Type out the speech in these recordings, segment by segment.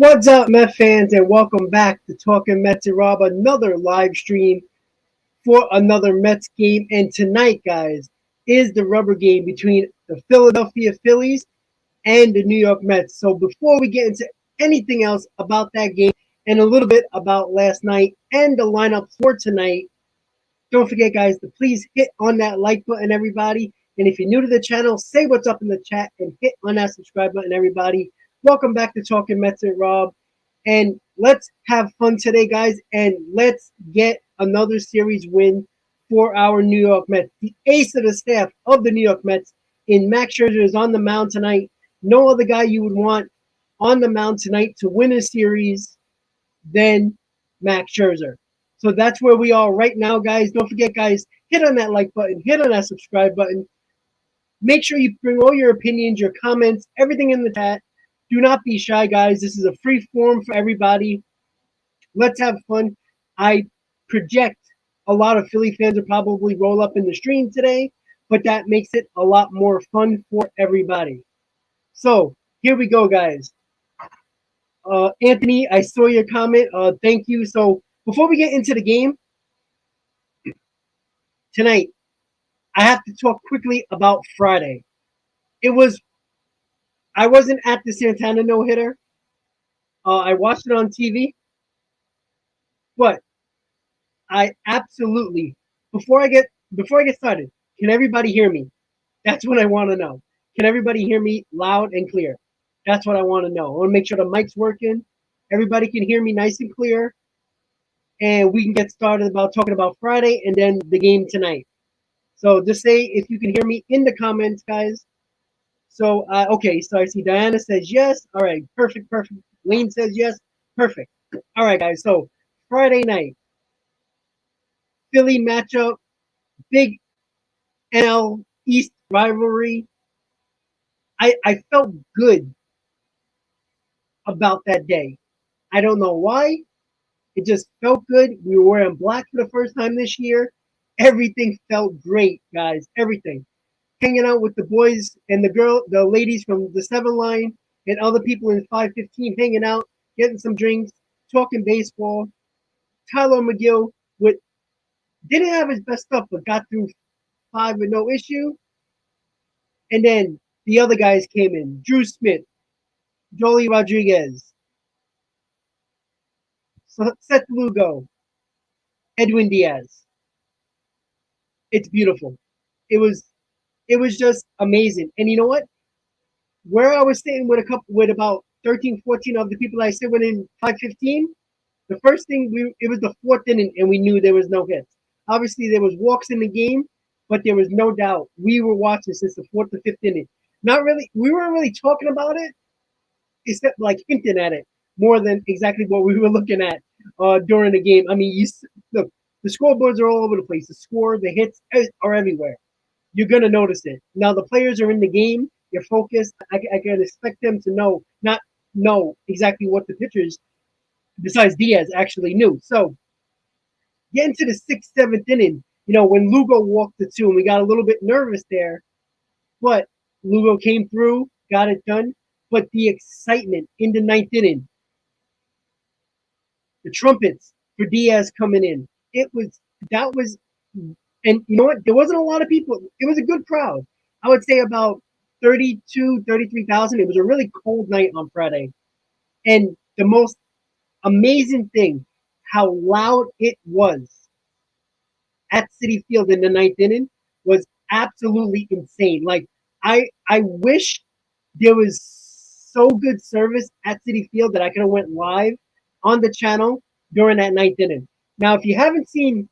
What's up, Met fans, and welcome back to Talking Mets and Rob, another live stream for another Mets game. And tonight, guys, is the rubber game between the Philadelphia Phillies and the New York Mets. So before we get into anything else about that game and a little bit about last night and the lineup for tonight, don't forget, guys, to please hit on that like button, everybody. And if you're new to the channel, say what's up in the chat and hit on that subscribe button, everybody. Welcome back to Talking Mets and Rob. And let's have fun today, guys. And let's get another series win for our New York Mets. The ace of the staff of the New York Mets in Max Scherzer is on the mound tonight. No other guy you would want on the mound tonight to win a series than Max Scherzer. So that's where we are right now, guys. Don't forget, guys, hit on that like button, hit on that subscribe button. Make sure you bring all your opinions, your comments, everything in the chat. Do not be shy, guys. This is a free form for everybody. Let's have fun. I project a lot of Philly fans will probably roll up in the stream today, but that makes it a lot more fun for everybody. So here we go, guys. Anthony, I saw your comment. Thank you. So before we get into the game tonight, I have to talk quickly about Friday. I wasn't at the Santana no-hitter. I watched it on TV, but I absolutely before I get started, can everybody hear me? That's what I want to know. Can everybody hear me loud and clear? That's what I want to know. I want to make sure the mic's working. Everybody can hear me nice and clear. And we can get started about talking about Friday and then the game tonight. So just say if you can hear me in the comments, guys. So, okay, so I see Diana says yes. All right, perfect. Lane says yes. Perfect. All right, guys. So Friday night, Philly matchup, big NL East rivalry. I felt good about that day. I don't know why. It just felt good. We were wearing black for the first time this year. Everything felt great, guys. Everything. Hanging out with the boys and the ladies from the 7 line and other people in 515 hanging out, getting some drinks, talking baseball. Tyler McGill didn't have his best stuff, but got through 5 with no issue. And then the other guys came in. Drew Smith, Jolie Rodriguez, Seth Lugo, Edwin Diaz. It's beautiful. It was just amazing. And you know what? Where I was sitting with about 13, 14 of the people I sit with in 515, the first thing it was the 4th inning and we knew there was no hits. Obviously there was walks in the game, but there was no doubt we were watching since the 4th to 5th inning. We weren't really talking about it, except like hinting at it more than exactly what we were looking at during the game. I mean, look, the scoreboards are all over the place. The score, the hits are everywhere. You're going to notice it. Now, the players are in the game. They're focused. I can expect them to not know exactly what the pitchers, besides Diaz, actually knew. So, getting to the 6th, 7th inning, when Lugo walked the 2, and we got a little bit nervous there, but Lugo came through, got it done. But the excitement in the 9th inning, the trumpets for Diaz coming in, and you know what? There wasn't a lot of people. It was a good crowd. I would say about 32, 33,000. It was a really cold night on Friday. And the most amazing thing, how loud it was at Citi Field in the 9th inning was absolutely insane. Like, I wish there was so good service at Citi Field that I could have went live on the channel during that 9th inning. Now, if you haven't seen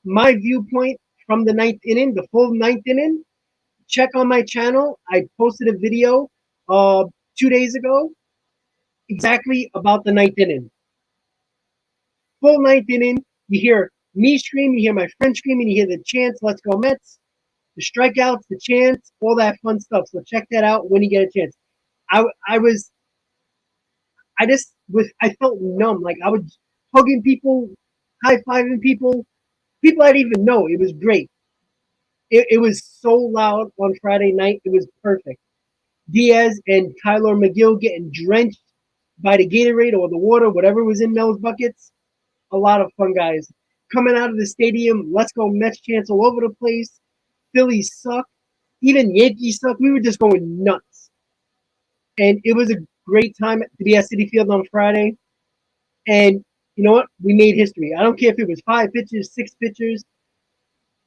my viewpoint from the 9th inning, the full 9th inning, check on my channel. I posted a video 2 days ago exactly about the 9th inning. Full 9th inning, you hear me screaming, you hear my friend screaming, you hear the chants, "Let's go Mets," the strikeouts, the chants, all that fun stuff. So check that out when you get a chance. I felt numb. Like I was hugging people, high-fiving people I didn't even know. It was great. It was so loud on Friday night. It was perfect. Diaz and Tyler McGill getting drenched by the Gatorade or the water, whatever was in those buckets. A lot of fun, guys. Coming out of the stadium, let's go Mets chants all over the place. Phillies suck. Even Yankees suck. We were just going nuts. And it was a great time to be at Citi Field on Friday. And you know what? We made history. I don't care if it was 5 pitchers, 6 pitchers.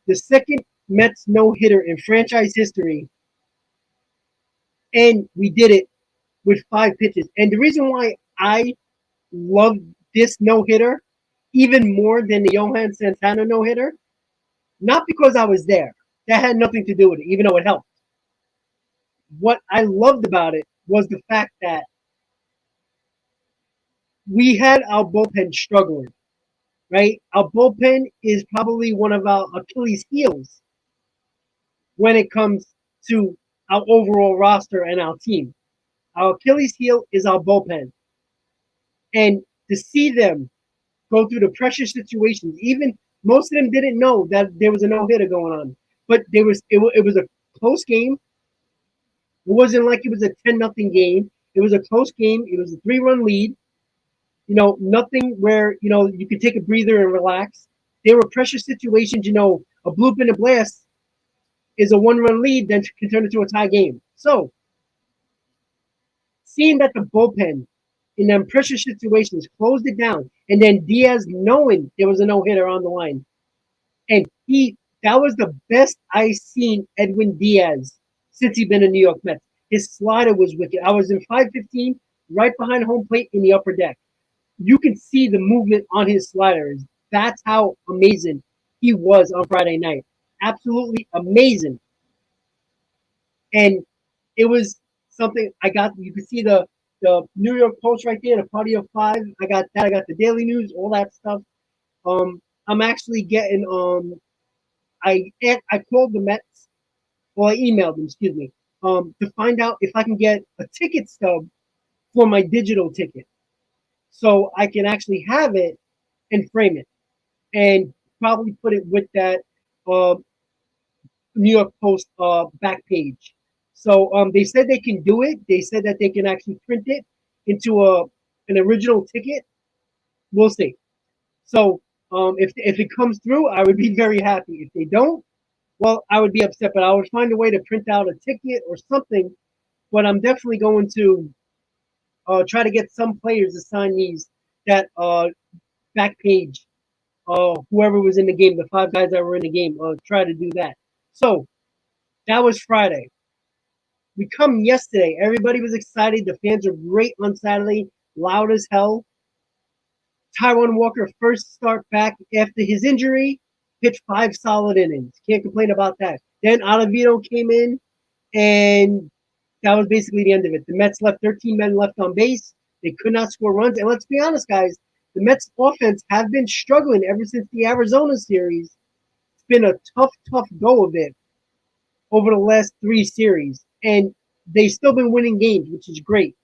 The second Mets no-hitter in franchise history. And we did it with 5 pitches. And the reason why I love this no-hitter even more than the Johan Santana no-hitter, not because I was there. That had nothing to do with it, even though it helped. What I loved about it was the fact that we had our bullpen struggling, right? Our bullpen is probably one of our Achilles heels when it comes to our overall roster and our team. Our Achilles heel is our bullpen. And to see them go through the pressure situations, even most of them didn't know that there was a no-hitter going on. But it was a close game. It wasn't like it was a 10-0 game. It was a close game. It was a 3-run lead. Nothing where, you could take a breather and relax. There were pressure situations, a bloop and a blast is a 1-run lead, then can turn into a tie game. So, seeing that the bullpen in them pressure situations closed it down, and then Diaz knowing there was a no-hitter on the line, and that was the best I seen Edwin Diaz since he's been in New York Mets. His slider was wicked. I was in 515, right behind home plate in the upper deck. You can see the movement on his sliders. That's how amazing he was on Friday night. Absolutely amazing. And it was something I got. You can see the New York Post right there, the Party of Five. I got that. I got the Daily News, all that stuff. I'm actually getting I called the Mets. Well, I emailed them. Excuse me. To find out if I can get a ticket stub for my digital ticket, so I can actually have it and frame it, and probably put it with that uh, New York Post back page. So they said they can do it. They said that they can actually print it into an original ticket. We'll see. So if it comes through, I would be very happy. If they don't, well, I would be upset. But I would find a way to print out a ticket or something. But I'm definitely going to try to get some players to sign these that back page. Whoever was in the game, the 5 guys that were in the game, try to do that. So that was Friday. We come yesterday. Everybody was excited. The fans were great on Saturday, loud as hell. Taijuan Walker first start back after his injury, pitched 5 solid innings. Can't complain about that. Then Ottavino came in, and that was basically the end of it. The Mets left 13 men left on base. They could not score runs. And let's be honest, guys, the Mets offense have been struggling ever since the Arizona series. It's been a tough go of it over the last 3 series. And they've still been winning games, which is great.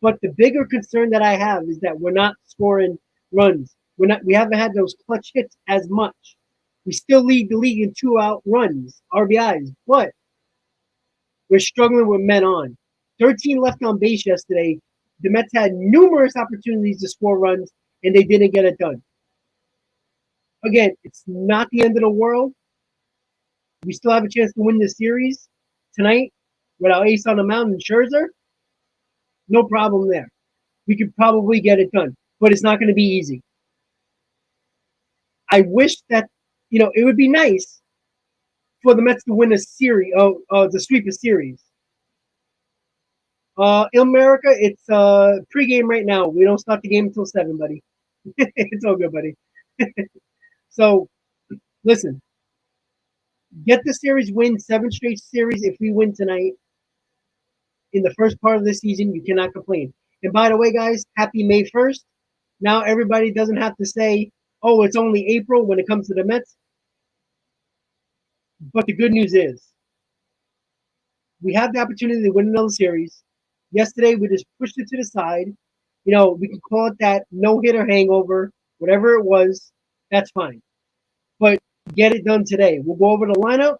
But the bigger concern that I have is that we're not scoring runs. We haven't had those clutch hits as much. We still lead the league in 2-out runs, RBIs, but we're struggling with men on. 13 left on base yesterday. The Mets had numerous opportunities to score runs, and they didn't get it done. Again, it's not the end of the world. We still have a chance to win this series tonight with our ace on the mound, Scherzer. No problem there. We could probably get it done, but it's not going to be easy. I wish that, it would be nice for the Mets to win a series, to sweep a series. In America, it's pregame right now. We don't start the game until 7, buddy. It's all good, buddy. So, listen, get the series win, 7 straight series. If we win tonight in the first part of the season, you cannot complain. And by the way, guys, happy May 1st. Now everybody doesn't have to say, oh, it's only April when it comes to the Mets. But the good news is we have the opportunity to win another series. Yesterday, we just pushed it to the side. We can call it that no-hitter hangover, whatever it was. That's fine. But get it done today. We'll go over the lineup.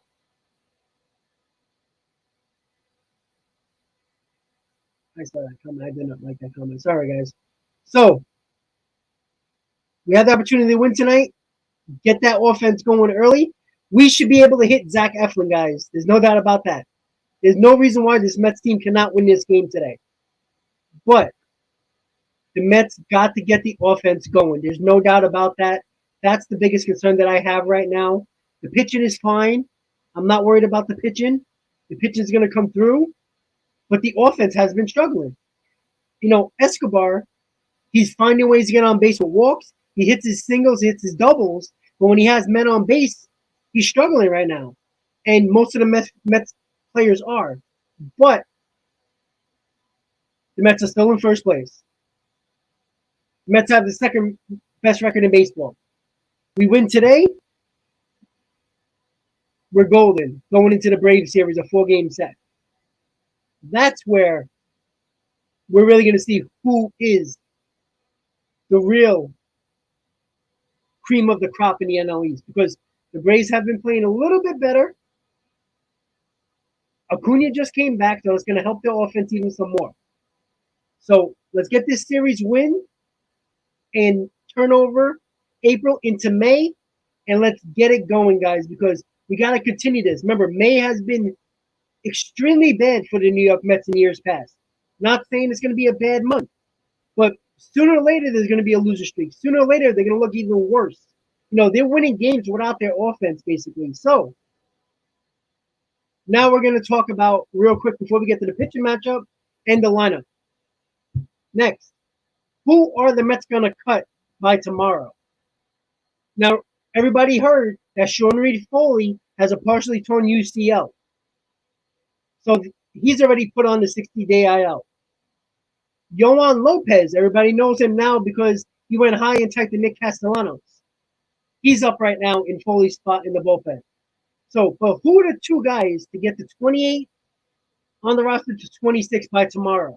I saw that comment. I did not like that comment. Sorry, guys. So we had the opportunity to win tonight. Get that offense going early. We should be able to hit Zach Eflin, guys. There's no doubt about that. There's no reason why this Mets team cannot win this game today. But the Mets got to get the offense going. There's no doubt about that. That's the biggest concern that I have right now. The pitching is fine. I'm not worried about the pitching. The pitching is going to come through. But the offense has been struggling. Escobar, he's finding ways to get on base with walks. He hits his singles, he hits his doubles. But when he has men on base, he's struggling right now. And most of the Mets players are. But the Mets are still in first place. The Mets have the second best record in baseball. We win today, we're golden going into the Braves series, a 4-game set. That's where we're really going to see who is the real cream of the crop in the NL East, because the Braves have been playing a little bit better. Acuna just came back, so it's going to help their offense even some more. So let's get this series win and turn over April into May, and let's get it going, guys, because we got to continue this. Remember, May has been extremely bad for the New York Mets in years past. Not saying it's going to be a bad month, but sooner or later there's going to be a loser streak. Sooner or later they're going to look even worse. They're winning games without their offense, basically. So now we're going to talk about, real quick before we get to the pitching matchup and the lineup. Next, who are the Mets going to cut by tomorrow? Now, everybody heard that Sean Reed-Foley has a partially torn UCL. So he's already put on the 60-day IL. Yohan Lopez, everybody knows him now because he went high and tight to Nick Castellanos. He's up right now in Foley's spot in the bullpen. So, but who are the two guys to get to 28 on the roster to 26 by tomorrow?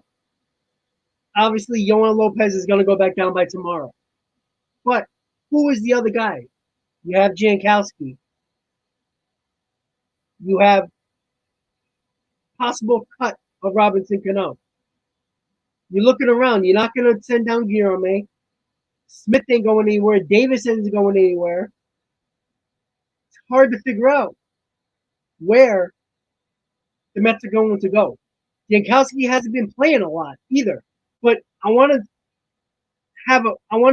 Obviously, Yohan Lopez is going to go back down by tomorrow. But who is the other guy? You have Jankowski. You have possible cut of Robinson Cano. You're looking around. You're not going to send down Guillorme. Smith ain't going anywhere. Davis isn't going anywhere. It's hard to figure out where the Mets are going to go. Jankowski hasn't been playing a lot either. But I want to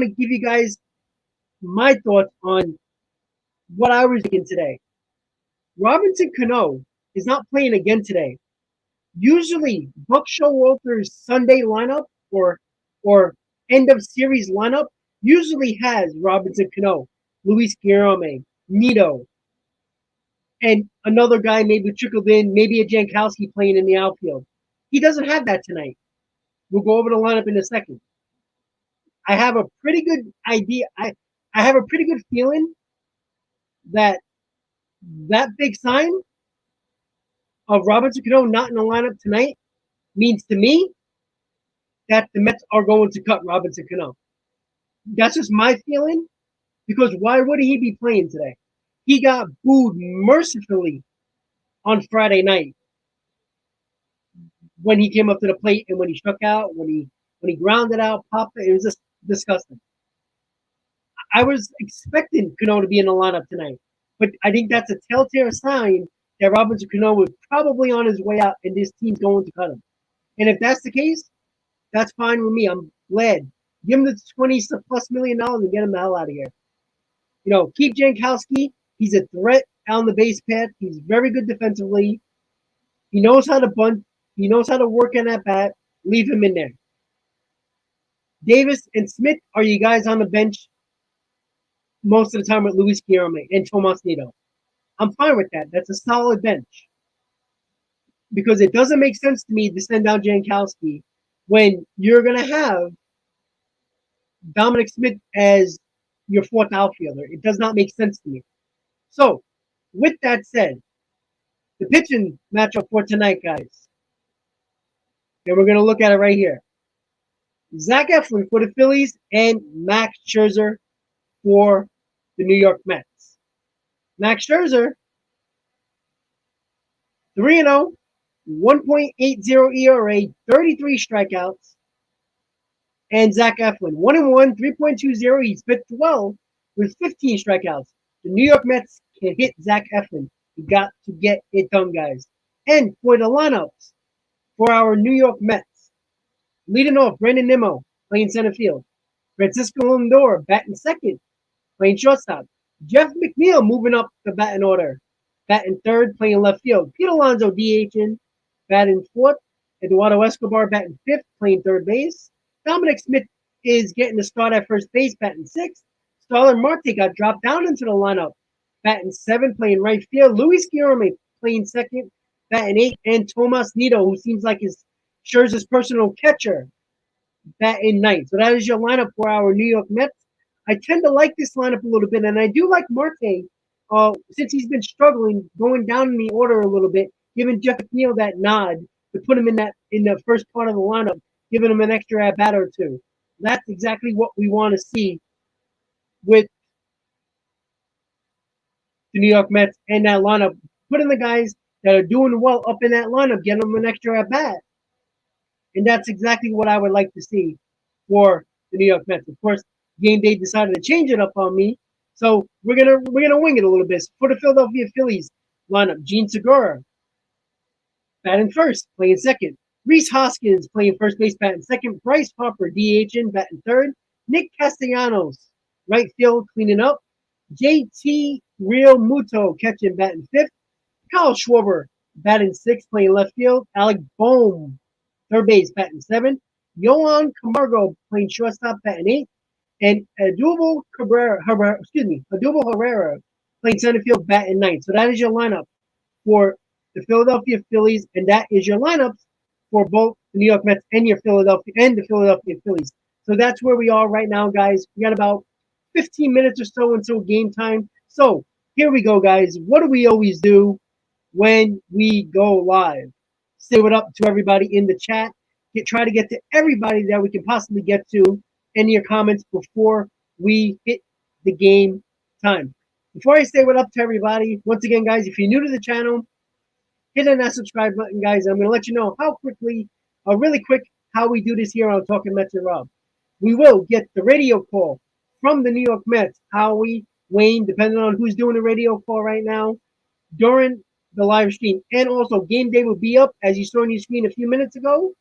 give you guys my thoughts on what I was thinking today. Robinson Cano is not playing again today. Usually, Buck Showalter's Sunday lineup or end of series lineup usually has Robinson Cano, Luis Guillorme, Nito, and another guy maybe trickled in, maybe a Jankowski playing in the outfield. He doesn't have that tonight. We'll go over the lineup in a second. I have a pretty good idea. I have a pretty good feeling that big sign of Robinson Cano not in the lineup tonight means to me that the Mets are going to cut Robinson Cano. That's just my feeling, because why would he be playing today? He got booed mercifully on Friday night when he came up to the plate and when he struck out, when he grounded out, popped it. It was just disgusting. I was expecting Cano to be in the lineup tonight, but I think that's a telltale sign that Robinson Cano was probably on his way out and this team's going to cut him. And if that's the case, that's fine with me. I'm glad. Give him the $20+ million and get him the hell out of here. Keep Jankowski. He's a threat on the base path. He's very good defensively. He knows how to bunt. He knows how to work in that bat. Leave him in there. Davis and Smith are you guys on the bench most of the time with Luis Guillorme and Tomas Nido. I'm fine with that. That's a solid bench. Because it doesn't make sense to me to send down Jankowski when you're going to have Dominic Smith as your fourth outfielder. It does not make sense to me. So, with that said, the pitching matchup for tonight, guys. And we're going to look at it right here. Zach Eflin for the Phillies and Max Scherzer for the New York Mets. Max Scherzer, 3-0, 1.80 ERA, 33 strikeouts. And Zach Eflin, 1-1, 3.20. He's pitched well with 15 strikeouts. The New York Mets can hit Zach Eflin. You got to get it done, guys. And for the lineups for our New York Mets, leading off, Brandon Nimmo playing center field. Francisco Lindor batting second, playing shortstop. Jeff McNeil moving up the batting order, batting third, playing left field. Pete Alonso DHing, batting fourth. Eduardo Escobar batting fifth, playing third base. Dominic Smith is getting the start at first base, batting sixth. Starlin Marte got dropped down into the lineup, batting seventh, playing right field. Luis Guillorme playing second, batting eighth. And Tomas Nido, who seems like his Scherzer's personal catcher, batting ninth. So that is your lineup for our New York Mets. I tend to like this lineup a little bit, and I do like Marte, since he's been struggling, going down in the order a little bit, giving Jeff McNeil that nod to put him in the first part of the lineup, giving him an extra at bat or two. That's exactly what we want to see with the New York Mets and that lineup. Putting the guys that are doing well up in that lineup, getting them an extra at bat. And that's exactly what I would like to see for the New York Mets. Of course, game day decided to change it up on me, so we're gonna wing it a little bit. For the Philadelphia Phillies lineup, Gene Segura batting first, playing second. Reese Hoskins playing first base, batting second. Bryce Harper DHing, batting third. Nick Castellanos right field, cleaning up. JT Real Muto catching, batting fifth. Kyle Schwarber batting sixth, playing left field. Alec Bohm third base, batting seventh. Yohan Camargo playing shortstop, batting eighth. And Odubel Herrera playing center field, batting ninth. So that is your lineup for the Philadelphia Phillies, and that is your lineups for both the New York Mets and the Philadelphia Phillies. So that's where we are right now, guys. We got about 15 minutes or so until game time. So here we go, guys. What do we always do when we go live? Say what up to everybody in the chat. Try to get to everybody that we can possibly get to in your comments before we hit the game time. Before I say what up to everybody, once again, guys, if you're new to the channel, hit on that subscribe button, guys. I'm going to let you know really quick, how we do this here on Talking Mets and Rob. We will get the radio call from the New York Mets, Howie, Wayne, depending on who's doing the radio call right now, during the live stream. And also, game day will be up, as you saw on your screen a few minutes ago,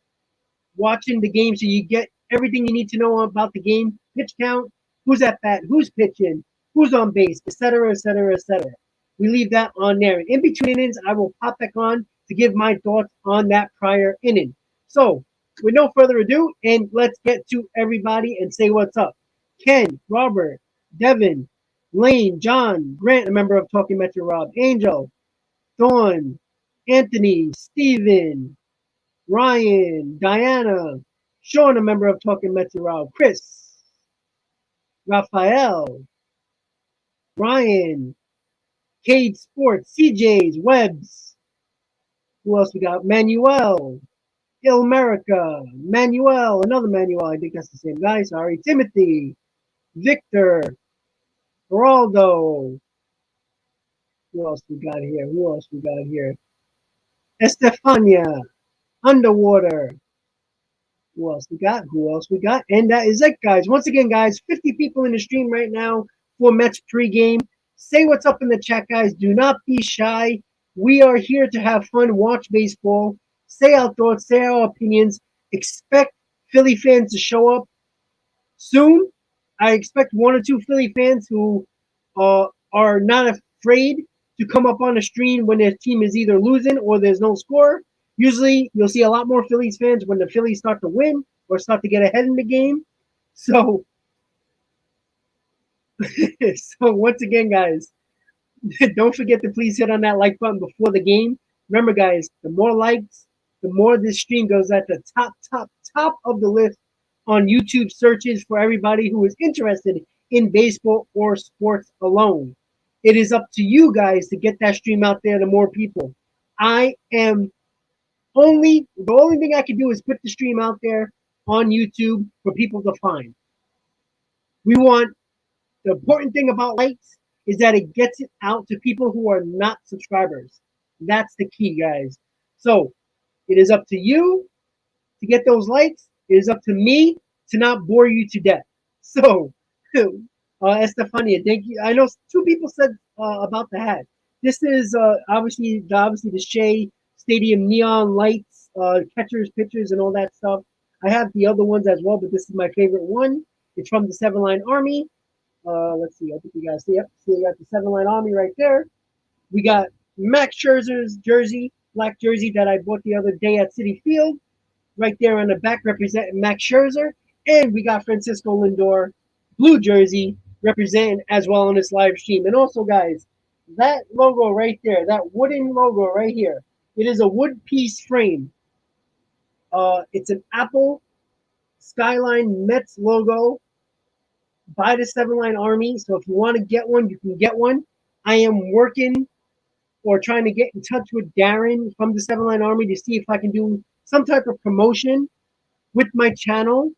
watching the game, so you get everything you need to know about the game, pitch count, who's at bat, who's pitching, who's on base, etc., etc., etc. We leave that on there. And in between innings, I will pop back on to give my thoughts on that prior inning. So, with no further ado, and let's get to everybody and say what's up. Ken, Robert, Devin, Lane, John, Grant, a member of Talking Metro Rob, Angel, Dawn, Anthony, Steven, Ryan, Diana, Sean, a member of Talking Metro Rob, Chris, Raphael, Ryan, Cade Sports, CJ's, Webbs. Who else we got? Manuel, Ilmerica, Manuel, another Manuel. I think that's the same guy. Sorry. Timothy, Victor, Geraldo. Who else we got here? Estefania, Underwater. Who else we got? And that is it, guys. Once again, guys, 50 people in the stream right now for Mets pregame. Say what's up in the chat, guys. Do not be shy. We are here to have fun, watch baseball, say our thoughts, say our opinions. Expect Philly fans to show up soon. I expect one or two Philly fans who are not afraid to come up on the stream when their team is either losing or there's no score. Usually, you'll see a lot more Phillies fans when the Phillies start to win or start to get ahead in the game. So, once again, guys, don't forget to please hit on that like button before the game. Remember, guys, the more likes, the more this stream goes at the top of the list on YouTube searches for everybody who is interested in baseball or sports alone. It is up to you guys to get that stream out there to more people. The only thing I can do is put the stream out there on YouTube for people to find. The important thing about likes is that it gets it out to people who are not subscribers. That's the key, guys. So It is up to you to get those likes. It is up to me to not bore you to death. So, Estefania, thank you. I know two people said about the hat. This is obviously the Shea Stadium neon lights, catchers, pitchers, and all that stuff. I have the other ones as well, but this is my favorite one. It's from the Seven Line Army. Let's see. I think you guys see. Yep. See, you got the Seven Line Army right there. We got Max Scherzer's jersey, black jersey that I bought the other day at Citi Field. Right there on the back representing Max Scherzer. And we got Francisco Lindor, blue jersey, representing as well on this live stream. And also, guys, that logo right there, that wooden logo right here, it is a wood piece frame. It's an Apple Skyline Mets logo by the Seven Line Army. So if you want to get one, you can get one. I am working or trying to get in touch with Darren from the Seven Line Army to see if I can do some type of promotion with my channel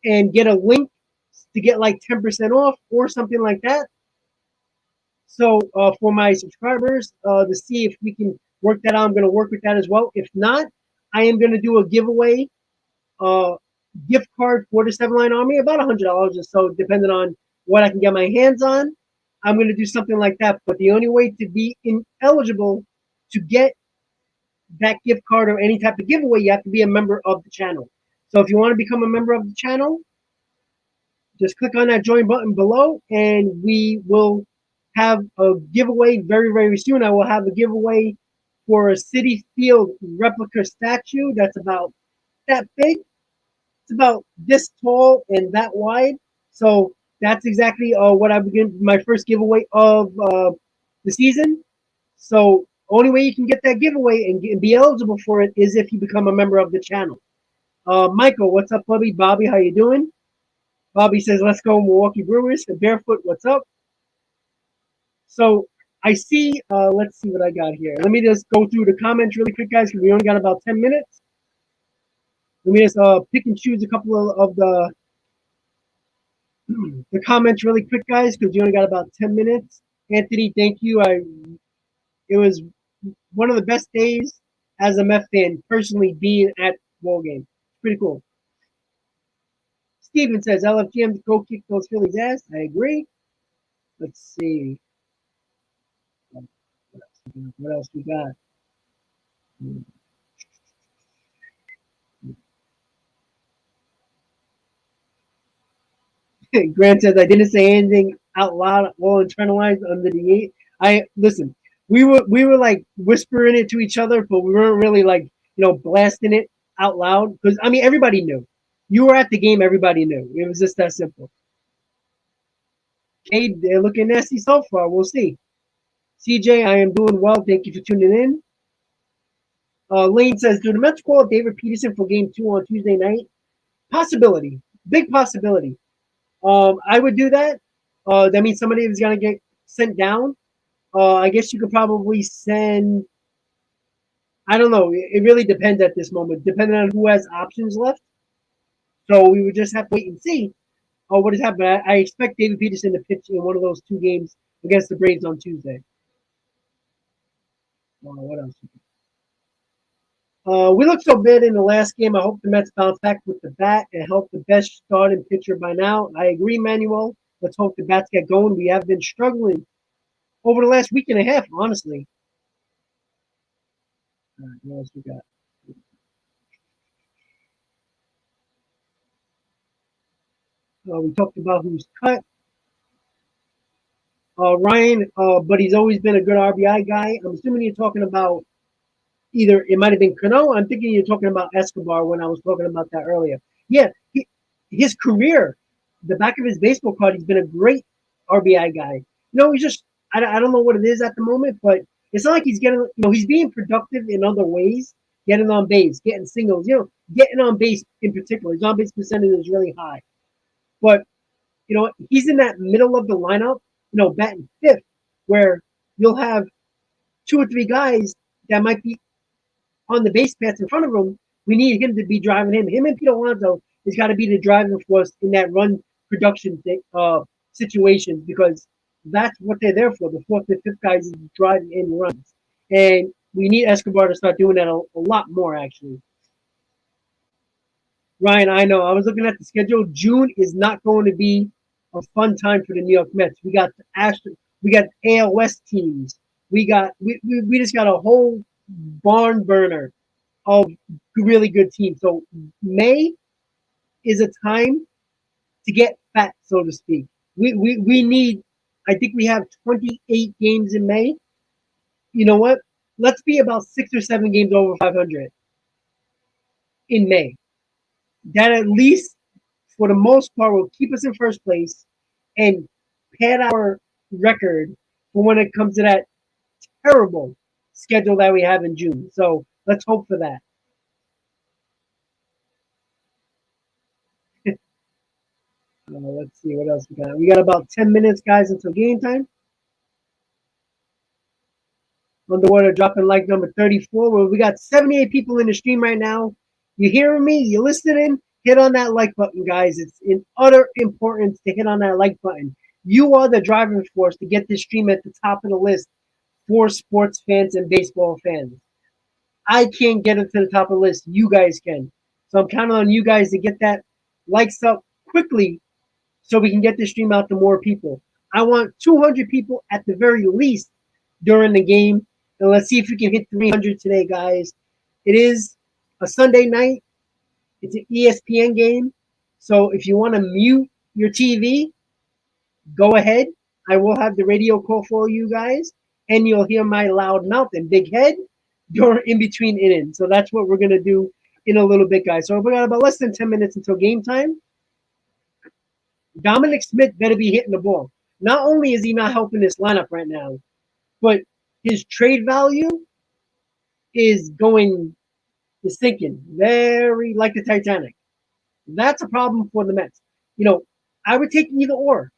and get a link to get like 10% off or something like that. So for my subscribers, to see if we can work that out, I'm going to work with that as well. If not, I am going to do a giveaway gift card for the Seven Line Army, about $100 or so, depending on what I can get my hands on. I'm going to do something like that. But the only way to be eligible to get that gift card or any type of giveaway, you have to be a member of the channel. So if you want to become a member of the channel, just click on that join button below, and we will have a giveaway very, very soon. I will have a giveaway for a Citi Field replica statue that's about that big. It's about this tall and that wide. So that's exactly what I begin my first giveaway of the season. So only way you can get that giveaway and be eligible for it is if you become a member of the channel. Michael, what's up, buddy? Bobby, how you doing? Bobby says, let's go Milwaukee Brewers. And Barefoot, what's up? So I see, let's see what I got here. Let me just go through the comments really quick, guys, because we only got about 10 minutes. Let me just pick and choose a couple of the comments really quick, guys, because you only got about 10 minutes. Anthony, thank you. It was one of the best days as a Mets fan, personally, being at Bowl Game. Pretty cool. Steven says, LFGM, go kick those Phillies' ass. I agree. Let's see. What else we got? Grant says, I didn't say anything out loud, all internalized under the eight. Listen, we were like whispering it to each other, but we weren't really like, blasting it out loud. Because I mean, everybody knew. You were at the game, everybody knew. It was just that simple. Okay, they're looking nasty so far. We'll see. CJ, I am doing well. Thank you for tuning in. Lane says, do the Mets call David Peterson for game 2 on Tuesday night? Possibility. Big possibility. I would do that. That means somebody is going to get sent down. I guess you could probably send, I don't know. It really depends at this moment, depending on who has options left. So we would just have to wait and see what is happening. I expect David Peterson to pitch in one of those 2 games against the Braves on Tuesday. What else? We looked so bad in the last game. I hope the Mets bounce back with the bat and help the best starting pitcher by now. I agree, Manuel. Let's hope the bats get going. We have been struggling over the last week and a half, honestly. All right, what else we got? We talked about who's cut. Ryan, but he's always been a good RBI guy. I'm assuming you're talking about either it might have been Cano. I'm thinking you're talking about Escobar when I was talking about that earlier. Yeah, his career, the back of his baseball card, he's been a great RBI guy. He's just I don't know what it is at the moment, but it's not like he's getting he's being productive in other ways, getting on base, getting singles, getting on base in particular. His on base percentage is really high, but he's in that middle of the lineup, batting fifth, where you'll have 2 or 3 guys that might be on the base paths in front of him. We need him to be driving him. Him and Pete Alonso has got to be the driving force in that run production situations, because that's what they're there for. The 4th and 5th guys is driving in runs. And We need Escobar to start doing that a lot more, actually. Ryan, I know. I was looking at the schedule. June is not going to be a fun time for the New York Mets. We got we got AL West teams. We just got a whole barn burner of really good teams. So May is a time to get fat, so to speak. We need. I think we have 28 games in May. You know what? Let's be about 6 or 7 games over 500 in May. That at least, for the most part, will keep us in first place and pad our record for when it comes to that terrible schedule that we have in June. So let's hope for that. Let's see what else we got. We got about 10 minutes, guys, until game time. Underwater dropping like number 34. Well, we got 78 people in the stream right now. You hearing me? You listening? Hit on that like button, guys. It's in utter importance to hit on that like button. You are the driving force to get this stream at the top of the list for sports fans and baseball fans. I can't get it to the top of the list. You guys can. So I'm counting on you guys to get that likes up quickly so we can get this stream out to more people. I want 200 people at the very least during the game. And let's see if we can hit 300 today, guys. It is a Sunday night. It's an ESPN game. So if you want to mute your TV, go ahead. I will have the radio call for you guys. And you'll hear my loud mouth and big head during in between innings. So that's what we're going to do in a little bit, guys. So we got about less than 10 minutes until game time. Dominic Smith better be hitting the ball. Not only is he not helping this lineup right now, but his trade value is sinking very like the Titanic. That's a problem for the Mets. You know, I would take either or.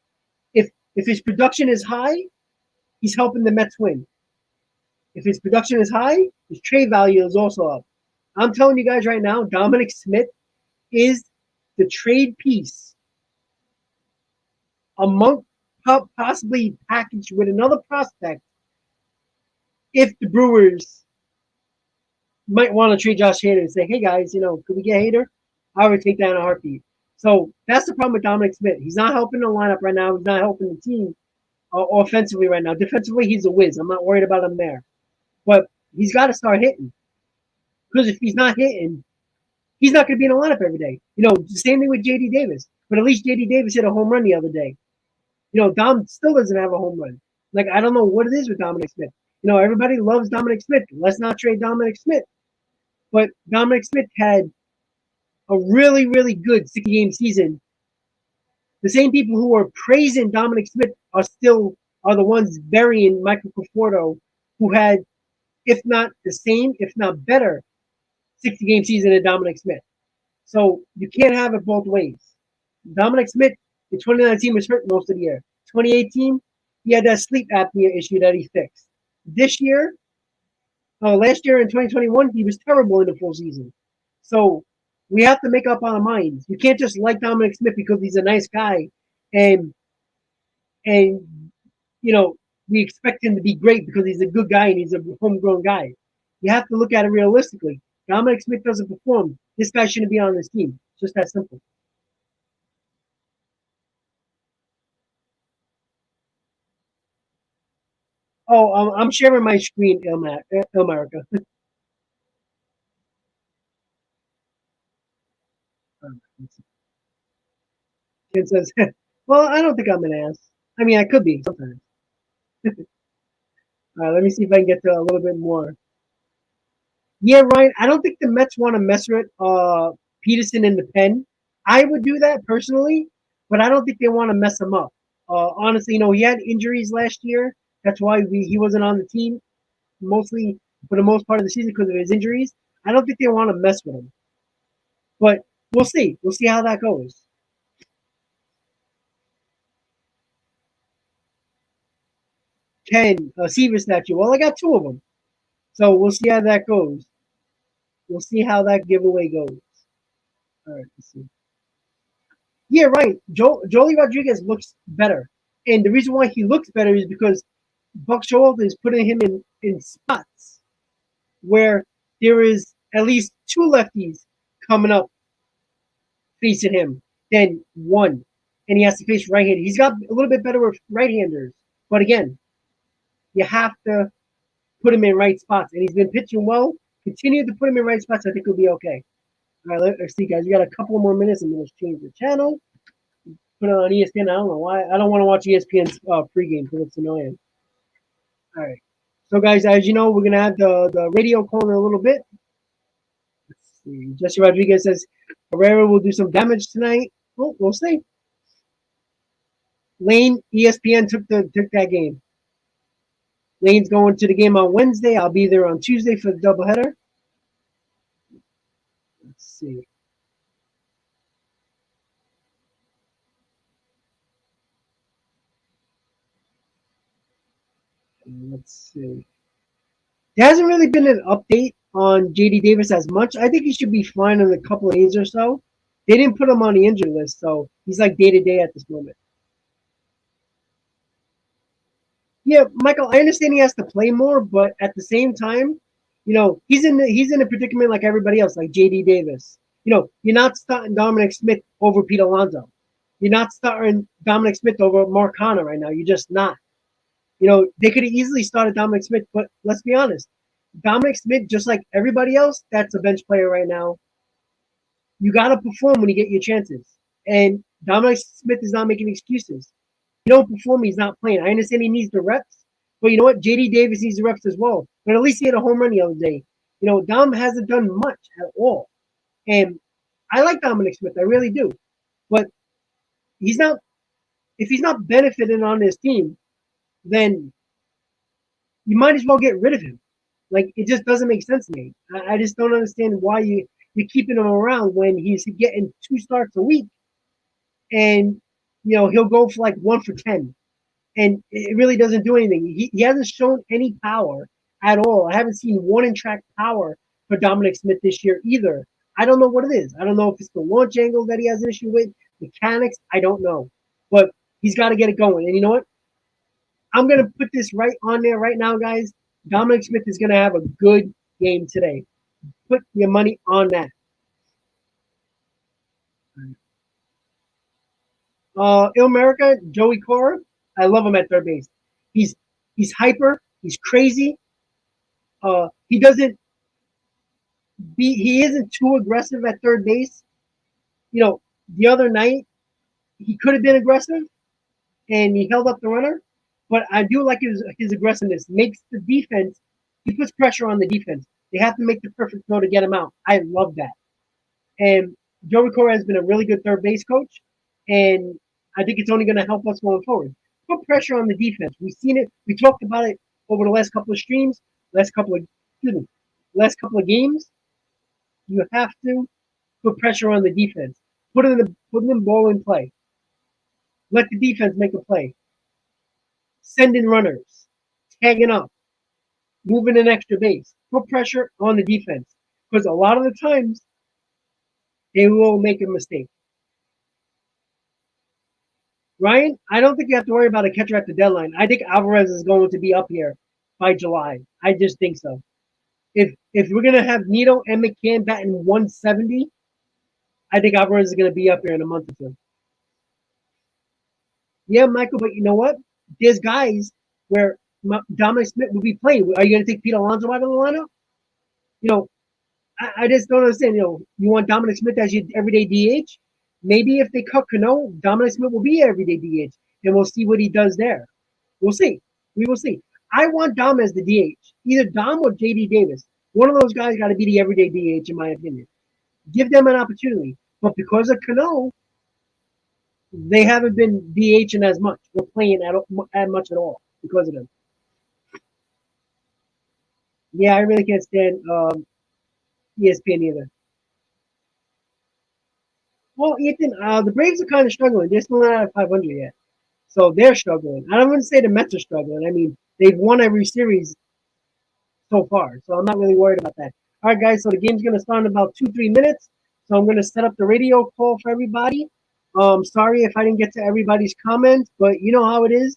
If his production is high, he's helping the Mets win. If his production is high, his trade value is also up. I'm telling you guys right now, Dominic Smith is the trade piece among possibly packaged with another prospect if the Brewers might want to trade Josh Hader and say, hey guys, could we get Hader? I would take that in a heartbeat. So that's the problem with Dominic Smith. He's not helping the lineup right now. He's not helping the team offensively right now. Defensively, he's a whiz. I'm not worried about him there. But he's got to start hitting. Because if he's not hitting, he's not going to be in the lineup every day. The same thing with J.D. Davis. But at least J.D. Davis hit a home run the other day. Dom still doesn't have a home run. Like, I don't know what it is with Dominic Smith. Everybody loves Dominic Smith. Let's not trade Dominic Smith. But Dominic Smith had a really, really good 60-game season. The same people who are praising Dominic Smith are the ones burying Michael Conforto, who had, if not the same, if not better, 60-game season than Dominic Smith. So you can't have it both ways. Dominic Smith in 2019 was hurt most of the year. 2018, he had that sleep apnea issue that he fixed. This year, last year in 2021, he was terrible in the full season. So we have to make up our minds. You can't just like Dominic Smith because he's a nice guy and we expect him to be great because he's a good guy and he's a homegrown guy. You have to look at it realistically. Dominic Smith doesn't perform. This guy shouldn't be on this team. It's just that simple. Oh, I'm sharing my screen, America. Ken says, well, I don't think I'm an ass. I mean, I could be sometimes. All right, let me see if I can get to a little bit more. Yeah, Ryan, I don't think the Mets want to mess with Peterson in the pen. I would do that personally, but I don't think they want to mess him up. Honestly, he had injuries last year. That's why he wasn't on the team mostly for the most part of the season because of his injuries. I don't think they want to mess with him. But we'll see. We'll see how that goes. Ken, a Seaver statue. Well, I got 2 of them. So we'll see how that goes. We'll see how that giveaway goes. All right, let's see. Yeah, right. Joely Rodriguez looks better. And the reason why he looks better is because Buck Showalter is putting him in spots where there is at least two lefties coming up facing him than one, and he has to face right-handed. He's got a little bit better with right-handers, but again, you have to put him in right spots, and he's been pitching well. Continue to put him in right spots. I think he'll be okay. All right, let's see, guys. We got a couple more minutes. I'm going to change the channel. Put it on ESPN. I don't know why. I don't want to watch ESPN's pregame because it's annoying. All right. So, guys, as you know, we're going to have the radio call in a little bit. Let's see. Jesse Rodriguez says Herrera will do some damage tonight. Oh, we'll see. Lane, ESPN took that game. Lane's going to the game on Wednesday. I'll be there on Tuesday for the doubleheader. Let's see. Let's see. There hasn't really been an update on J.D. Davis as much. I think he should be fine in a couple of days or so. They didn't put him on the injured list, so he's like day-to-day at this moment. Yeah, Michael, I understand he has to play more, but at the same time, he's in a predicament like everybody else, like J.D. Davis. You're not starting Dominic Smith over Pete Alonso. You're not starting Dominic Smith over Mark Hanna right now. You're just not. They could have easily started Dominic Smith, but let's be honest. Dominic Smith, just like everybody else, that's a bench player right now. You got to perform when you get your chances. And Dominic Smith is not making excuses. You don't perform, he's not playing. I understand he needs the reps, but you know what? J.D. Davis needs the reps as well. But at least he had a home run the other day. Dom hasn't done much at all. And I like Dominic Smith, I really do. But if he's not benefiting on this team, then you might as well get rid of him. Like, it just doesn't make sense to me. I just don't understand why you're keeping him around when he's getting 2 starts a week, and he'll go for like 1 for 10, and it really doesn't do anything. He hasn't shown any power at all. I haven't seen one in track power for Dominic Smith this year either. I don't know what it is. I don't know if it's the launch angle that he has an issue with, mechanics. I don't know, but he's got to get it going. And you know what? I'm going to put this right on there right now, guys. Dominic Smith is going to have a good game today. Put your money on that. Il America, Joey Cora. I love him at third base. He's hyper. He's crazy. He isn't too aggressive at third base. The other night he could have been aggressive, and he held up the runner. But I do like his aggressiveness. Makes the defense. He puts pressure on the defense. They have to make the perfect throw to get him out. I love that. And Joey Cora has been a really good third base coach, and I think it's only going to help us going forward. Put pressure on the defense. We've seen it. We talked about it over the last couple of streams, last couple of games. You have to put pressure on the defense. Put them ball in play. Let the defense make a play. Send in runners, tagging up, moving an extra base. Put pressure on the defense, because a lot of the times they will make a mistake. Ryan, I don't think you have to worry about a catcher at the deadline. I think Alvarez is going to be up here by July. I just think so. If we're gonna have Nito and McCann batting 170, I think Alvarez is gonna be up here in a month or two. Yeah, Michael, but you know what? There's guys where Dominic Smith will be playing. Are you going to take Pete Alonso out of the lineup? I just don't understand. You want Dominic Smith as your everyday DH? Maybe if they cut Cano, Dominic Smith will be everyday DH, and we'll see what he does there. We'll see. We will see. I want Dom as the DH. Either Dom or J.D. Davis. One of those guys got to be the everyday DH, in my opinion. Give them an opportunity. But because of Cano, they haven't been DHing as much. We're playing at much at all because of them. Yeah, I really can't stand ESPN either. Well, Ethan, the Braves are kind of struggling. They're still not at 500 yet. So they're struggling. I don't want to say the Mets are struggling. I mean, they've won every series so far. So I'm not really worried about that. All right, guys. So the game's going to start in about 2-3 minutes. So I'm going to set up the radio call for everybody. Sorry if I didn't get to everybody's comments, but you know how it is.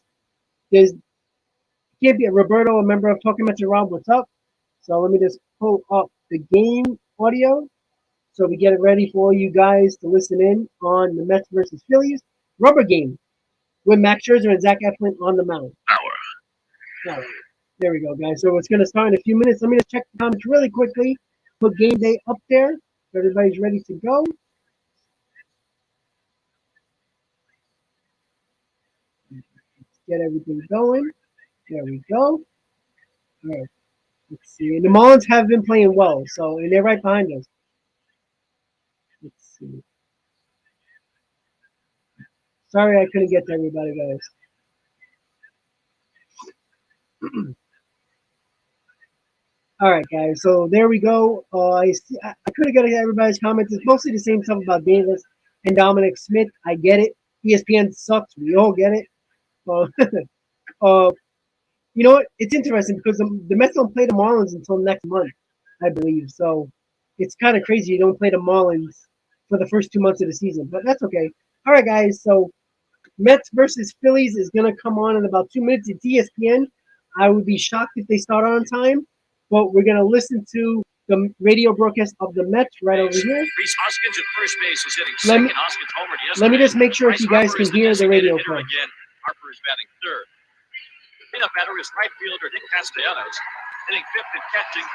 Can't be a Roberto, a member of Talking Mets and Rob. What's up? So let me just pull up the game audio so we get it ready for you guys to listen in on the Mets versus Phillies rubber game with Max Scherzer and Zach Eflin on the mound. All right. There we go, guys. So it's going to start in a few minutes. Let me just check the comments really quickly. Put game day up there so everybody's ready to go. Get everything going. There we go. All right. Let's see. And the Marlins have been playing well, so and they're right behind us. Let's see. Sorry I couldn't get to everybody, guys. All right, guys. So there we go. I couldn't get to everybody's comments. It's mostly the same stuff about Davis and Dominic Smith. I get it. ESPN sucks. We all get it. You know what? It's interesting because the Mets don't play the Marlins until next month, I believe. So it's kind of crazy you don't play the Marlins for the first 2 months of the season, but that's okay. All right, guys. So Mets versus Phillies is going to come on in about 2 minutes. It's ESPN. I would be shocked if they start on time, but we're going to listen to the radio broadcast of the Mets right over here. Rhys Hoskins at first base is hitting second. Hoskins homered yesterday. Let me just make sure if you guys can hear the radio play. Again, Harper is batting third. Cleanup batter is right fielder Nick Castellanos. Hitting fifth and catching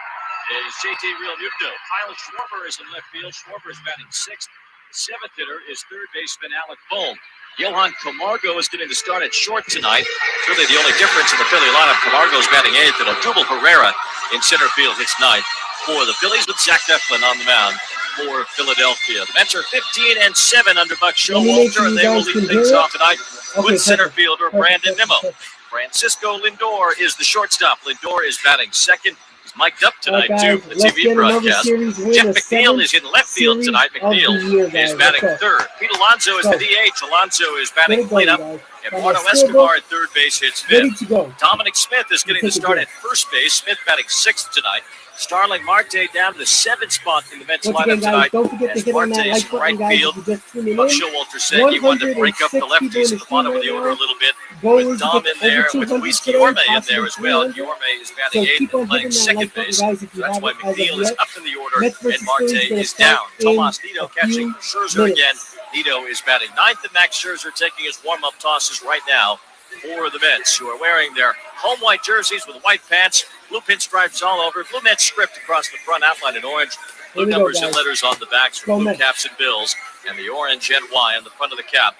is JT Realmuto. Kyle Schwarber is in left field. Schwarber is batting sixth. The seventh hitter is third baseman Alec Bohm. Johan Camargo is getting the start at short tonight. It's really the only difference in the Philly lineup. Camargo is batting eighth, and Odubel Herrera in center field hits ninth for the Phillies with Zach Eflin on the mound for Philadelphia. The Mets are 15-7 under Buck Showalter, and they will lead things off tonight with center fielder Brandon Nimmo. Francisco Lindor is the shortstop. Lindor is batting second. He's mic'd up tonight, too, for the TV broadcast. Jeff McNeil is in left field tonight. McNeil is batting third. Pete Alonso is the DH. Alonso is batting cleanup. And Eduardo Escobar at third base hits fifth. Dominic Smith is getting the start at first base. Smith batting sixth tonight. Starling Marte down to the seventh spot in the Mets lineup tonight. As Marte is in right field. Buck Showalter said he wanted to break up the lefties at the bottom of the order a little bit. With Dom in there, with Luis Guillorme in there as well. Guillorme is batting eighth and playing second base. So that's why McNeil is up in the order and Marte is down. Tomas Nido catching for Scherzer again. Nido is batting ninth, and Max Scherzer taking his warm-up tosses right now for the Mets, who are wearing their home white jerseys with white pants, blue pinstripes all over, blue Mets script across the front, outlined in orange, blue numbers and letters on the backs for blue caps and bills, and the orange and Y on the front of the cap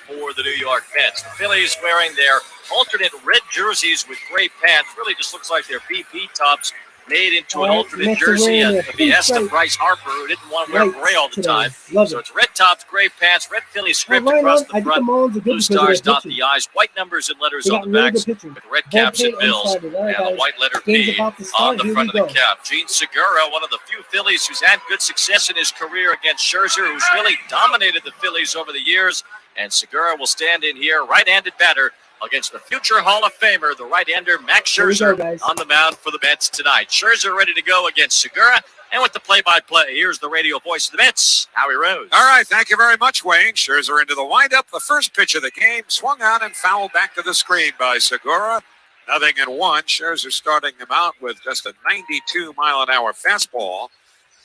for the New York Mets. The Phillies wearing their alternate red jerseys with gray pants. Really just looks like their BP tops made into an alternate jersey at the behest of Bryce Harper, who didn't want to wear gray all the time. So it's red tops, gray pants, red Philly script across the front, blue stars dot the eyes, white numbers and letters on the backs with red caps and bills, and the white letter P on the front of the cap. Gene Segura, one of the few Phillies who's had good success in his career against Scherzer, who's really dominated the Phillies over the years, and Segura will stand in here, right-handed batter, against the future Hall of Famer, the right-hander Max Scherzer, on the mound for the Mets tonight. Scherzer ready to go against Segura. And with the play-by-play, here's the radio voice of the Mets, Howie Rose. All right, thank you very much, Wayne. Scherzer into the windup. The first pitch of the game swung on and fouled back to the screen by Segura. 0-1. Scherzer starting him out with just a 92-mile-an-hour fastball.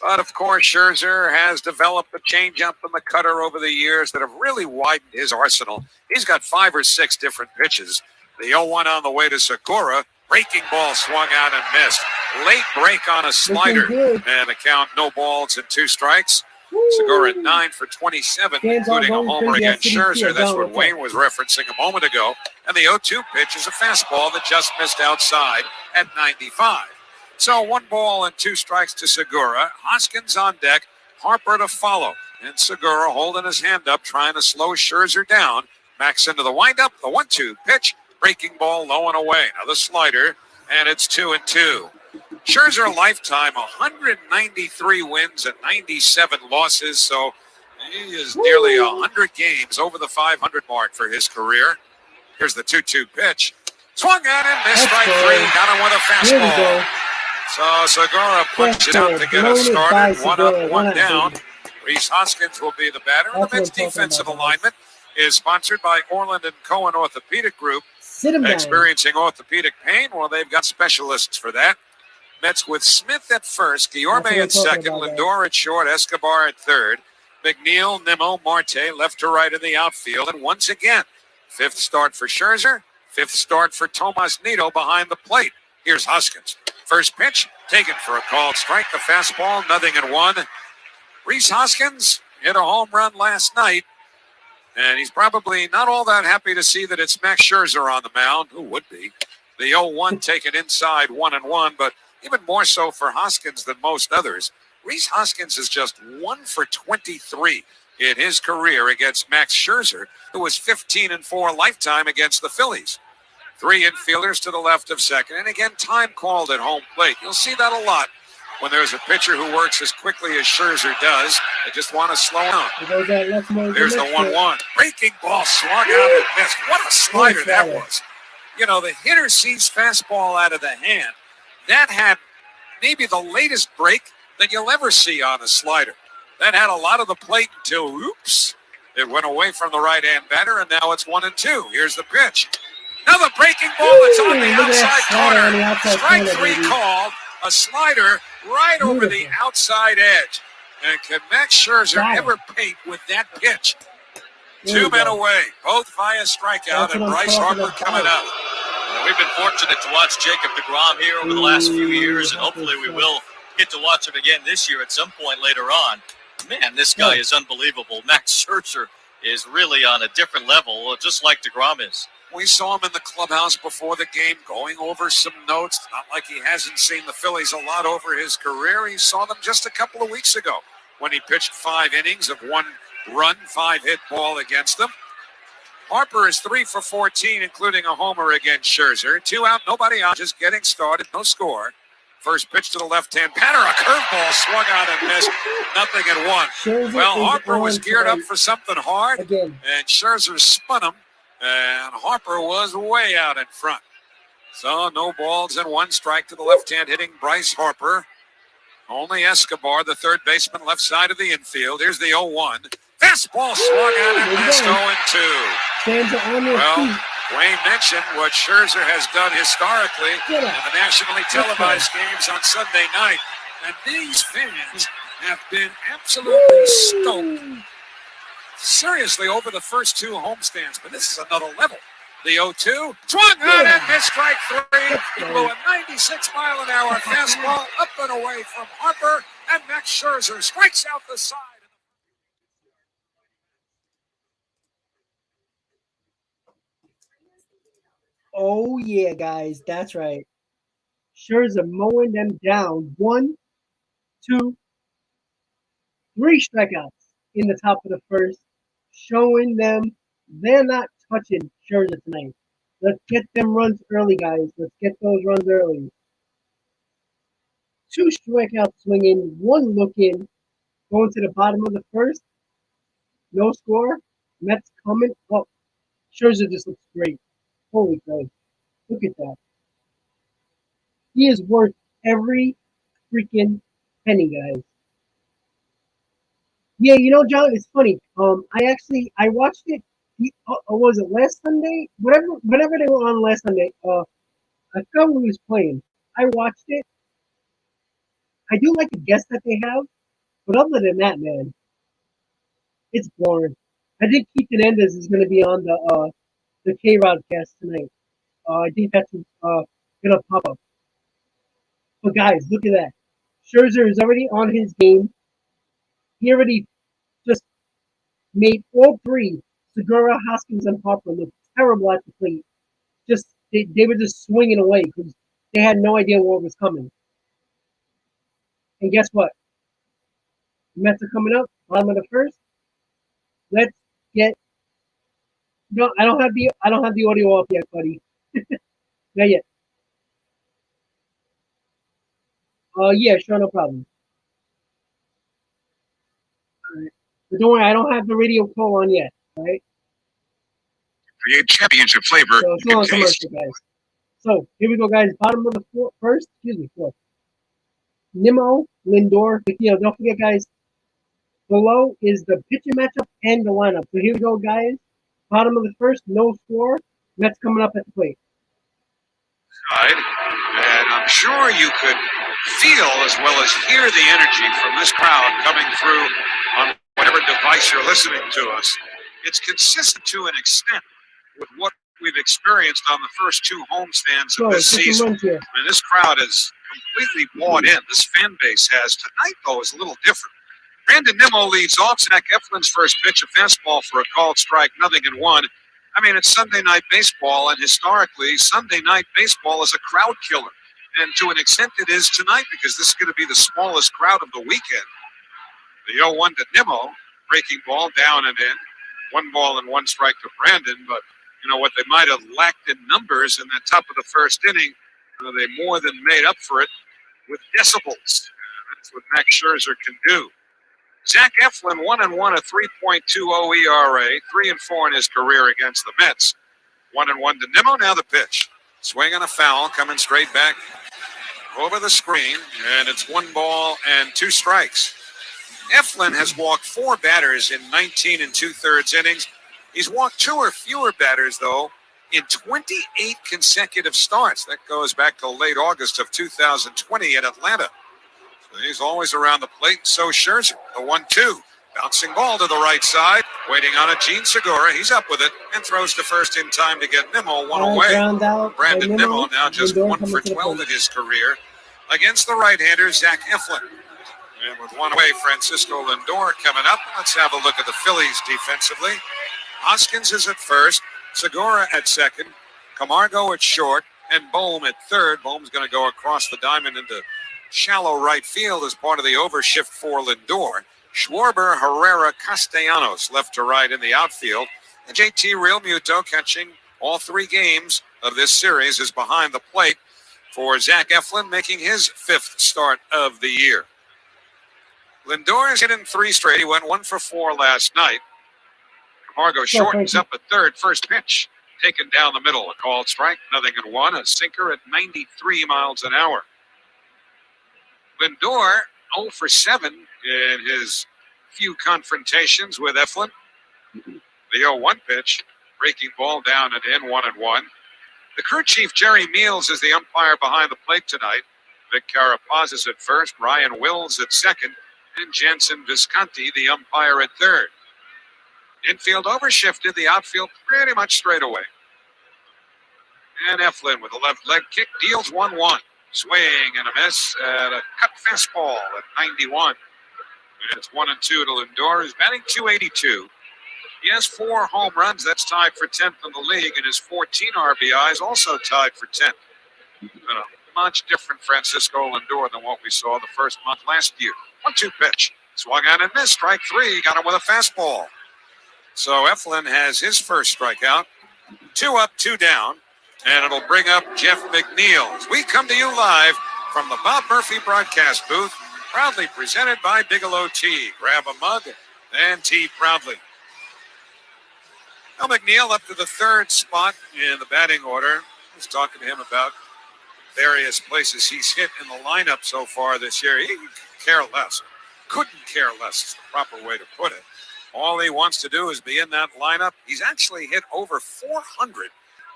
But, of course, Scherzer has developed the changeup and the cutter over the years that have really widened his arsenal. He's got 5 or 6 different pitches. The 0-1 on the way to Segura. Breaking ball swung out and missed. Late break on a slider. And a count, no balls and 2 strikes. Segura at 9 for 27, including a homer against Scherzer. That's what Wayne was referencing a moment ago. And the 0-2 pitch is a fastball that just missed outside at 95. So 1 ball and 2 strikes to Segura. Hoskins on deck, Harper to follow. And Segura holding his hand up, trying to slow Scherzer down. Max into the windup, the 1-2 pitch. Breaking ball low and away. Now the slider, and it's 2-2. Scherzer lifetime, 193 wins and 97 losses. So he is nearly 100 games over the 500 mark for his career. Here's the 2-2 pitch. Swung at him, missed strike 3. Got him with a fastball. So Segura punched it out to get us started. 1 up, 1 down. Rhys Hoskins will be the batter. And the Mets defensive alignment is sponsored by Orland & Cohen Orthopedic Group. Experiencing orthopedic pain? Well, they've got specialists for that. Mets with Smith at first, Guillorme at second, Lindor at short, Escobar at third, McNeil, Nimmo, Marte left to right in the outfield. And once again, fifth start for Scherzer, fifth start for Tomas Nido behind the plate. Here's Hoskins. First pitch, taken for a called strike. The fastball, 0-1. Rhys Hoskins hit a home run last night, and he's probably not all that happy to see that it's Max Scherzer on the mound. Who would be? The 0-1 taken inside, 1-1, but even more so for Hoskins than most others. Rhys Hoskins is just 1 for 23 in his career against Max Scherzer, who was 15-4 lifetime against the Phillies. 3 infielders to the left of second, and again, time called at home plate. You'll see that a lot when there's a pitcher who works as quickly as Scherzer does. They just want to slow down. There's the 1-1. Breaking ball swung out and missed. What a slider that was. You know, the hitter sees fastball out of the hand. That had maybe the latest break that you'll ever see on a slider. That had a lot of the plate until, oops, it went away from the right-hand batter, and now it's 1-2. Here's the pitch. Now the breaking ball that's on the outside corner. Strike 3 called. A slider right over the outside edge. And can Max Scherzer ever paint with that pitch? 2 men away, both via strikeout, and Bryce Harper coming up. We've been fortunate to watch Jacob deGrom here over the last few years, and hopefully we will get to watch him again this year at some point later on. Man, this guy is unbelievable. Max Scherzer is really on a different level, just like deGrom is. We saw him in the clubhouse before the game going over some notes. It's not like he hasn't seen the Phillies a lot over his career. He saw them just a couple of weeks ago when he pitched 5 innings of 1 run, 5-hit ball against them. Harper is 3 for 14, including a homer against Scherzer. 2 out, nobody out, just getting started, no score. First pitch to the left-hand batter, a curveball swung out and missed, 0-1. Well, Harper was geared up for something hard, and Scherzer spun him, and Harper was way out in front. So no balls and 1 strike to the left-hand hitting Bryce Harper. Only Escobar, the third baseman, left side of the infield. Here's the 0-1. Fastball swung out and missed, 0-2. Well, Wayne mentioned what Scherzer has done historically in the nationally televised games on Sunday night. And these fans have been absolutely stoked, seriously, over the first 2 homestands. But this is another level. The 0-2, swung out and missed, strike 3. He blew a 96-mile-an-hour fastball up and away from Harper, and Max Scherzer strikes out the side. Oh, yeah, guys, that's right. Scherzer mowing them down. 1, 2, 3 strikeouts in the top of the first, showing them they're not touching Scherzer tonight. Let's get them runs early, guys. Let's get those runs early. 2 strikeouts swinging, 1 looking, going to the bottom of the first. No score. Mets coming up. Scherzer just looks great. Holy cow. Look at that. He is worth every freaking penny, guys. Yeah, you know, John, it's funny. I watched it. Was it last Sunday? Whenever they were on last Sunday, I forgot who was playing. I watched it. I do like the guests that they have, but other than that, man, it's boring. I think Keith Hernandez is going to be on the K-Rod cast tonight. I think that's gonna pop up. But guys, look at that. Scherzer is already on his game. He already just made all 3, Segura, Hoskins, and Harper, look terrible at the plate. Just they were just swinging away because they had no idea what was coming. And guess what? The Mets are coming up, bottom of the first. Let's get. No, I don't have the audio off yet, buddy. Not yet. Yeah, sure, no problem. All right. But don't worry, I don't have the radio call on yet. All right. Create championship flavor. So it's not on commercial, guys. So here we go, guys. Bottom of the fourth. Nimmo, Lindor. Don't forget, guys. Below is the pitcher matchup and the lineup. So here we go, guys. Bottom of the first, no score. Mets coming up at the plate. And I'm sure you could feel as well as hear the energy from this crowd coming through on whatever device you're listening to us. It's consistent to an extent with what we've experienced on the first two homestands of this season. And this crowd is completely bought in. This fan base has. Tonight, though, is a little different. Brandon Nimmo leads off. Zach Eflin's first pitch, a fastball for a called strike, 0-1. I mean, it's Sunday night baseball, and historically, Sunday night baseball is a crowd killer. And to an extent, it is tonight because this is going to be the smallest crowd of the weekend. The 0-1 to Nimmo, breaking ball down and in. 1 ball and 1 strike to Brandon, but you know what they might have lacked in numbers in the top of the first inning, they more than made up for it with decibels. That's what Max Scherzer can do. Zach Eflin, 1-1, a 3.20 ERA, 3-4 in his career against the Mets. 1-1 to Nimmo. Now the pitch. Swing and a foul coming straight back over the screen, and it's 1 ball and 2 strikes. Eflin has walked 4 batters in 19 2/3 innings. He's walked 2 or fewer batters, though, in 28 consecutive starts. That goes back to late August of 2020 at Atlanta. So he's always around the plate. So Scherzer, the 1-2. Bouncing ball to the right side. Waiting on it, Gene Segura. He's up with it and throws to first in time to get Nimmo 1 away. Brandon Nimmo now just 1 for 12 in his career against the right-hander, Zach Eflin. And with 1 away, Francisco Lindor coming up. Let's have a look at the Phillies defensively. Hoskins is at first, Segura at second, Camargo at short, and Bohm at third. Bohm's going to go across the diamond into shallow right field as part of the overshift for Lindor. Schwarber, Herrera, Castellanos left to right in the outfield. And JT Realmuto, catching all 3 games of this series, is behind the plate for Zach Eflin, making his 5th start of the year. Lindor has hit in 3 straight. He went 1 for 4 last night. Camargo shortens up at third. First pitch taken down the middle. A called strike, 0-1. A sinker at 93 miles an hour. Lindor 0 for 7 in his few confrontations with Eflin. The 0-1 pitch, breaking ball down and in, 1-1. The crew chief, Jerry Meals, is the umpire behind the plate tonight. Vic Carapaz is at first, Ryan Wills at second, and Jensen Visconti, the umpire, at third. Infield overshifted, the outfield pretty much straight away. And Eflin with a left leg kick deals 1-1. Swing and a miss at a cut fastball at 91. And it's 1-2 to Lindor, who's batting .282. He has 4 home runs. That's tied for 10th in the league, and his 14 RBIs also tied for 10th. A much different Francisco Lindor than what we saw the first month last year. 1-2 pitch. Swung on and missed. Strike 3. Got him with a fastball. So Eflin has his first strikeout. 2 up, 2 down. And it'll bring up Jeff McNeil. As we come to you live from the Bob Murphy broadcast booth, proudly presented by Bigelow Tea. Grab a mug and tea proudly. Now McNeil up to the 3rd spot in the batting order. I was talking to him about various places he's hit in the lineup so far this year. He could care less. Couldn't care less is the proper way to put it. All he wants to do is be in that lineup. He's actually hit over 400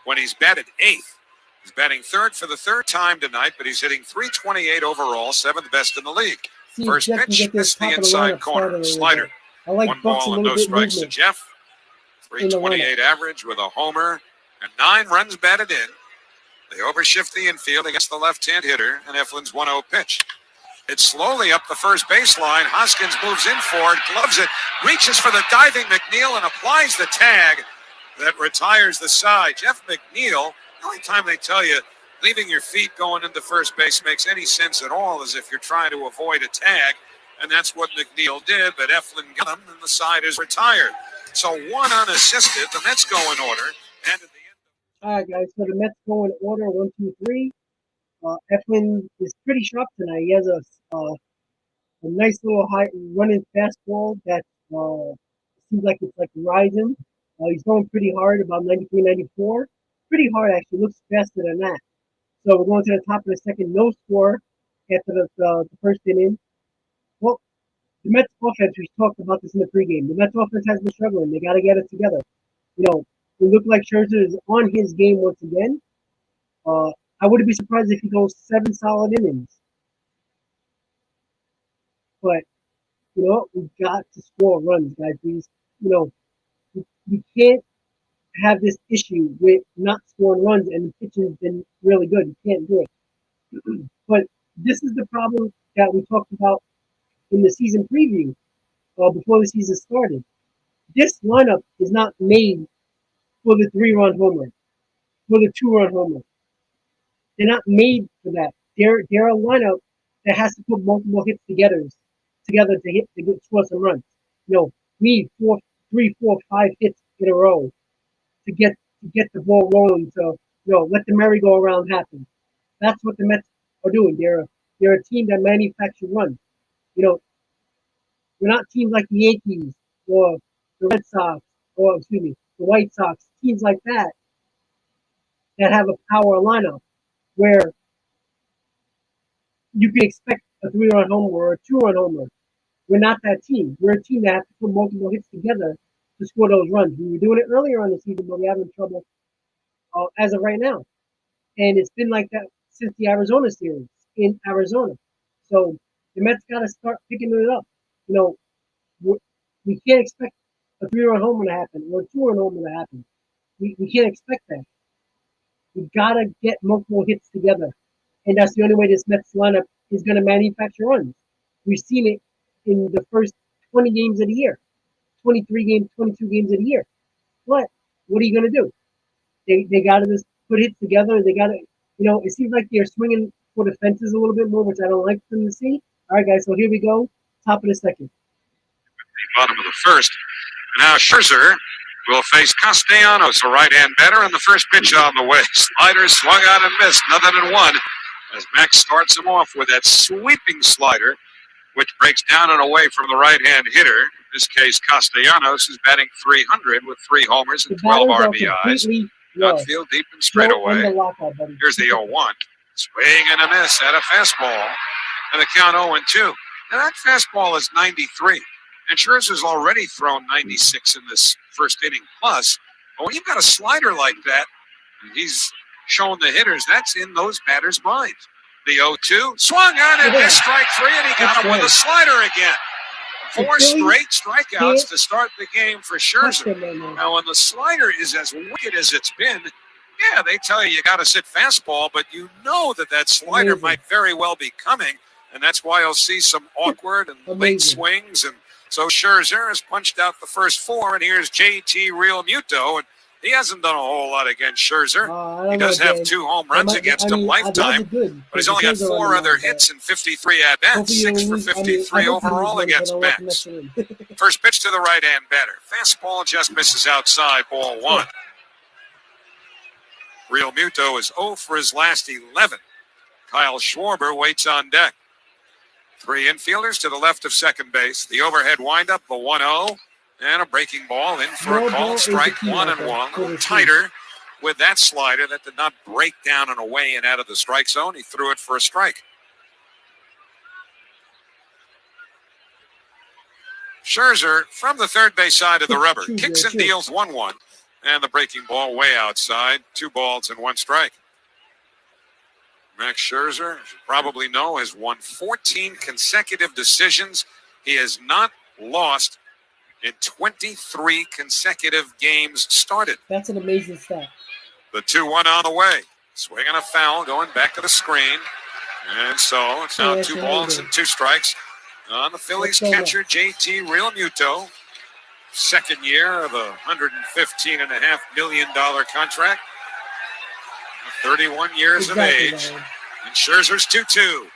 when he's batted 8th. He's batting 3rd for the 3rd time tonight, but he's hitting .328 overall, 7th best in the league. First pitch, missed the inside corner. Slider. I like 1 ball and no strikes to Jeff. .328 average with a homer and 9 runs batted in. They overshift the infield against the left-hand hitter, and Eflin's 1-0 pitch. It's slowly up the first baseline. Hoskins moves in for it, gloves it, reaches for the diving McNeil, and applies the tag that retires the side. Jeff McNeil, the only time they tell you leaving your feet going into first base makes any sense at all is if you're trying to avoid a tag, and that's what McNeil did, but Eflin got him, and the side is retired. So 1 unassisted. The Mets go in order, and at the end. All right, guys. So the Mets go in order, 1, 2, 3. Eflin is pretty sharp tonight. He has a nice little high running fastball that seems like it's like rising. He's going pretty hard, about 93, 94. Pretty hard, actually. Looks faster than that. So we're going to the top of the second. No score after the first inning. Well, the Mets offense, we talked about this in the pregame. The Mets offense has been struggling. They got to get it together. You know, it looked like Scherzer is on his game once again. I wouldn't be surprised if he goes 7 solid innings. But you know what? We got to score runs, guys. We can't have this issue with not scoring runs, and the pitching's been really good. You can't do it. But this is the problem that we talked about in the season preview before the season started. This lineup is not made for the 3-run homer, for the 2-run homer. They're not made for that. They're a lineup that has to put multiple hits together to score some runs. Need 3, 4, 5 hits in a row to get the ball rolling. To let the merry-go-round happen. That's what the Mets are doing. They're a team that manufactures runs. We're not teams like the Yankees or the Red Sox or the White Sox. Teams like that have a power lineup where you can expect a 3-run homer or a 2-run homer. We're not that team. We're a team that has to put multiple hits together to score those runs. We were doing it earlier on the season, but we're having trouble as of right now. And it's been like that since the Arizona series in Arizona. So the Mets got to start picking it up. We can't expect a 3-run homer to happen or a 2-run homer to happen. We can't expect that. We got to get multiple hits together. And that's the only way this Mets lineup is going to manufacture runs. We've seen it in the first 20 games of the year, 23 games, 22 games of the year. What are you going to do? They got to just put hits together. They got to, it seems like they're swinging for the fences a little bit more, which I don't like them to see. All right, guys, so here we go. Top of the second. The bottom of the first. Now Scherzer will face Castellanos, a right-hand batter, and the first pitch on the way. Slider swung out and missed, nothing in one, as Max starts him off with that sweeping slider, which breaks down and away from the right-hand hitter. In this case, Castellanos is batting .300 with 3 homers and 12 RBIs. Outfield deep and straight away. Here's the 0-1. Swing and a miss at a fastball, and the count 0-2. Now that fastball is 93. And Scherzer's already thrown 96 in this first inning plus. But when you've got a slider like that, and he's shown the hitters, that's in those batters' minds. The 0-2, swung on and missed strike 3, and he got him with a slider again. 4 straight strikeouts to start the game for Scherzer. Now, when the slider is as wicked as it's been, yeah, they tell you got to sit fastball, but you know that slider might very well be coming, and that's why you'll see some awkward and late swings. And so Scherzer has punched out the first 4, and here's JT Realmuto, and he hasn't done a whole lot against Scherzer. He does have 2 home runs against him lifetime, but he's only got 4 other hits and 53 at-bats, 6 for 53 overall against Mets. First pitch to the right-hand batter. Fastball just misses outside, ball 1. Realmuto is 0 for his last 11. Kyle Schwarber waits on deck. 3 infielders to the left of second base. The overhead windup, the 1-0. And a breaking ball in for a call. Strike 1-1. A little tighter with that slider that did not break down and away and out of the strike zone. He threw it for a strike. Scherzer from the third base side of the rubber. Kicks and deals 1-1. And the breaking ball way outside. 2 balls and 1 strike. Max Scherzer, as you probably know, has won 14 consecutive decisions. He has not lost in 23 consecutive games started. That's an amazing stat. The 2-1 on the way. Swing and a foul going back to the screen. And so it's now 2 balls and 2 strikes on the Phillies catcher, JT Realmuto. Second year of a $115.5 million contract. 31 years of age. And Scherzer's 2-2.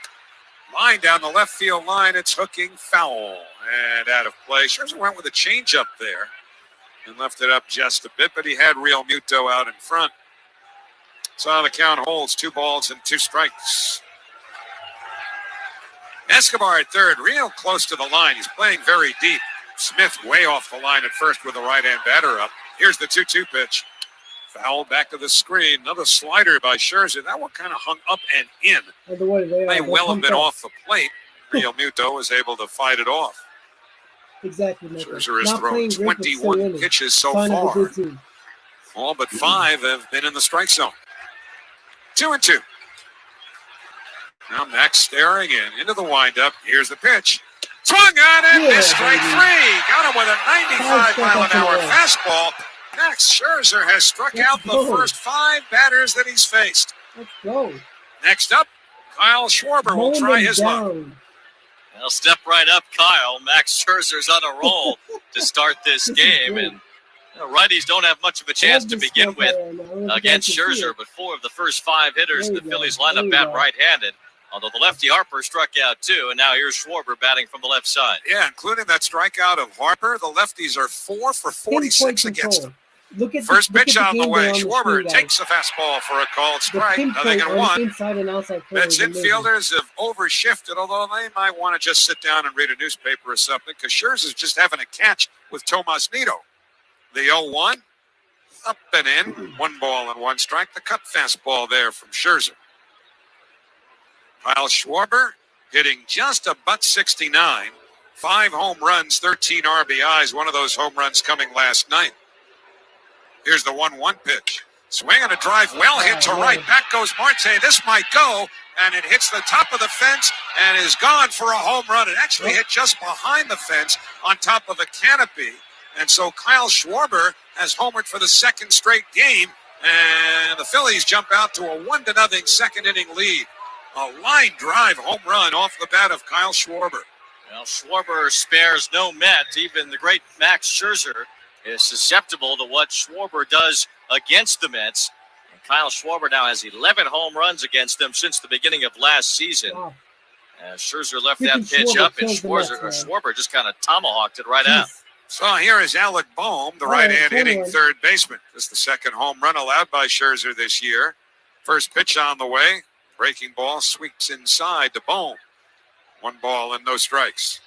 Line down the left field line. It's hooking foul and out of play. Scherzer went with a changeup there and left it up just a bit, but he had Realmuto out in front. So the count holds 2 balls and 2 strikes. Escobar at third, real close to the line. He's playing very deep. Smith way off the line at first with the right-hand batter up. Here's the 2-2 pitch. Foul back to the screen. Another slider by Scherzer. That one kind of hung up and in. May well have been off the plate. Realmuto was able to fight it off. Exactly. Scherzer has thrown 21 pitches so far. All but 5 have been in the strike zone. 2-2. Now Max staring in into the windup. Here's the pitch. Swung on and missed strike baby. 3. Got him with a 95-mile-an-hour fastball. Max Scherzer has struck out the first 5 batters that he's faced. Let's go. Next up, Kyle Schwarber will try his luck. Well, step right up, Kyle. Max Scherzer's on a roll to start this game, and righties don't have much of a chance to begin with against Scherzer, but 4 of the first 5 hitters in the Phillies lineup bat right-handed. Although the lefty Harper struck out 2, and now here's Schwarber batting from the left side. Yeah, including that strikeout of Harper, the lefties are 4 for 46 against him. First pitch on the way. Schwarber takes a fastball for a called strike. Nothing in 1. Mets infielders have overshifted, although they might want to just sit down and read a newspaper or something, because Scherzer's just having a catch with Tomas Nido. The 0-1, up and in. 1 ball and 1 strike. The cut fastball there from Scherzer. Kyle Schwarber hitting just a .69. 5 home runs, 13 RBIs. One of those home runs coming last night. Here's the 1-1 pitch. Swing and a drive, well hit to right. Back goes Marte. This might go, and it hits the top of the fence and is gone for a home run. It actually hit just behind the fence on top of a canopy. And so Kyle Schwarber has homered for the 2nd straight game, and the Phillies jump out to a 1-0 second inning lead. A line drive home run off the bat of Kyle Schwarber. Well, Schwarber spares no Met. Even the great Max Scherzer is susceptible to what Schwarber does against the Mets. And Kyle Schwarber now has 11 home runs against them since the beginning of last season. Wow. Scherzer left that pitch up, and Schwarber just kind of tomahawked it right out. So here is Alec Bohm, the right-hand hitting third baseman. This is the 2nd home run allowed by Scherzer this year. First pitch on the way. Breaking ball sweeps inside to Bohm. 1 ball and no strikes.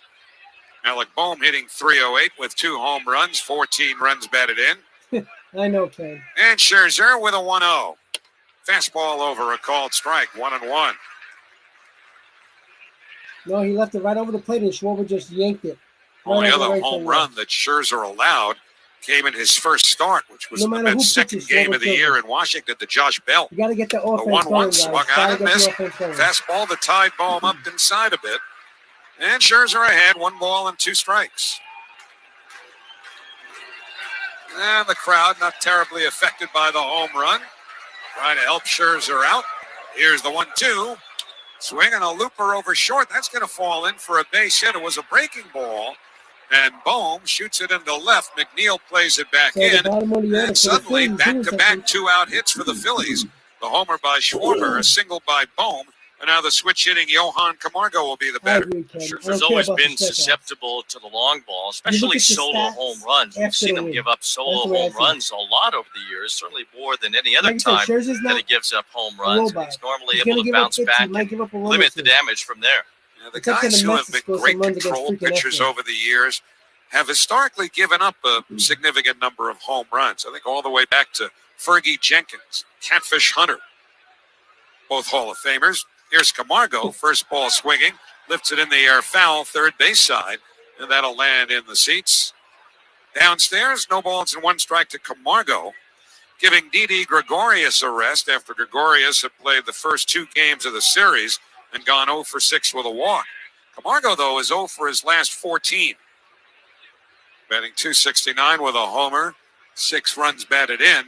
Alec Bohm hitting .308 with 2 home runs, 14 runs batted in. I know, Ken. And Scherzer with a 1-0. Fastball over a called strike, 1-1. No, he left it right over the plate, and Schwarber just yanked it. Only other home run that Scherzer allowed came in his first start, which was the Mets' 2nd game of the year in Washington to Josh Bell. You got to get the offense going. The 1-1 swung on and missed. Fastball that tied Bohm up inside a bit. And Scherzer ahead, 1 ball and 2 strikes. And the crowd not terribly affected by the home run. Trying to help Scherzer out. Here's the 1-2. Swing and a looper over short. That's going to fall in for a base hit. It was a breaking ball. And Bohm shoots it into left. McNeil plays it back in. And suddenly, back-to-back 2-out hits for the Phillies. The homer by Schwarber, a single by Bohm. And now the switch hitting Johan Camargo will be the batter. Scherzer's always been susceptible to the long ball, especially solo home runs. We've seen him give up solo home runs a lot over the years, certainly more than any other time that he gives up home runs. He's normally able to bounce back and limit the damage from there. The guys who have been great control pitchers over the years have historically given up a significant number of home runs. I think all the way back to Fergie Jenkins, Catfish Hunter, both Hall of Famers. Here's Camargo, first ball swinging, lifts it in the air foul, third base side, and that'll land in the seats. Downstairs, no balls and 1 strike to Camargo, giving Didi Gregorius a rest after Gregorius had played the first 2 games of the series and gone 0 for 6 with a walk. Camargo, though, is 0 for his last 14. Batting .269 with a homer, 6 runs batted in.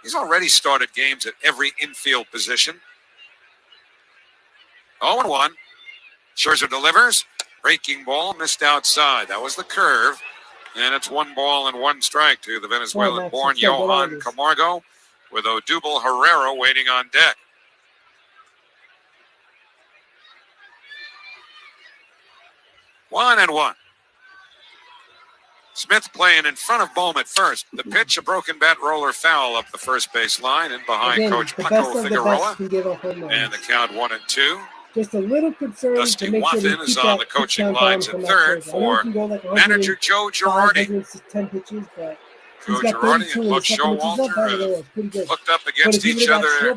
He's already started games at every infield position. 0-1. Scherzer delivers. Breaking ball missed outside. That was the curve. And it's 1 ball and 1 strike to the Venezuelan-born Johan Camargo with Odubel Herrera waiting on deck. One and 1. Smith playing in front of Bohm at first. The pitch, a broken bat roller foul up the first base line and behind Coach Paco Figueroa. And the count 1-2. Just a little concern. Dusty Wathan is on the coaching lines at third for manager Joe Girardi. Joe Girardi and Buck Showalter have looked up against each other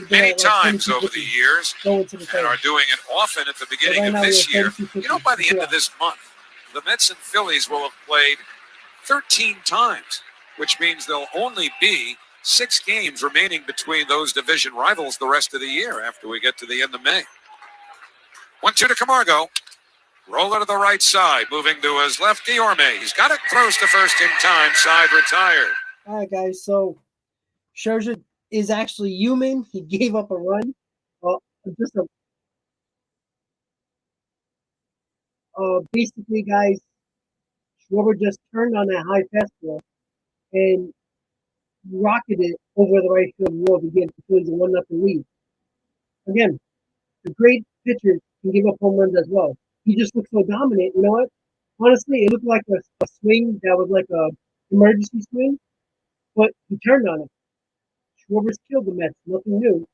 many times over the years and are doing it often at the beginning of this year. You know, by the end of this month, the Mets and Phillies will have played 13 times, which means there'll only be 6 games remaining between those division rivals the rest of the year after we get to the end of May. 1-2 to Camargo. Roller to the right side, moving to his left, Diorme. He's got it, throws to first in time, side retired. All right, guys. So Scherzer is actually human. He gave up a run. Just basically, guys, Schwarber just turned on that high fastball and rocketed it over the right field wall to give the Phillies a 1-0 lead. Again, the great pitchers can give up home runs as well. He just looked so dominant. You know what? Honestly, it looked like a swing that was like a emergency swing, but he turned on it. Schwarber's killed the Mets. Nothing new.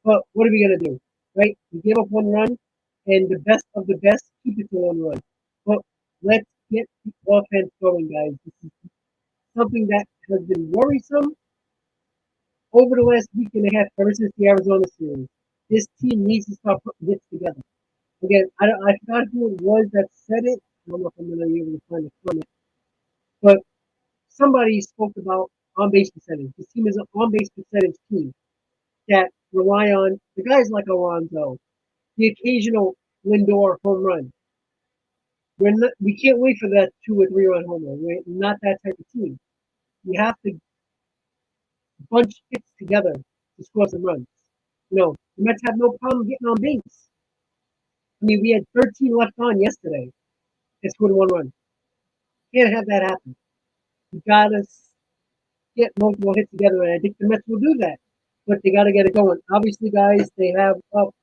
But what are we gonna do, right? We gave up one run, and the best of the best keep it to one run. But let's get the offense going, guys. This is something that has been worrisome over the last week and a half, ever since the Arizona series. This team needs to start putting hits together. Again, I forgot who it was that said it. I don't know if I'm going to be able to find the comment. But somebody spoke about on-base percentage. This team is an on-base percentage team that rely on the guys like Alonso, the occasional Lindor home run. We can't wait for that 2 or 3 run home run. We're not that type of team. We have to bunch hits together to score some runs. The Mets have no problem getting on base. I mean, we had 13 left on yesterday and scored 1 run. Can't have that happen. We gotta get multiple hits together, and I think the Mets will do that. But they gotta get it going. Obviously, guys, they have up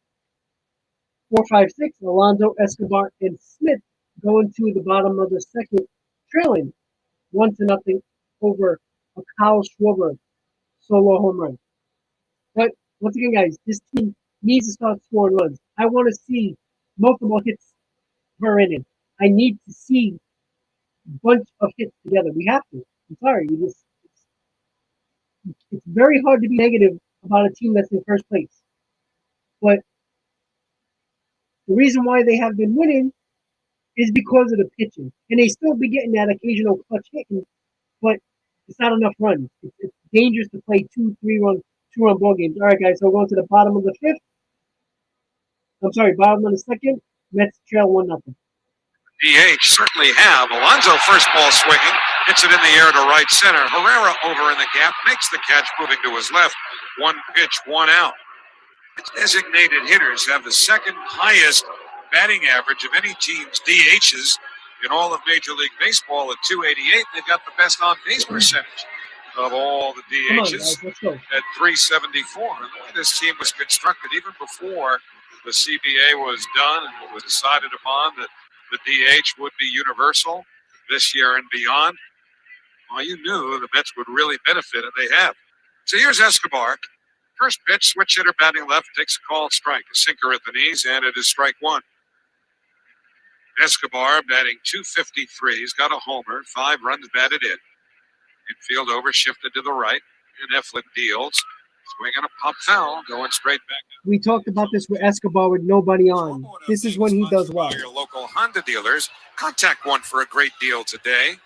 4, 5, 6. Alonso, Escobar, and Smith going to the bottom of the second, trailing 1-0 over a Kyle Schwarber solo home run. But once again, guys, this team needs to start scoring runs. I want to see multiple hits per inning. I need to see a bunch of hits together. We have to. I'm sorry. It's very hard to be negative about a team that's in first place. But the reason why they have been winning is because of the pitching. And they still be getting that occasional clutch hit, but it's not enough runs. It's dangerous to play 2-run ball games. All right, guys, so we're going to the bottom of the fifth. Bottom of the second. Mets trail 1-0. DH certainly have. Alonso first ball swinging, hits it in the air to right center. Herrera over in the gap, makes the catch, moving to his left. 1 pitch, 1 out. Designated hitters have the second highest batting average of any team's DHs in all of Major League Baseball at 288. They've got the best on-base percentage of all the DHs at 374. And the way this team was constructed, even before the CBA was done and it was decided upon that the DH would be universal this year and beyond, well, you knew the Mets would really benefit, and they have. So here's Escobar. First pitch, switch hitter batting left, takes a called strike. A sinker at the knees, and it is strike 1. Escobar batting .253. He's got a homer, 5 runs batted in. Infield over, shifted to the right, and Eflin deals. Swinging a pop foul, going straight back. We talked about this with Escobar with nobody on. This is when he does well. Your local Honda dealers, contact one for a great deal today.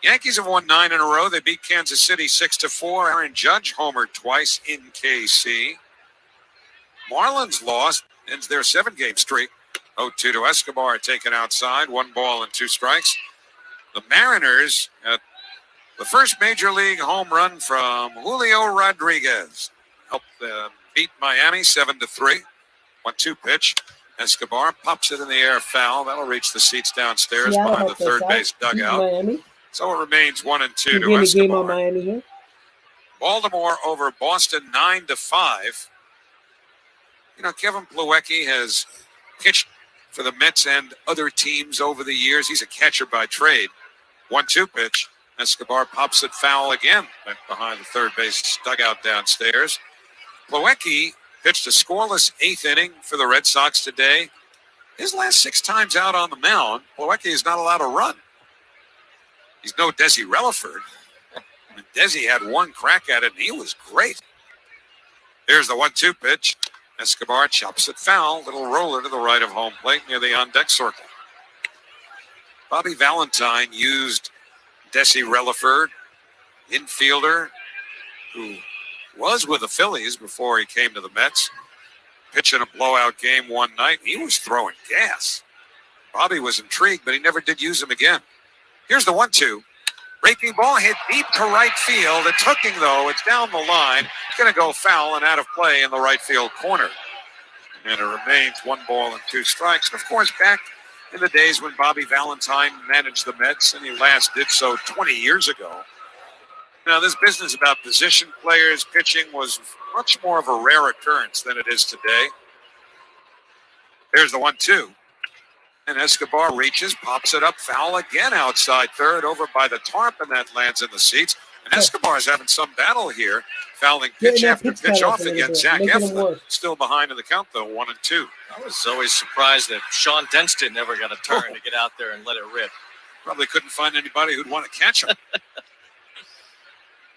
Yankees have won 9 in a row. They beat Kansas City 6-4. Aaron Judge homered twice in KC. Marlins lost, ends their 7-game streak. 0-2 to Escobar, taken outside. 1 ball and 2 strikes. The Mariners at the first major league home run from Julio Rodriguez helped them beat Miami 7-3. 1-2 pitch. Escobar pops it in the air, foul. That'll reach the seats downstairs behind the third base dugout. Miami. So it remains 1-2 to Escobar. Game on Escobar. Miami here. Baltimore over Boston 9-5. Kevin Plawecki has pitched for the Mets and other teams over the years. He's a catcher by trade. 1-2 pitch. Escobar pops it foul again, back behind the third base dugout downstairs. Plawecki pitched a scoreless 8th inning for the Red Sox today. His last 6 times out on the mound, Plawecki is not allowed to run. He's no Desi Relaford. Desi had 1 crack at it, and he was great. Here's the 1-2 pitch. Escobar chops it foul. Little roller to the right of home plate near the on-deck circle. Bobby Valentine used Desi Relaford, infielder who was with the Phillies before he came to the Mets. pitch in a blowout game one night. He was throwing gas. Bobby was intrigued, but he never did use him again. Here's the 1-2. Breaking ball hit deep to right field. It's hooking, though. It's down the line. It's going to go foul and out of play in the right field corner. And it remains 1 ball and 2 strikes. And, of course, back in the days when Bobby Valentine managed the Mets, and he last did so 20 years ago. Now, this business about position players pitching was much more of a rare occurrence than it is today. There's the 1-2. And Escobar reaches, pops it up, foul again outside third, over by the tarp, and that lands in the seats. And Escobar's having some battle here, fouling pitch after pitch off against Zach Eflin. Still behind in the count, though, 1-2. I was always surprised that Sean Denston never got a turn to get out there and let it rip. Probably couldn't find anybody who'd want to catch him.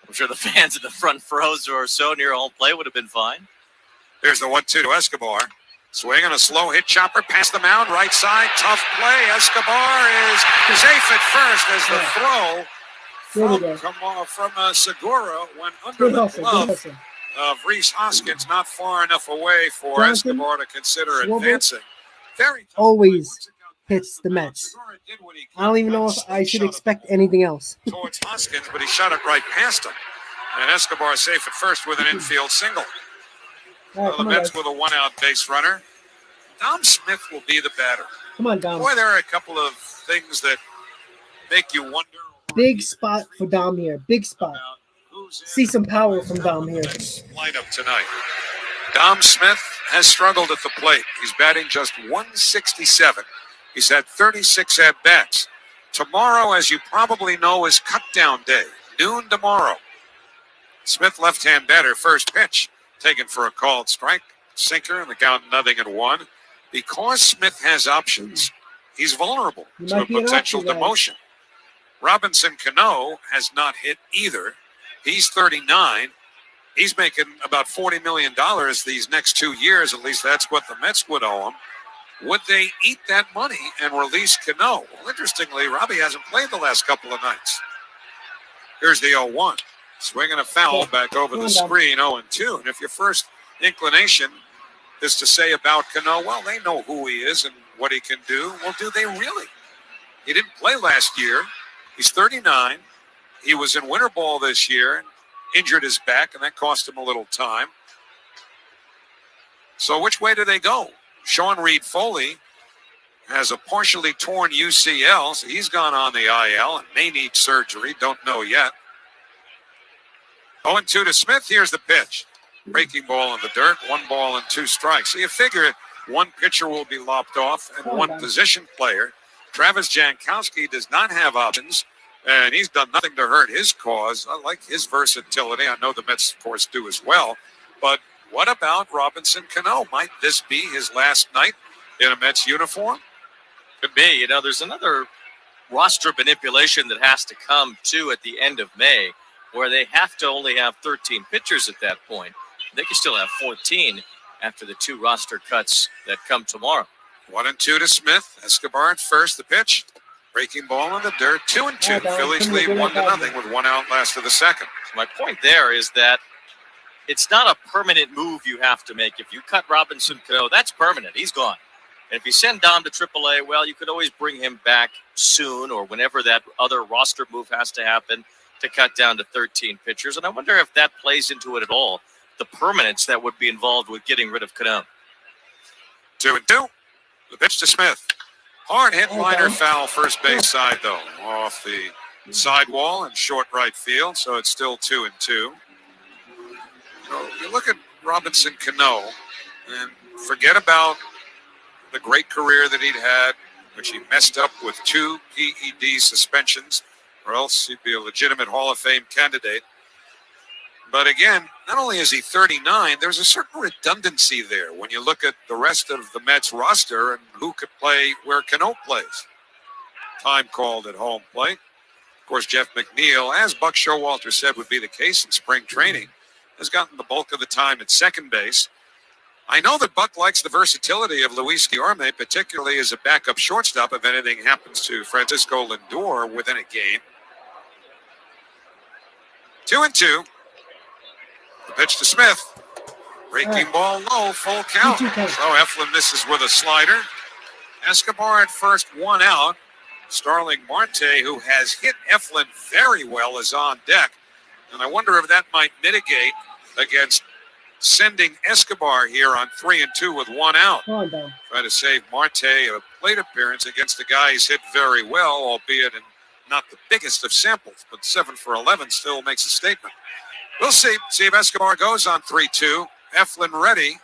I'm sure the fans in the front rows or so near home plate would have been fine. There's the 1-2 to Escobar. Swing on a slow hit chopper past the mound, right side, tough play. Escobar is safe at first as the throw from Segura went under the glove of Rhys Hoskins, not far enough away for Escobar to consider advancing. Always hits the Mets. I don't even know if I should expect anything else. Towards Hoskins, but he shot it right past him. And Escobar safe at first with an infield single. The Mets with a 1-out base runner. Dom Smith will be the batter. Come on, Dom. Boy, there are a couple of things that make you wonder. Big spot for Dom here. Big spot. See some power from Dom here. Lineup tonight. Dom Smith has struggled at the plate. He's batting just .167. He's had 36 at-bats. Tomorrow, as you probably know, is cut-down day. Noon tomorrow. Smith left-hand batter, first pitch. Taken for a called strike, sinker, and the count 0-1. Because Smith has options, he's vulnerable to a potential demotion. Robinson Cano has not hit either. He's 39. He's making about $40 million these next 2 years. At least that's what the Mets would owe him. Would they eat that money and release Cano? Well, interestingly, Robbie hasn't played the last couple of nights. Here's the 0-1. Swinging a foul back over the screen, 0-2. And if your first inclination is to say about Cano, well, they know who he is and what he can do. Well, do they really? He didn't play last year. He's 39. He was in winter ball this year and injured his back, and that cost him a little time. So which way do they go? Sean Reed Foley has a partially torn UCL, so he's gone on the IL and may need surgery. Don't know yet. 0-2 to Smith. Here's the pitch. Breaking ball in the dirt. 1 ball and 2 strikes. So you figure one pitcher will be lopped off and one position player. Travis Jankowski does not have options, and he's done nothing to hurt his cause. I like his versatility. I know the Mets, of course, do as well. But what about Robinson Cano? Might this be his last night in a Mets uniform? Could be. You know, there's another roster manipulation that has to come, too, at the end of May, where they have to only have 13 pitchers at that point. They can still have 14 after the 2 roster cuts that come tomorrow. 1-2 to Smith. Escobar at first. The pitch. Breaking ball in the dirt. 2-2. Phillies lead 1-0 with 1 out last of the second. My point there is that it's not a permanent move you have to make. If you cut Robinson Cano, that's permanent. He's gone. And if you send Dom to AAA, well, you could always bring him back soon or whenever that other roster move has to happen to cut down to 13 pitchers. And I wonder if that plays into it at all, the permanence that would be involved with getting rid of Cano. 2-2. The pitch to Smith. Hard hit liner foul first base side, though. Off the sidewall and short right field, so it's still 2-2. So you look at Robinson Cano and forget about the great career that he'd had, which he messed up with 2 PED suspensions, or else he'd be a legitimate Hall of Fame candidate. But again, not only is he 39, there's a certain redundancy there when you look at the rest of the Mets roster and who could play where Cano plays. Time called at home plate. Of course, Jeff McNeil, as Buck Showalter said would be the case in spring training, has gotten the bulk of the time at second base. I know that Buck likes the versatility of Luis Guillorme, particularly as a backup shortstop if anything happens to Francisco Lindor within a game. 2-2. The pitch to Smith. Breaking ball low, full count. So Eflin misses with a slider. Escobar at first, 1 out. Starling Marte, who has hit Eflin very well, is on deck. And I wonder if that might mitigate against sending Escobar here on 3-2 with 1 out. Try to save Marte a plate appearance against a guy he's hit very well, albeit in not the biggest of samples, but 7 for 11 still makes a statement. We'll see if Escobar goes on 3-2. Eflin ready.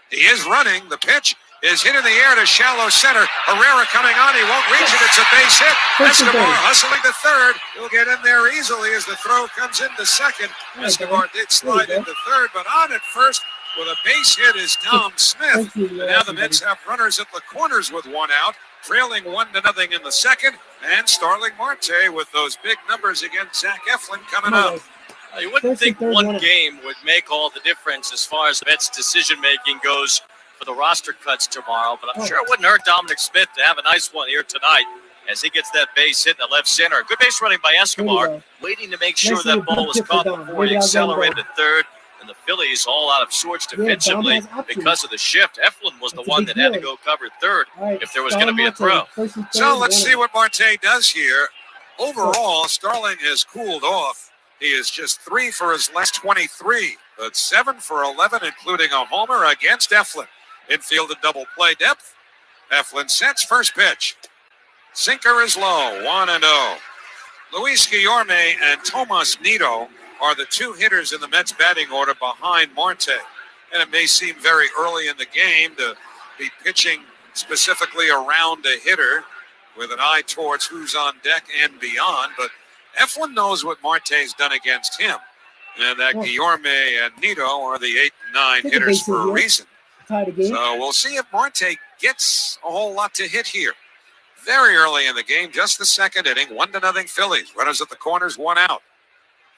He is running. The pitch is hit in the air to shallow center. Herrera coming on. He won't reach it. It's a base hit. Escobar hustling to third. He'll get in there easily as the throw comes into second. Escobar did slide into third, but on at first with a base hit is Dom Smith. And now the Mets have runners at the corners with 1 out, trailing 1-0 in the second. And Starling Marte with those big numbers against Zach Eflin coming up. You wouldn't think one game would make all the difference as far as the Mets' decision-making goes for the roster cuts tomorrow, but I'm sure it wouldn't hurt Dominic Smith to have a nice one here tonight as he gets that base hit in the left center. Good base running by Escobar, waiting to make sure that ball was caught before he accelerated to third. And the Phillies all out of sorts defensively because of the shift. Eflin was the one that had to go cover third if there was going to be a throw. So let's see what Marte does here. Overall, Starling has cooled off. He is just 3 for his last 23, but 7 for 11, including a homer against Eflin. Infield and double play depth. Eflin sets first pitch. Sinker is low, 1-0. Luis Guillorme and Tomas Nido are the 2 hitters in the Mets batting order behind Marte. And it may seem very early in the game to be pitching specifically around a hitter with an eye towards who's on deck and beyond, but Eflin knows what Marte's done against him, and that Guillorme and Nido are the 8 and 9 hitters for a reason. So we'll see if Marte gets a whole lot to hit here. Very early in the game, just the second inning, 1-0 Phillies. Runners at the corners, 1 out.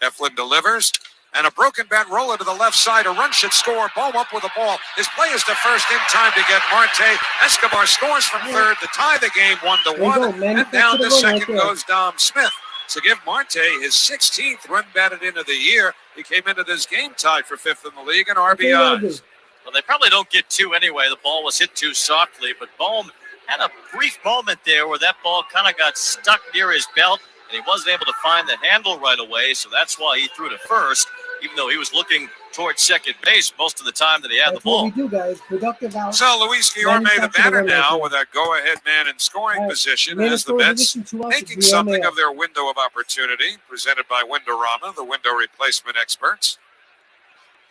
Eflin delivers, and a broken bat roller to the left side. A run should score. Bohm up with the ball. His play is to first in time to get Marte. Escobar scores from third to tie the game 1-1. And down to second goes Dom Smith. To give Marte his 16th run batted into the year. He came into this game tied for 5th in the league in RBIs. Well, they probably don't get 2 anyway. The ball was hit too softly, but Bohm had a brief moment there where that ball kind of got stuck near his belt, and he wasn't able to find the handle right away, so that's why he threw to first, even though he was looking towards second base most of the time that he had the ball. What we do, guys. Productive out. So Luis Guillorme, the batter now, with a go-ahead man in scoring position as the Mets making something of their window of opportunity, presented by Windorama, the window replacement experts.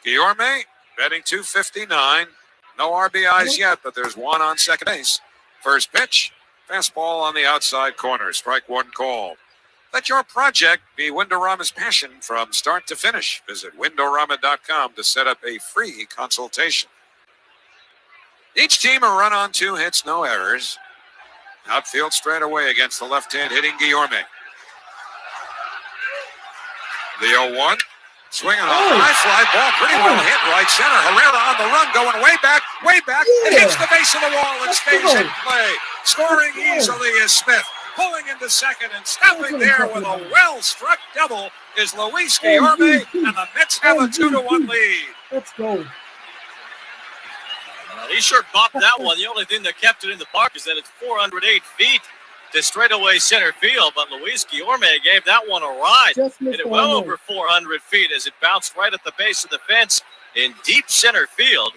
Guillorme batting .259. No RBIs yet, but there's 1 on second base. First pitch, fastball on the outside corner. Strike 1 called. Let your project be Windorama's passion from start to finish. Visit Windorama.com to set up a free consultation. Each team a run on 2 hits, no errors. Outfield straight away against the left-hand hitting Guillorme. The 0-1. Swinging a high fly ball, pretty well hit right center. Herrera on the run, going way back. It hits the base of the wall and stays in play. Scoring easily is Smith. Pulling into second and stopping there with a well-struck double is Luis Guillorme, and the Mets have a 2-1 lead. Let's go. He sure bopped that one. The only thing that kept it in the park is that it's 408 feet to straightaway center field, but Luis Guillorme gave that one a ride. Hit it well over 400 feet as it bounced right at the base of the fence in deep center field.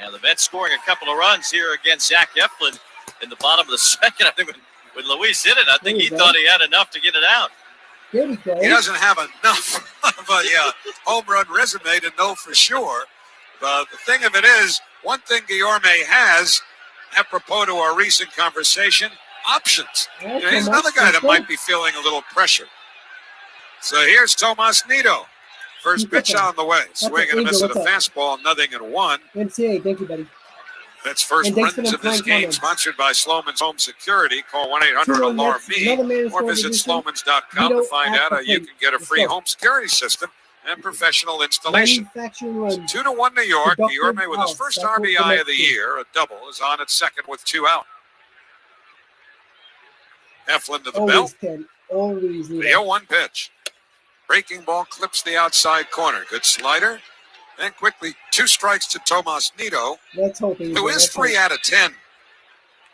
And the Mets scoring a couple of runs here against Zach Eflin in the bottom of the second. I think when Luis hit it, I think he thought he had enough to get it out. He doesn't have enough of a home run resume to know for sure. But the thing of it is, one thing Guillorme has, apropos to our recent conversation, options. He's another guy that might be feeling a little pressure. So here's Tomas Nido. First pitch on the way. Swing and a miss at a fastball, 0-1. MCA, thank you, buddy. That's first runs of this game, sponsored by Sloman's Home Security. Call 1-800-ALARM-ME or visit Slomans.com to find out how you can get a free home security system and professional installation. 2-1 New York. Guillorme with his first RBI of the year. A double is on at second with 2 out. Eflin to the belt. The 0-1 pitch. Breaking ball clips the outside corner. Good slider. And quickly 2 strikes to Tomas Nido, Let's hope who is 3 out of 10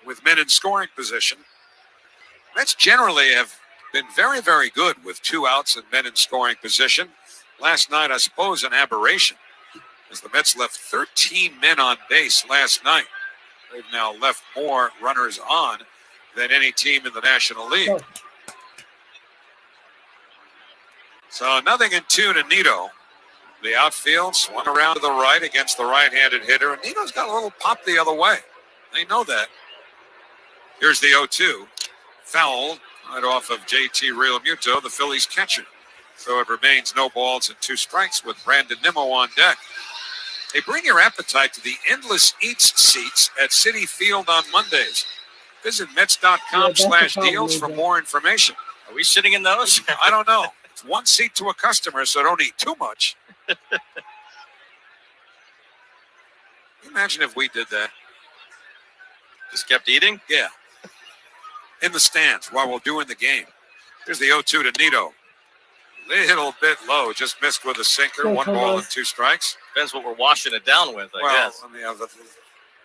with men in scoring position. Mets generally have been very, very good with 2 outs and men in scoring position. Last night, I suppose, an aberration, as the Mets left 13 men on base last night. They've now left more runners on than any team in the National League. Oh. So 0-2 to Nido. The outfield swung around to the right against the right-handed hitter, and Nido's got a little pop the other way. They know that. Here's the 0-2. Foul right off of JT Realmuto, the Phillies catcher. So it remains no balls and 2 strikes with Brandon Nimmo on deck. Hey, bring your appetite to the endless eats seats at Citi Field on Mondays. Visit Mets.com/deals for more information. Are we sitting in those? I don't know. It's 1 seat to a customer, so don't eat too much. Imagine if we did that. Just kept eating? Yeah. In the stands while we're doing the game. Here's the 0-2 to Nido. Little bit low, just missed with a sinker. 1 ball and 2 strikes. Depends what we're washing it down with, I guess. I mean,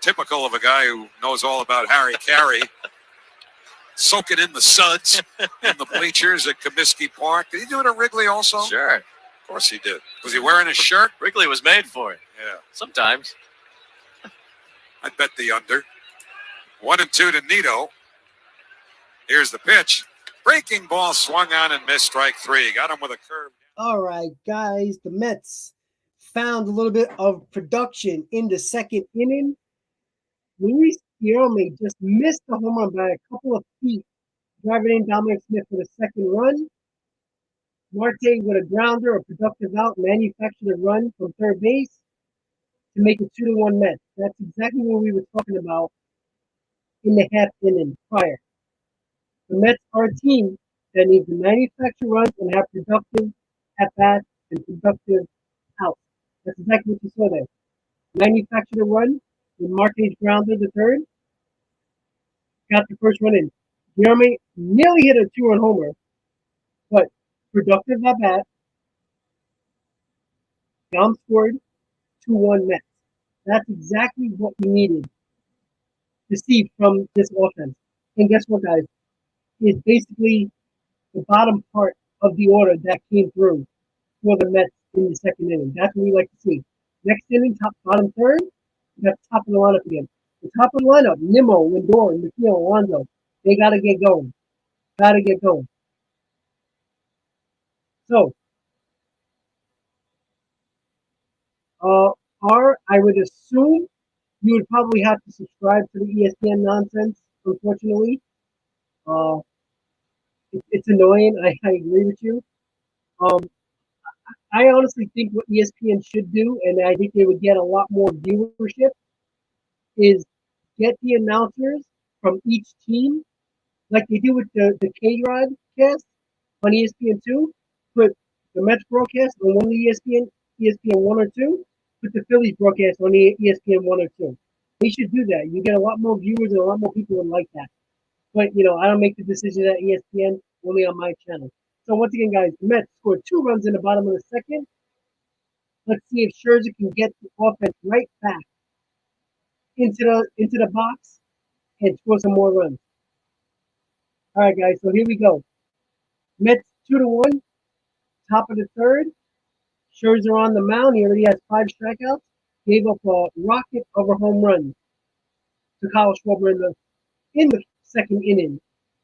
typical of a guy who knows all about Harry Carey. Soaking in the suds in the bleachers at Comiskey Park. Did he do it at Wrigley also? Sure. Of course he did. Was he wearing a shirt? Wrigley was made for it. Yeah. Sometimes. I'd bet the under. 1-2 to Nido. Here's the pitch. Breaking ball swung on and missed, strike 3. Got him with a curve. All right, guys. The Mets found a little bit of production in the second inning. Luis Guillorme just missed the home run by a couple of feet, driving in Dominic Smith for the second run. Marte with a grounder, a productive out, manufactured a run from third base to make it 2-1 Mets. That's exactly what we were talking about in the half inning prior. The Mets are a team that needs to manufacture runs and have productive at-bats and productive outs. That's exactly what you saw there. Manufactured a run with Marte's grounder the third. Got the first run in. Guillorme nearly hit a 2-run homer, but productive at bat. Dom scored 2-1 Mets. That's exactly what we needed to see from this offense. And guess what, guys? It's basically the bottom part of the order that came through for the Mets in the second inning. That's what we like to see. Next inning, bottom third, we got the top of the lineup again. The top of the lineup, Nimmo, Lindor, McNeil, Alonso, they got to get going. Got to get going. So, I would assume you would probably have to subscribe to the ESPN nonsense, unfortunately. It's annoying. I agree with you. I honestly think what ESPN should do, and I think they would get a lot more viewership, is get the announcers from each team, like they do with the K-Rod cast on ESPN2, put the Mets broadcast on one of the ESPN 1 or 2, put the Phillies broadcast on the ESPN 1 or 2. They should do that. You get a lot more viewers and a lot more people would like that. But, I don't make the decision at ESPN, only on my channel. So, once again, guys, the Mets scored 2 runs in the bottom of the second. Let's see if Scherzer can get the offense right back into the box and score some more runs. All right, guys, so here we go. Mets 2-1, top of the third. Scherzer on the mound. He already has 5 strikeouts. Gave up a rocket of a home run to Kyle Schwarber in the second inning.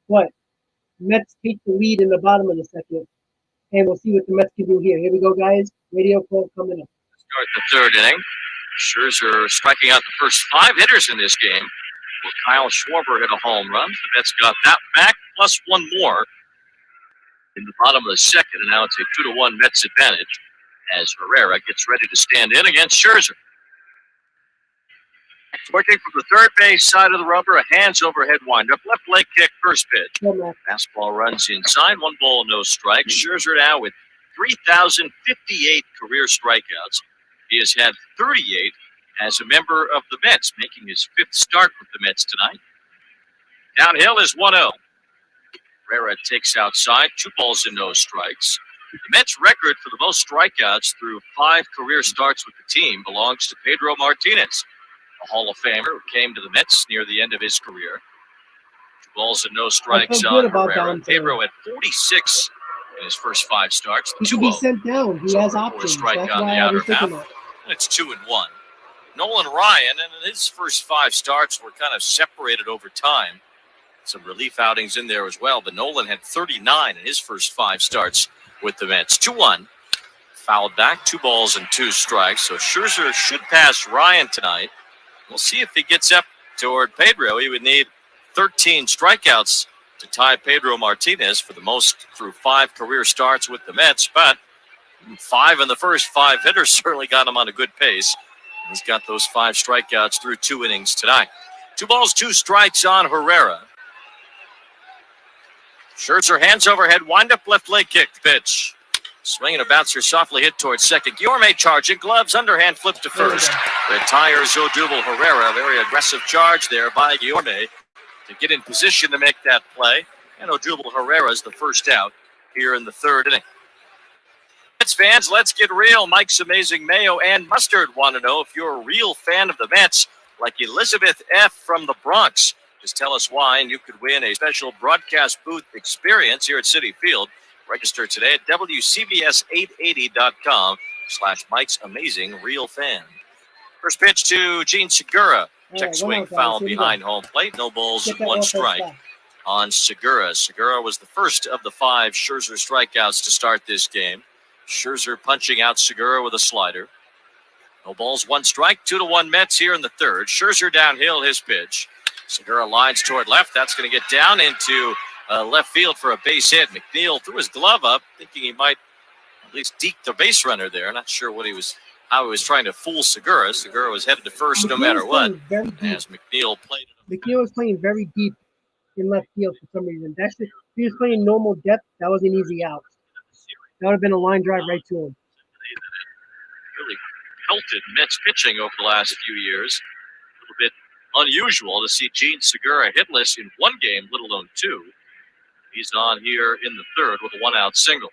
But Mets take the lead in the bottom of the second. And we'll see what the Mets can do here. Here we go, guys. Radio call coming up. Start the third inning. Scherzer striking out the first 5 hitters in this game. Well, Kyle Schwarber hit a home run. The Mets got that back, plus 1 more in the bottom of the second. And now it's a 2-1 Mets advantage as Herrera gets ready to stand in against Scherzer. Working from the third base side of the rubber, a hands overhead windup, left leg kick, first pitch. Fastball runs inside, 1 ball, no strikes. Scherzer now with 3,058 career strikeouts. He has had 38 as a member of the Mets, making his 5th start with the Mets tonight. Downhill is 1-0. Herrera takes outside, 2 balls and no strikes. The Mets' record for the most strikeouts through 5 career starts with the team belongs to Pedro Martinez, a Hall of Famer who came to the Mets near the end of his career. 2 balls and no strikes on Herrera. Pedro had 46 in his first 5 starts. He can be sent down. He has options. That's why I was thinking that. And it's 2-1. Nolan Ryan, and his first 5 starts were kind of separated over time. Some relief outings in there as well, but Nolan had 39 in his first 5 starts with the Mets. 2-1. Fouled back, 2 balls and 2 strikes. So Scherzer should pass Ryan tonight. We'll see if he gets up toward Pedro. He would need 13 strikeouts to tie Pedro Martinez for the most through 5 career starts with the Mets, but 5 in the first 5 hitters certainly got him on a good pace. He's got those 5 strikeouts through 2 innings tonight. 2 balls, 2 strikes on Herrera. Scherzer hands overhead, wind up left leg kick pitch. Swing and a bouncer softly hit towards second. Guillorme charging, gloves, underhand flip to first. Retires Odubel Herrera. Very aggressive charge there by Guillorme to get in position to make that play. And Odubel Herrera is the first out here in the 3rd inning. Mets fans, let's get real. Mike's Amazing Mayo and Mustard want to know if you're a real fan of the Mets, like Elizabeth F. from the Bronx. Just tell us why, and you could win a special broadcast booth experience here at Citi Field. Register today at WCBS880.com/Mike's Amazing Real Fan. First pitch to Gene Segura. Check swing foul behind home plate. No balls and 1 strike on Segura. Segura was the first of the 5 Scherzer strikeouts to start this game. Scherzer punching out Segura with a slider. No balls, 1 strike. 2-1 Mets here in the 3rd. Scherzer downhill, his pitch. Segura lines toward left. That's going to get down into left field for a base hit. McNeil threw his glove up, thinking he might at least deke the base runner there. Not sure how he was trying to fool Segura. Segura was headed to first no matter what. As McNeil played it. McNeil was playing very deep in left field for some reason. If he was playing normal depth, that was an easy out. That would have been a line drive right to him. Really pelted Mets pitching over the last few years. A little bit unusual to see Gene Segura hitless in 1 game, let alone 2. He's on here in the 3rd with a 1-out single.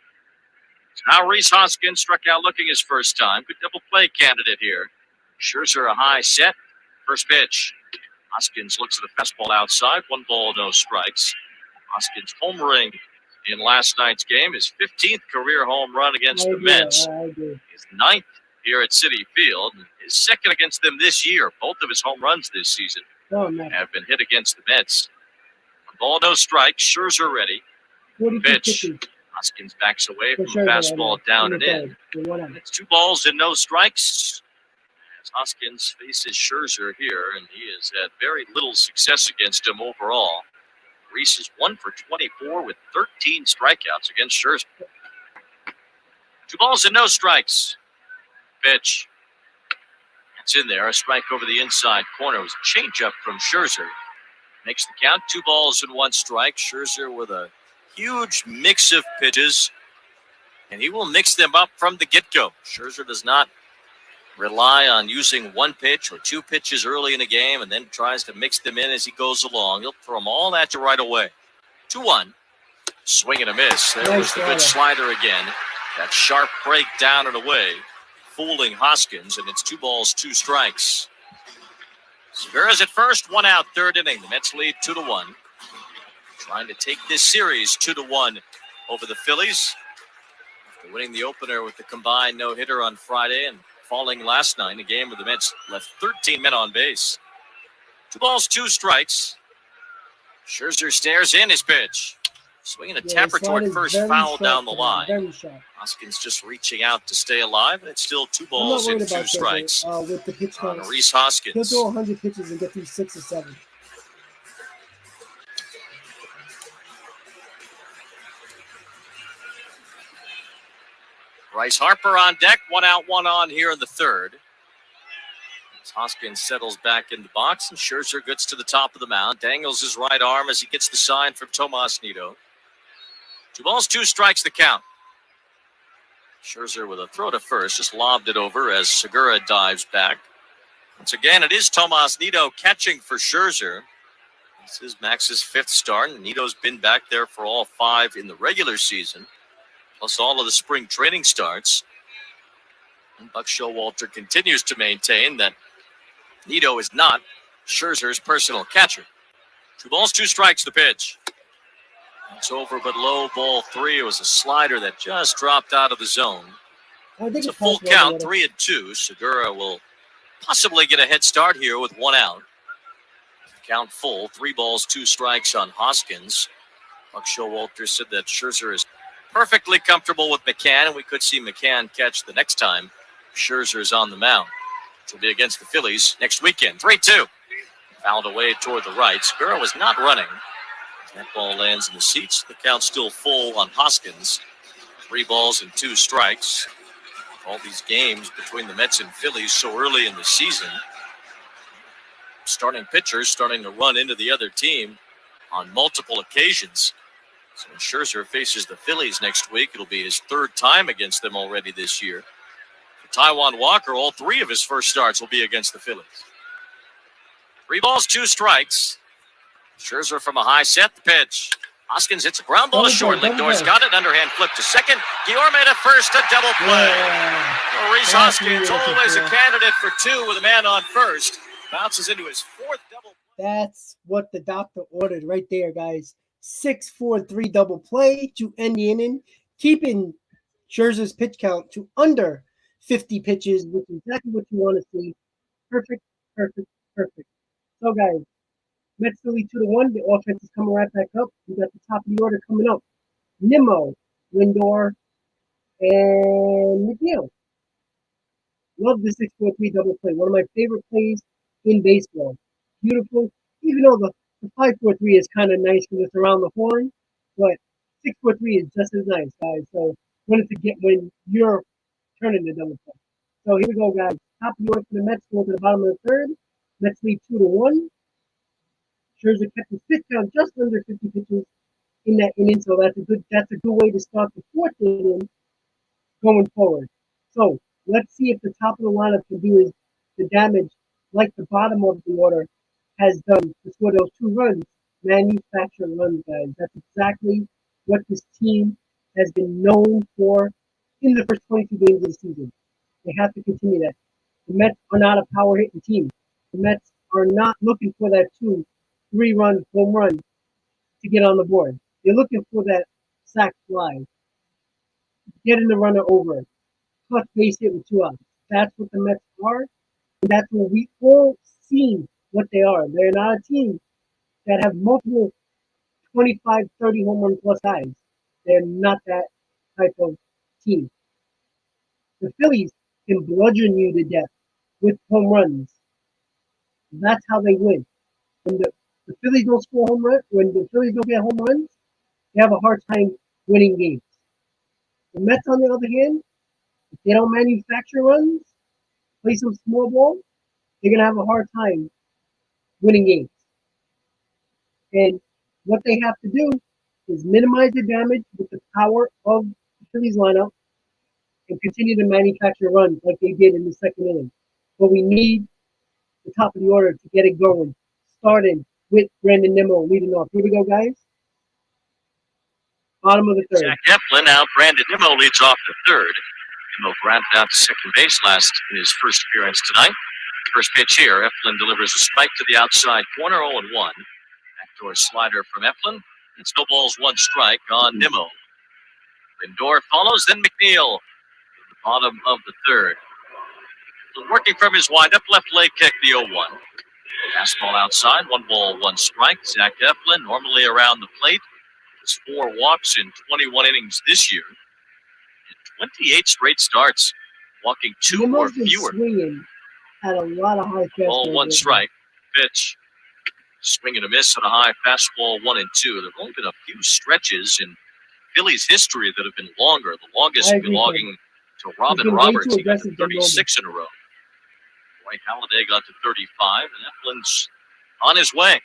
So now Rhys Hoskins struck out looking his first time. Good double play candidate here. Scherzer a high set. First pitch. Hoskins looks at the fastball outside. 1 ball, no strikes. Hoskins homering in last night's game. His 15th career home run against the Mets. His 9th here at Citi Field. His 2nd against them this year. Both of his home runs this season have been hit against the Mets. 1 ball, no strikes. Scherzer ready. Pitch. Hoskins backs away from the fastball down and in. It's 2 balls and no strikes. As Hoskins faces Scherzer here, and he has had very little success against him overall. Rhys is 1 for 24 with 13 strikeouts against Scherzer. 2 balls and no strikes. Pitch. It's in there. A strike over the inside corner. It was a changeup from Scherzer. Makes the count. 2 balls and 1 strike. Scherzer with a huge mix of pitches, and he will mix them up from the get-go. Scherzer does not rely on using 1 pitch or 2 pitches early in a game and then tries to mix them in as he goes along. He'll throw them all at you right away. 2-1. Swing and a miss. There was the good slider again. That sharp break down and away, fooling Hoskins, and it's 2 balls, 2 strikes. Segura's at first, 1 out, 3rd inning. The Mets lead 2-1. Trying to take this series 2-1 over the Phillies. After winning the opener with the combined no-hitter on Friday and falling last night in a game where the Mets left 13 men on base. 2 balls, 2 strikes. Scherzer stares in his pitch. Swinging a tapper toward first, foul down the line. Hoskins just reaching out to stay alive, and it's still 2 balls and 2 strikes with the pitch on Rhys Hoskins. He'll throw 100 pitches and get through 6 or 7. Bryce Harper on deck, 1 out, 1 on here in the 3rd. As Hoskins settles back in the box, and Scherzer gets to the top of the mound, dangles his right arm as he gets the sign from Tomas Nido. 2 balls, 2 strikes the count. Scherzer with a throw to first, just lobbed it over as Segura dives back. Once again, it is Tomas Nido catching for Scherzer. This is Max's 5th start, and Nido's been back there for all 5 in the regular season. plus all of the spring training starts. And Buck Showalter continues to maintain that Nido is not Scherzer's personal catcher. 2 balls, 2 strikes, the pitch. It's over but low, ball 3. It was a slider that just dropped out of the zone. It's a full count, 3-2. Segura will possibly get a head start here with 1 out. Count full, 3 balls, 2 strikes on Hoskins. Buck Showalter said that Scherzer is perfectly comfortable with McCann, and we could see McCann catch the next time Scherzer is on the mound. It will be against the Phillies next weekend. 3-2. Fouled away toward the right. Segura was not running. That ball lands in the seats. The count's still full on Hoskins. 3 balls and 2 strikes. All these games between the Mets and Phillies so early in the season. Starting pitchers starting to run into the other team on multiple occasions. So when Scherzer faces the Phillies next week, it'll be his 3rd time against them already this year. For Taijuan Walker, all 3 of his first starts will be against the Phillies. 3 balls, 2 strikes. Scherzer from a high set, the pitch. Hoskins hits a ground ball to short. Lindor's got it. Underhand flip to second. Guillaume made a first, a double play. Rhys Hoskins, always a candidate for 2 with a man on first. Bounces into his 4th double play. That's what the doctor ordered right there, guys. 6-4-3 double play to end the inning, keeping Scherzer's pitch count to under 50 pitches, which is exactly what you want to see. Perfect, perfect, perfect. So, guys, Mets Philly 2-1. The offense is coming right back up. We got the top of the order coming up. Nimmo, Lindor, and McNeil. Love the 6-4-3 double play. One of my favorite plays in baseball. Beautiful. Even though the 5-4-3 is kind of nice because it's around the horn, but 6-4-3 is just as nice, guys. So when you're turning the double play. So here we go, guys. Top of the order for the Mets going to the bottom of the 3rd. Mets lead 2-1. Scherzer kept his pitch count just under 50 pitches in that inning, so that's a good way to start the 4th inning going forward. So let's see if the top of the lineup can do the damage like the bottom of the order has done to score those 2 runs, manufactured runs, guys. That's exactly what this team has been known for in the first 22 games of the season. They have to continue that. The Mets are not a power hitting team. The Mets are not looking for that 2-3-run home run to get on the board. They're looking for that sac fly, getting the runner over, clutch base hit with 2 outs. That's what the Mets are, and that's what we all seen what they are. They're not a team that have multiple 25, 30 home run plus guys. They're not that type of team. The Phillies can bludgeon you to death with home runs. That's how they win. When the Phillies don't score home runs, when the Phillies don't get home runs, they have a hard time winning games. The Mets, on the other hand, if they don't manufacture runs, play some small ball, they're going to have a hard time winning games. And what they have to do is minimize the damage with the power of the Phillies lineup and continue to manufacture runs like they did in the 2nd inning. But we need the top of the order to get it going, starting with Brandon Nimmo leading off. Here we go, guys. Bottom of the 3rd. Zach Eflin, now Brandon Nimmo leads off the 3rd. Nimmo grounded out to second base last in his first appearance tonight. First pitch here, Eflin delivers a spike to the outside corner, 0-1. Backdoor slider from Eflin. It's no balls, 1 strike on Nimmo. Lindor follows, then McNeil. At the bottom of the 3rd. Working from his windup, left leg kick, the 0-1. Fastball outside, 1 ball, 1 strike. Zach Eflin, normally around the plate. Has 4 walks in 21 innings this year. And 28 straight starts, walking 2 or fewer. Swinging at a lot of high fastballs. Ball, 1 strike. Pitch. Swing and a miss on a high fastball, 1-2. There have only been a few stretches in Phillies history that have been longer. The longest belonging to Robin Roberts. He got to 36 in a row. Dwight Halladay got to 35, and Eflin's on his way.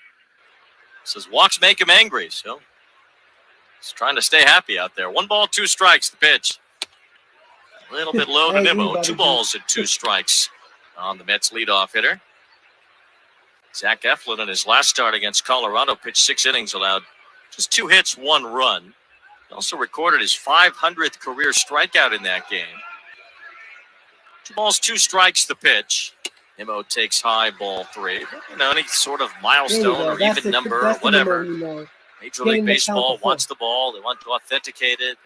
Says walks make him angry, so he's trying to stay happy out there. 1 ball, 2 strikes, the pitch. A little bit low to Nimmo. 2 balls and 2 strikes on the Mets leadoff hitter. Zach Eflin in his last start against Colorado pitched 6 innings, allowed just 2 hits, 1 run. Also recorded his 500th career strikeout in that game. 2 balls, 2 strikes the pitch. Nimmo takes high, ball 3. Any sort of milestone or even number, whatever. Major League Baseball wants the ball. They want to authenticate it.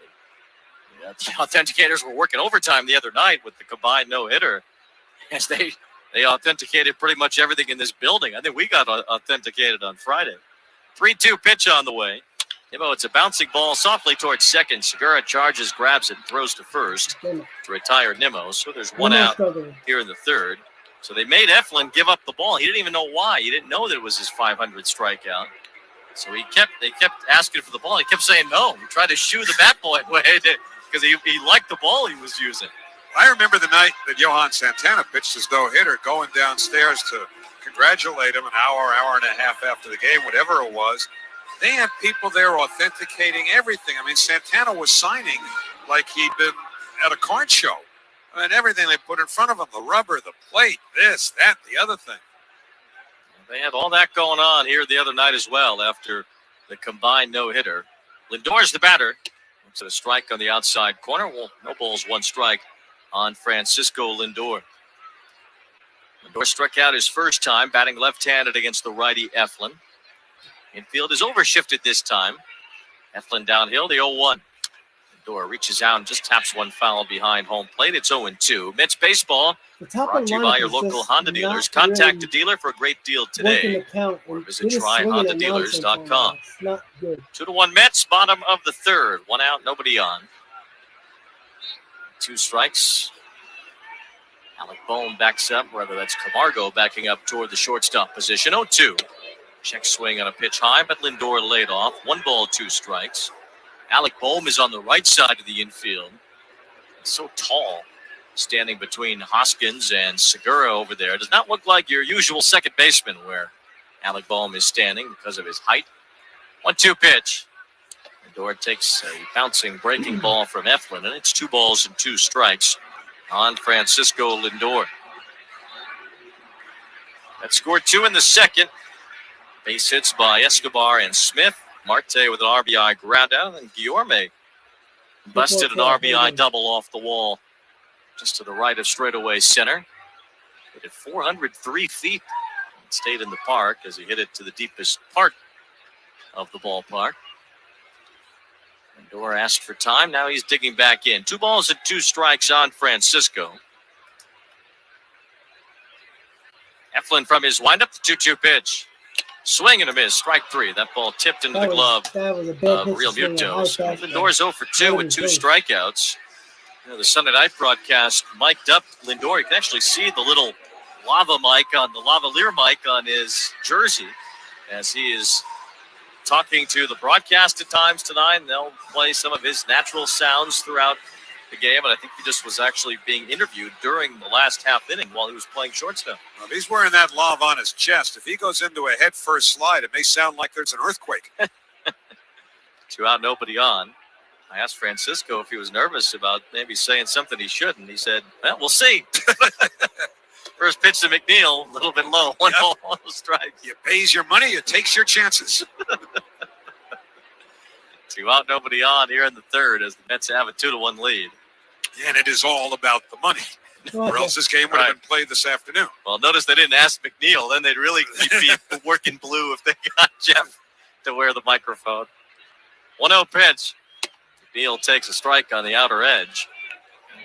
The authenticators were working overtime the other night with the combined no-hitter, as they authenticated pretty much everything in this building. I think we got authenticated on Friday. 3-2 pitch on the way. It's a bouncing ball softly towards second. Segura charges, grabs it, and throws to first to retire Nimmo. So there's 1 out here in the third. So they made Eflin give up the ball. He didn't even know why. He didn't know that it was his 500th strikeout. So they kept asking for the ball. He kept saying no. He tried to shoo the bat boy away because he liked the ball he was using. I remember the night that Johan Santana pitched his no-hitter, going downstairs to congratulate him an hour and a half after the game, whatever it was. They had people there authenticating everything. I mean, Santana was signing like he'd been at a card show. I mean, everything they put in front of him, the rubber, the plate, this, that, the other thing. They had all that going on here the other night as well after the combined no-hitter. Lindor's the batter. It's a strike on the outside corner. Well, no balls, 1 strike on Francisco Lindor. Lindor struck out his first time, batting left-handed against the righty Eflin. Infield is overshifted this time. Eflin downhill, the 0-1. Lindor reaches out and just taps 1 foul behind home plate. It's 0-2. Mets baseball brought to you by your local Honda dealers. Contact a dealer for a great deal today. Or visit tryhondadealers.com. 2-1 Mets, bottom of the third. 1 out, nobody on. 2 strikes. Alec Bohm backs up, whether that's Camargo backing up toward the shortstop position. 0-2. Check swing on a pitch high, but Lindor laid off. 1 ball, 2 strikes. Alec Bohm is on the right side of the infield. He's so tall, standing between Hoskins and Segura over there. Does not look like your usual second baseman where Alec Bohm is standing because of his height. 1-2 pitch. Lindor takes a bouncing breaking ball from Eflin, and it's 2 balls and 2 strikes on Francisco Lindor. That scored 2 in the second. Base hits by Escobar and Smith. Marte with an RBI ground out, and then Guillorme busted an RBI double off the wall just to the right of straightaway center. Hit it 403 feet. It stayed in the park as he hit it to the deepest part of the ballpark. Lindor asked for time. Now he's digging back in. 2 balls and 2 strikes on Francisco. Eflin from his windup, the 2-2 pitch. Swing and a miss, strike 3. That ball tipped into the glove of Real Mutos. Lindor's 0 for 2 with 2 strikeouts. The Sunday night broadcast mic'd up Lindor. You can actually see the little lava mic on the lavalier mic on his jersey as he is talking to the broadcast at times tonight. And they'll play some of his natural sounds throughout the game, and I think he just was actually being interviewed during the last half inning while he was playing shortstop. Well, if he's wearing that lava on his chest, if he goes into a head-first slide, it may sound like there's an earthquake. 2 out, nobody on. I asked Francisco if he was nervous about maybe saying something he shouldn't. He said, well, we'll see. First pitch to McNeil, a little bit low. 1 ball, 1 strike. You pays your money, you takes your chances. 2 out, nobody on here in the third as the Mets have a 2-1 lead. And it is all about the money, or else this game would have been played this afternoon. Well, notice they didn't ask McNeil. Then they'd really be working blue if they got Jeff to wear the microphone. 1-0 pitch. McNeil takes a strike on the outer edge.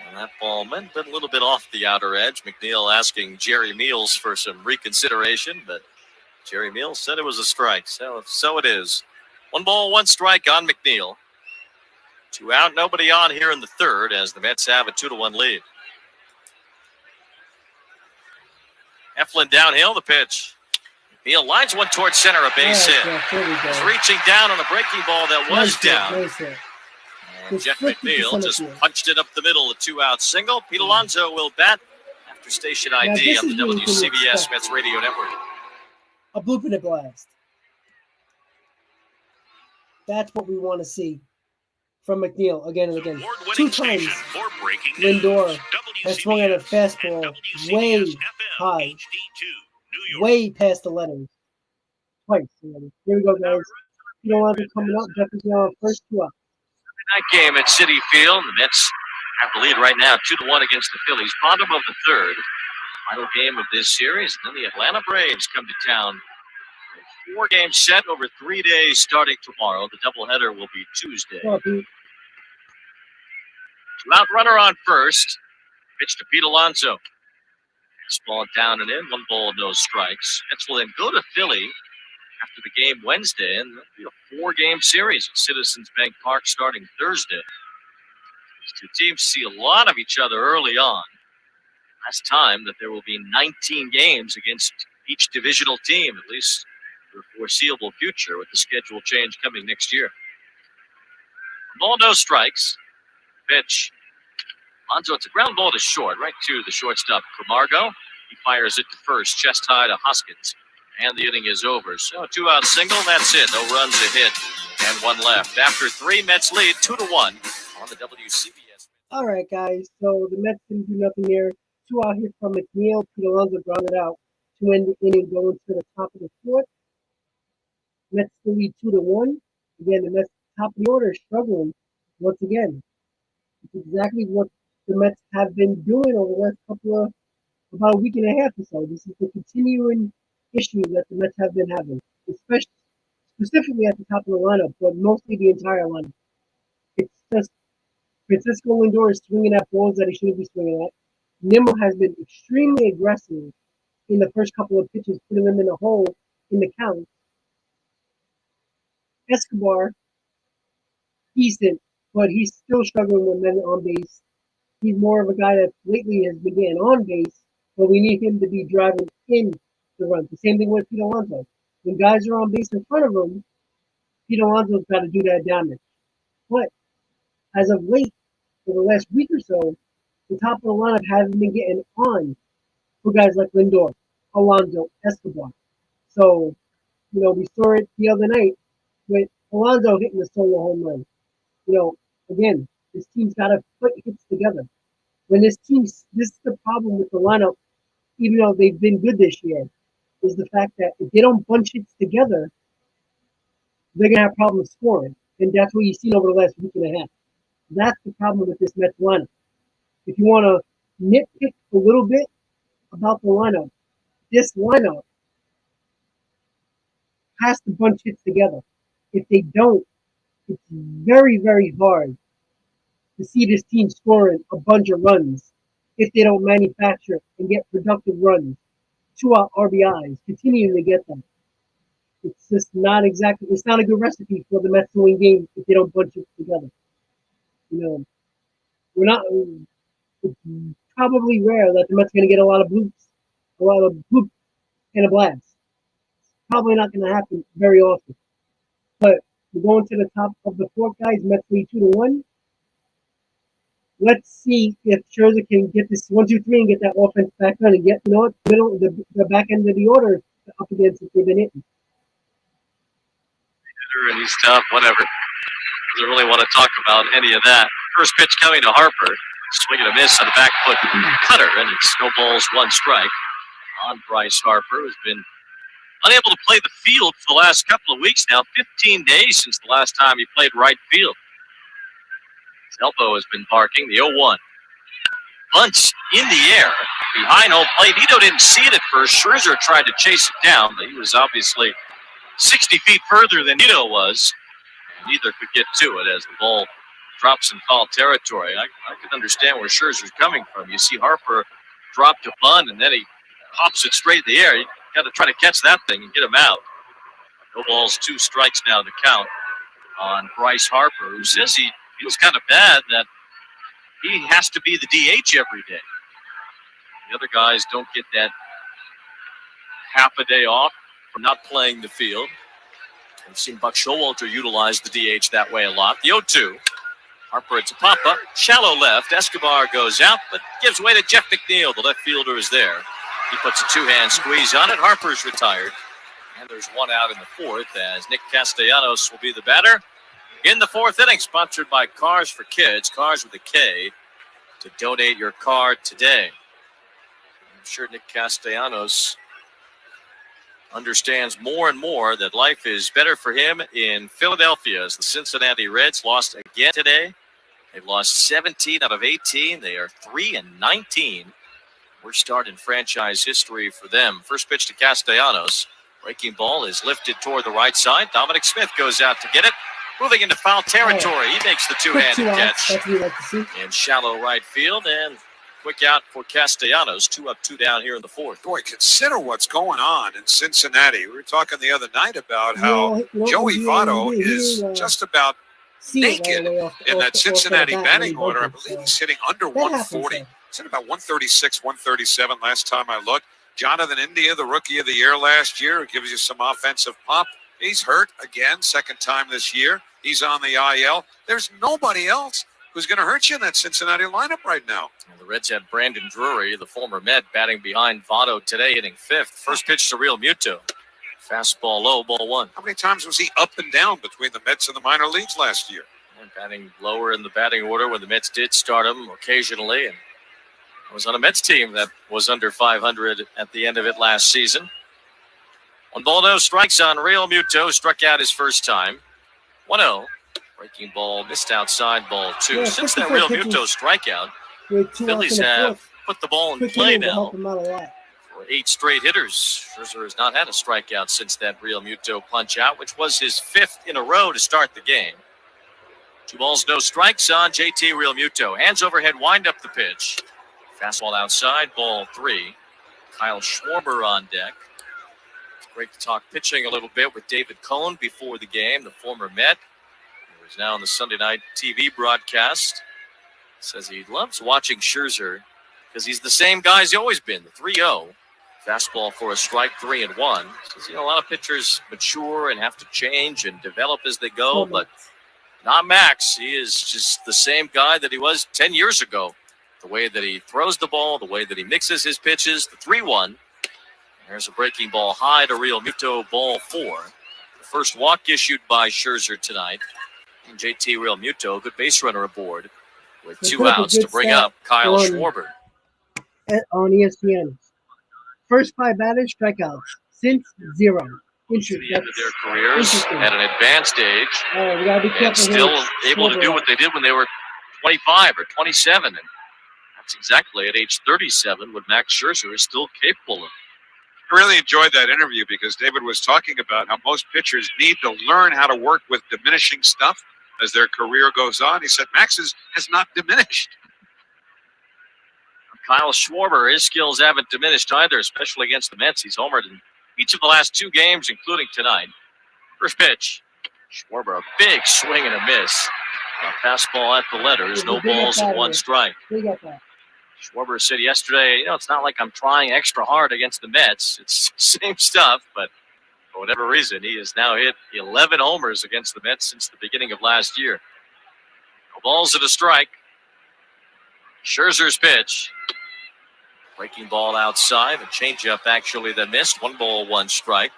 And that ball might have been a little bit off the outer edge. McNeil asking Jerry Meals for some reconsideration, but Jerry Meals said it was a strike. So it is. 1 ball, 1 strike on McNeil. 2 out, nobody on here in the third as the Mets have a 2-1 lead. Eflin downhill, the pitch. McNeil lines 1 towards center, a base hit. He's reaching down on a breaking ball that was down. And Jeff McNeil just punched it up the middle, a 2-out single. Pete Alonso will bat after station ID on the WCBS Mets Radio Network. A bloop and a blast. That's what we want to see from McNeil again and again. 2 times Lindor has swung at a fastball way high, way past the letters. Twice. Here we go, guys. You don't want to be coming up. Jefferson on first 2 out. Night game at Citi Field. The Mets have the lead right now, 2-1 against the Phillies. Bottom of the third. Final game of this series. And then the Atlanta Braves come to town. 4-game set over 3 days starting tomorrow. The doubleheader will be Tuesday. Out runner on first. Pitch to Pete Alonso. Ball down and in. 1 ball, no strikes. Mets will then go to Philly after the game Wednesday, and it'll be a 4-game series at Citizens Bank Park starting Thursday. These two teams see a lot of each other early on. Last time that there will be 19 games against each divisional team, at least for the foreseeable future, with the schedule change coming next year. Ball, no strikes. Pitch. Alonso, it's a ground ball to short, right to the shortstop, Camargo. He fires it to first, chest high to Hoskins. And the inning is over. So 2-out single, that's it. No runs, a hit, and 1 left. After 3, Mets lead 2-1 on the WCBS. All right, guys. So the Mets didn't do nothing there. 2 out here from McNeil. Pete Alonso grounded out to end the inning, going to the top of the 4th. Mets still lead 2-1. Again, the Mets top of the order is struggling once again. It's exactly what the Mets have been doing over the last about a week and a half or so. This is the continuing issue that the Mets have been having, especially specifically at the top of the lineup, but mostly the entire lineup. It's just Francisco Lindor is swinging at balls that he shouldn't be swinging at. Nimmo has been extremely aggressive in the first couple of pitches, putting them in a hole in the count. Escobar, decent, but he's still struggling with men on base. He's more of a guy that lately has been getting on base, but we need him to be driving in the run. The same thing with Pete Alonso. When guys are on base in front of him, Pete Alonso's got to do that damage. But as of late, for the last week or so, the top of the lineup hasn't been getting on for guys like Lindor, Alonso, Escobar. So, we saw it the other night with Alonso hitting the solo home run. Again, this team's got to put hits together. This is the problem with the lineup, even though they've been good this year, is the fact that if they don't bunch hits together, they're going to have problems scoring. And that's what you've seen over the last week and a half. That's the problem with this Mets lineup. If you want to nitpick a little bit about the lineup, this lineup has to bunch hits together. If they don't, it's very, very hard to see this team scoring a bunch of runs if they don't manufacture and get productive runs, 2-out RBIs, continuing to get them. It's just not exactly, it's not a good recipe for the Mets to win games if they don't bunch it together. It's probably rare that the Mets are going to get a lot of bloops and a blast. It's probably not going to happen very often. But we're going to the top of the 4th, guys. Mets lead 2-1. Let's see if Scherzer can get this 1-2-3 and get that offense back on and get, the back end of the order up against if they've been hitting. And he's tough, whatever. Doesn't really want to talk about any of that. First pitch coming to Harper. Swing and a miss on the back foot cutter, and it's no balls, 1 strike on Bryce Harper, who's been unable to play the field for the last couple of weeks now. 15 days since the last time he played right field. His elbow has been barking. The 0-1. Bunts in the air behind home plate. Ito didn't see it at first. Scherzer tried to chase it down, but he was obviously 60 feet further than Ito was. Neither could get to it as the ball drops in foul territory. I can understand where Scherzer's coming from. You see Harper drop to bunt, and then he pops it straight in the air. You got to try to catch that thing and get him out. No balls, 2 strikes now to count on Bryce Harper, who says he feels kind of bad that he has to be the DH every day. The other guys don't get that half a day off from not playing the field. We've seen Buck Showalter utilize the DH that way a lot. The 0-2. Harper, it's a pop-up. Shallow left. Escobar goes out, but gives way to Jeff McNeil. The left fielder is there. He puts a 2-hand squeeze on it. Harper's retired. And there's 1 out in the 4th as Nick Castellanos will be the batter in the 4th inning, sponsored by Cars for Kids, Cars with a K, to donate your car today. I'm sure Nick Castellanos understands more and more that life is better for him in Philadelphia as the Cincinnati Reds lost again today. They've lost 17 out of 18. They are 3-19. Worst start in franchise history for them. First pitch to Castellanos. Breaking ball is lifted toward the right side. Dominic Smith goes out to get it. Moving into foul territory. He makes the two-handed catch. That's what we like to see. In shallow right field, and quick out for Castellanos. 2 up, 2 down here in the fourth. Boy, consider what's going on in Cincinnati. We were talking the other night about how Joey Votto is just about naked in that Cincinnati batting order. I believe he's hitting under 140. He's at about 136, 137 last time I looked. Jonathan India, the Rookie of the Year last year, who gives you some offensive pop. He's hurt again, second time this year. He's on the IL. There's nobody else who's going to hurt you in that Cincinnati lineup right now. And the Reds had Brandon Drury, the former Met, batting behind Votto today, hitting fifth. First pitch to Real Muto. Fastball low, ball 1. How many times was he up and down between the Mets and the minor leagues last year? And batting lower in the batting order when the Mets did start him occasionally. And I was on a Mets team that was under 500 at the end of it last season. 1 ball, no strikes on Real Muto. Struck out his first time. 1-0. Breaking ball missed outside, ball 2. Yeah, since that Real Muto strikeout, Phillies have put the ball in play now for 8 straight hitters. Scherzer has not had a strikeout since that Real Muto punch out, which was his 5th in a row to start the game. 2 balls, no strikes on JT Real Muto. Hands overhead, wind up the pitch. Fastball outside, ball 3. Kyle Schwarber on deck. It's great to talk pitching a little bit with David Cohn before the game, the former Met, who is now on the Sunday night TV broadcast. Says he loves watching Scherzer because he's the same guy he's always been, the 3-0. Fastball for a strike, 3-1. Says, a lot of pitchers mature and have to change and develop as they go, but not Max. He is just the same guy that he was 10 years ago. The way that he throws the ball, the way that he mixes his pitches, the 3-1. There's a breaking ball high to Real Muto, ball 4. The first walk issued by Scherzer tonight. And JT Real Muto, good base runner aboard with 2 outs to bring up Kyle Schwarber. On ESPN. First 5 batters, strikeouts. Since 0. To the end of their careers at an advanced age. We gotta be careful and still able to do what they did when they were 25 or 27. And that's exactly at age 37 what Max Scherzer is still capable of. I really enjoyed that interview because David was talking about how most pitchers need to learn how to work with diminishing stuff as their career goes on. He said Max's has not diminished. Kyle Schwarber, his skills haven't diminished either, especially against the Mets. He's homered in each of the last 2 games, including tonight. First pitch. Schwarber, a big swing and a miss. A fastball at the letters, no balls and 1 strike. Schwarber said yesterday, it's not like I'm trying extra hard against the Mets. It's the same stuff, but for whatever reason, he has now hit 11 homers against the Mets since the beginning of last year. No balls and a strike. Scherzer's pitch. Breaking ball outside, a changeup actually that missed. 1 ball, 1 strike.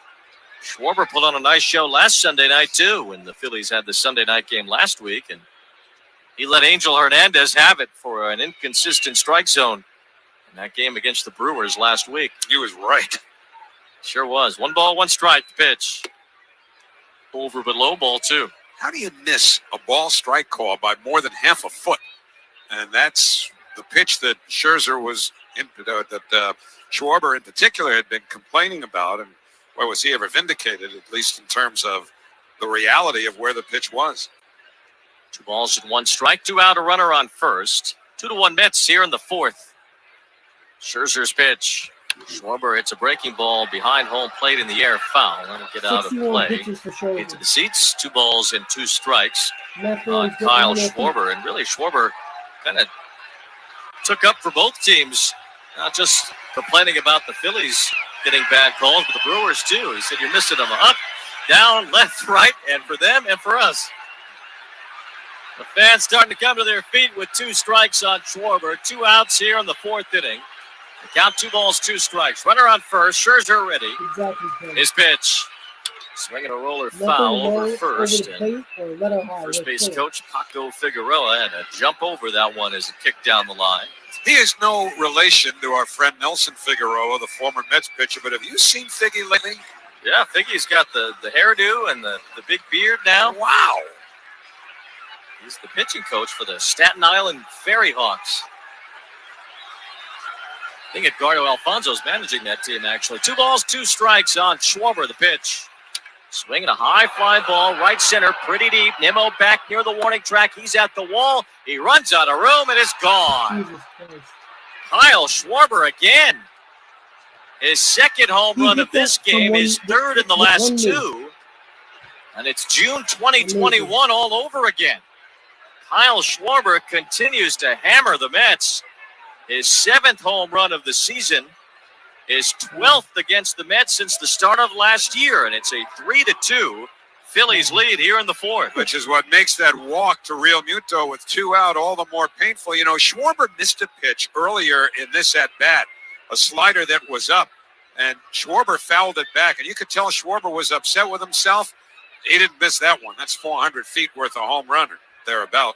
Schwarber put on a nice show last Sunday night, too, when the Phillies had the Sunday night game last week, and he let Angel Hernandez have it for an inconsistent strike zone in that game against the Brewers last week. He was right. Sure was. 1 ball, 1 strike, the pitch. Over but low, ball 2. How do you miss a ball strike call by more than half a foot? And that's the pitch that Scherzer was that Schwarber in particular had been complaining about. And boy, was he ever vindicated, at least in terms of the reality of where the pitch was. 2 balls and 1 strike, 2 out, a runner on first. 2-1 Mets here in the 4th. Scherzer's pitch. Schwarber hits a breaking ball behind home plate in the air, foul. That'll get out of play. Into the seats. 2 balls and 2 strikes on Kyle Schwarber. And really, Schwarber kind of took up for both teams. Not just complaining about the Phillies getting bad calls, but the Brewers too. He said, you're missing them up, down, left, right, and for them and for us. The fans starting to come to their feet with 2 strikes on Schwarber. 2 outs here in the 4th inning. The count 2 balls, 2 strikes. Runner on first. Scherzer ready. His pitch. Swinging a roller foul over first. And first base coach Paco Figueroa had to jump over that one as it kicked down the line. He is no relation to our friend Nelson Figueroa, the former Mets pitcher, but have you seen Figgy lately? Yeah, Figgy's got the hairdo and the big beard now. Wow. He's the pitching coach for the Staten Island Ferry Hawks. I think Edgardo Alfonso's managing that team, actually. 2 balls, 2 strikes on Schwarber, the pitch. Swinging a high fly ball, right center, pretty deep. Nimmo back near the warning track. He's at the wall. He runs out of room, and it's gone. Kyle Schwarber again. His second home run of this game, his third in the last 2. And it's June 2021 all over again. Kyle Schwarber continues to hammer the Mets. His 7th home run of the season. His 12th against the Mets since the start of last year. And it's a 3-2 Phillies lead here in the 4th. Which is what makes that walk to Real Muto with 2 out all the more painful. You know, Schwarber missed a pitch earlier in this at-bat. A slider that was up. And Schwarber fouled it back. And you could tell Schwarber was upset with himself. He didn't miss that one. That's 400 feet worth of home runner thereabout.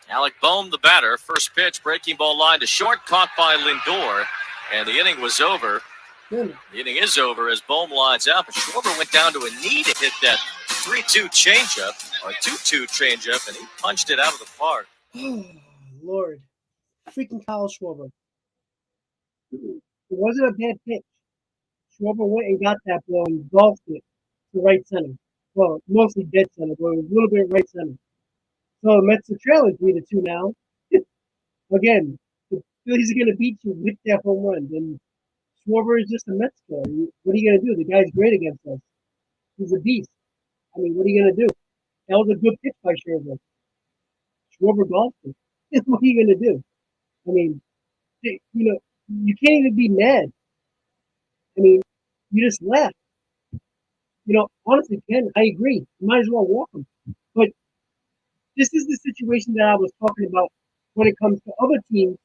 Alec Bohm, the batter. First pitch, breaking ball line to short, caught by Lindor. And the inning was over. The inning is over as Bohm lines up. And Schwarber went down to a knee to hit that 3-2 changeup, or 2-2 changeup, and he punched it out of the park. Oh, Lord. Freaking Kyle Schwarber. It wasn't a bad pitch. Schwarber went and got that ball and golfed it to right center. Well, mostly dead center, but it was a little bit right center. So the Mets are trailing 3-2 now. Again, the Phillies are going to beat you with that home run. And Schwarber is just a Mets player. What are you going to do? The guy's great against us. He's a beast. I mean, what are you going to do? That was a good pitch by Scherzer. Schwarber golfed it. What are you going to do? I mean, you know, you can't even be mad. I mean, you just laugh. You know, honestly, Ken, I agree. You might as well walk him. But this is the situation that I was talking about when it comes to other teams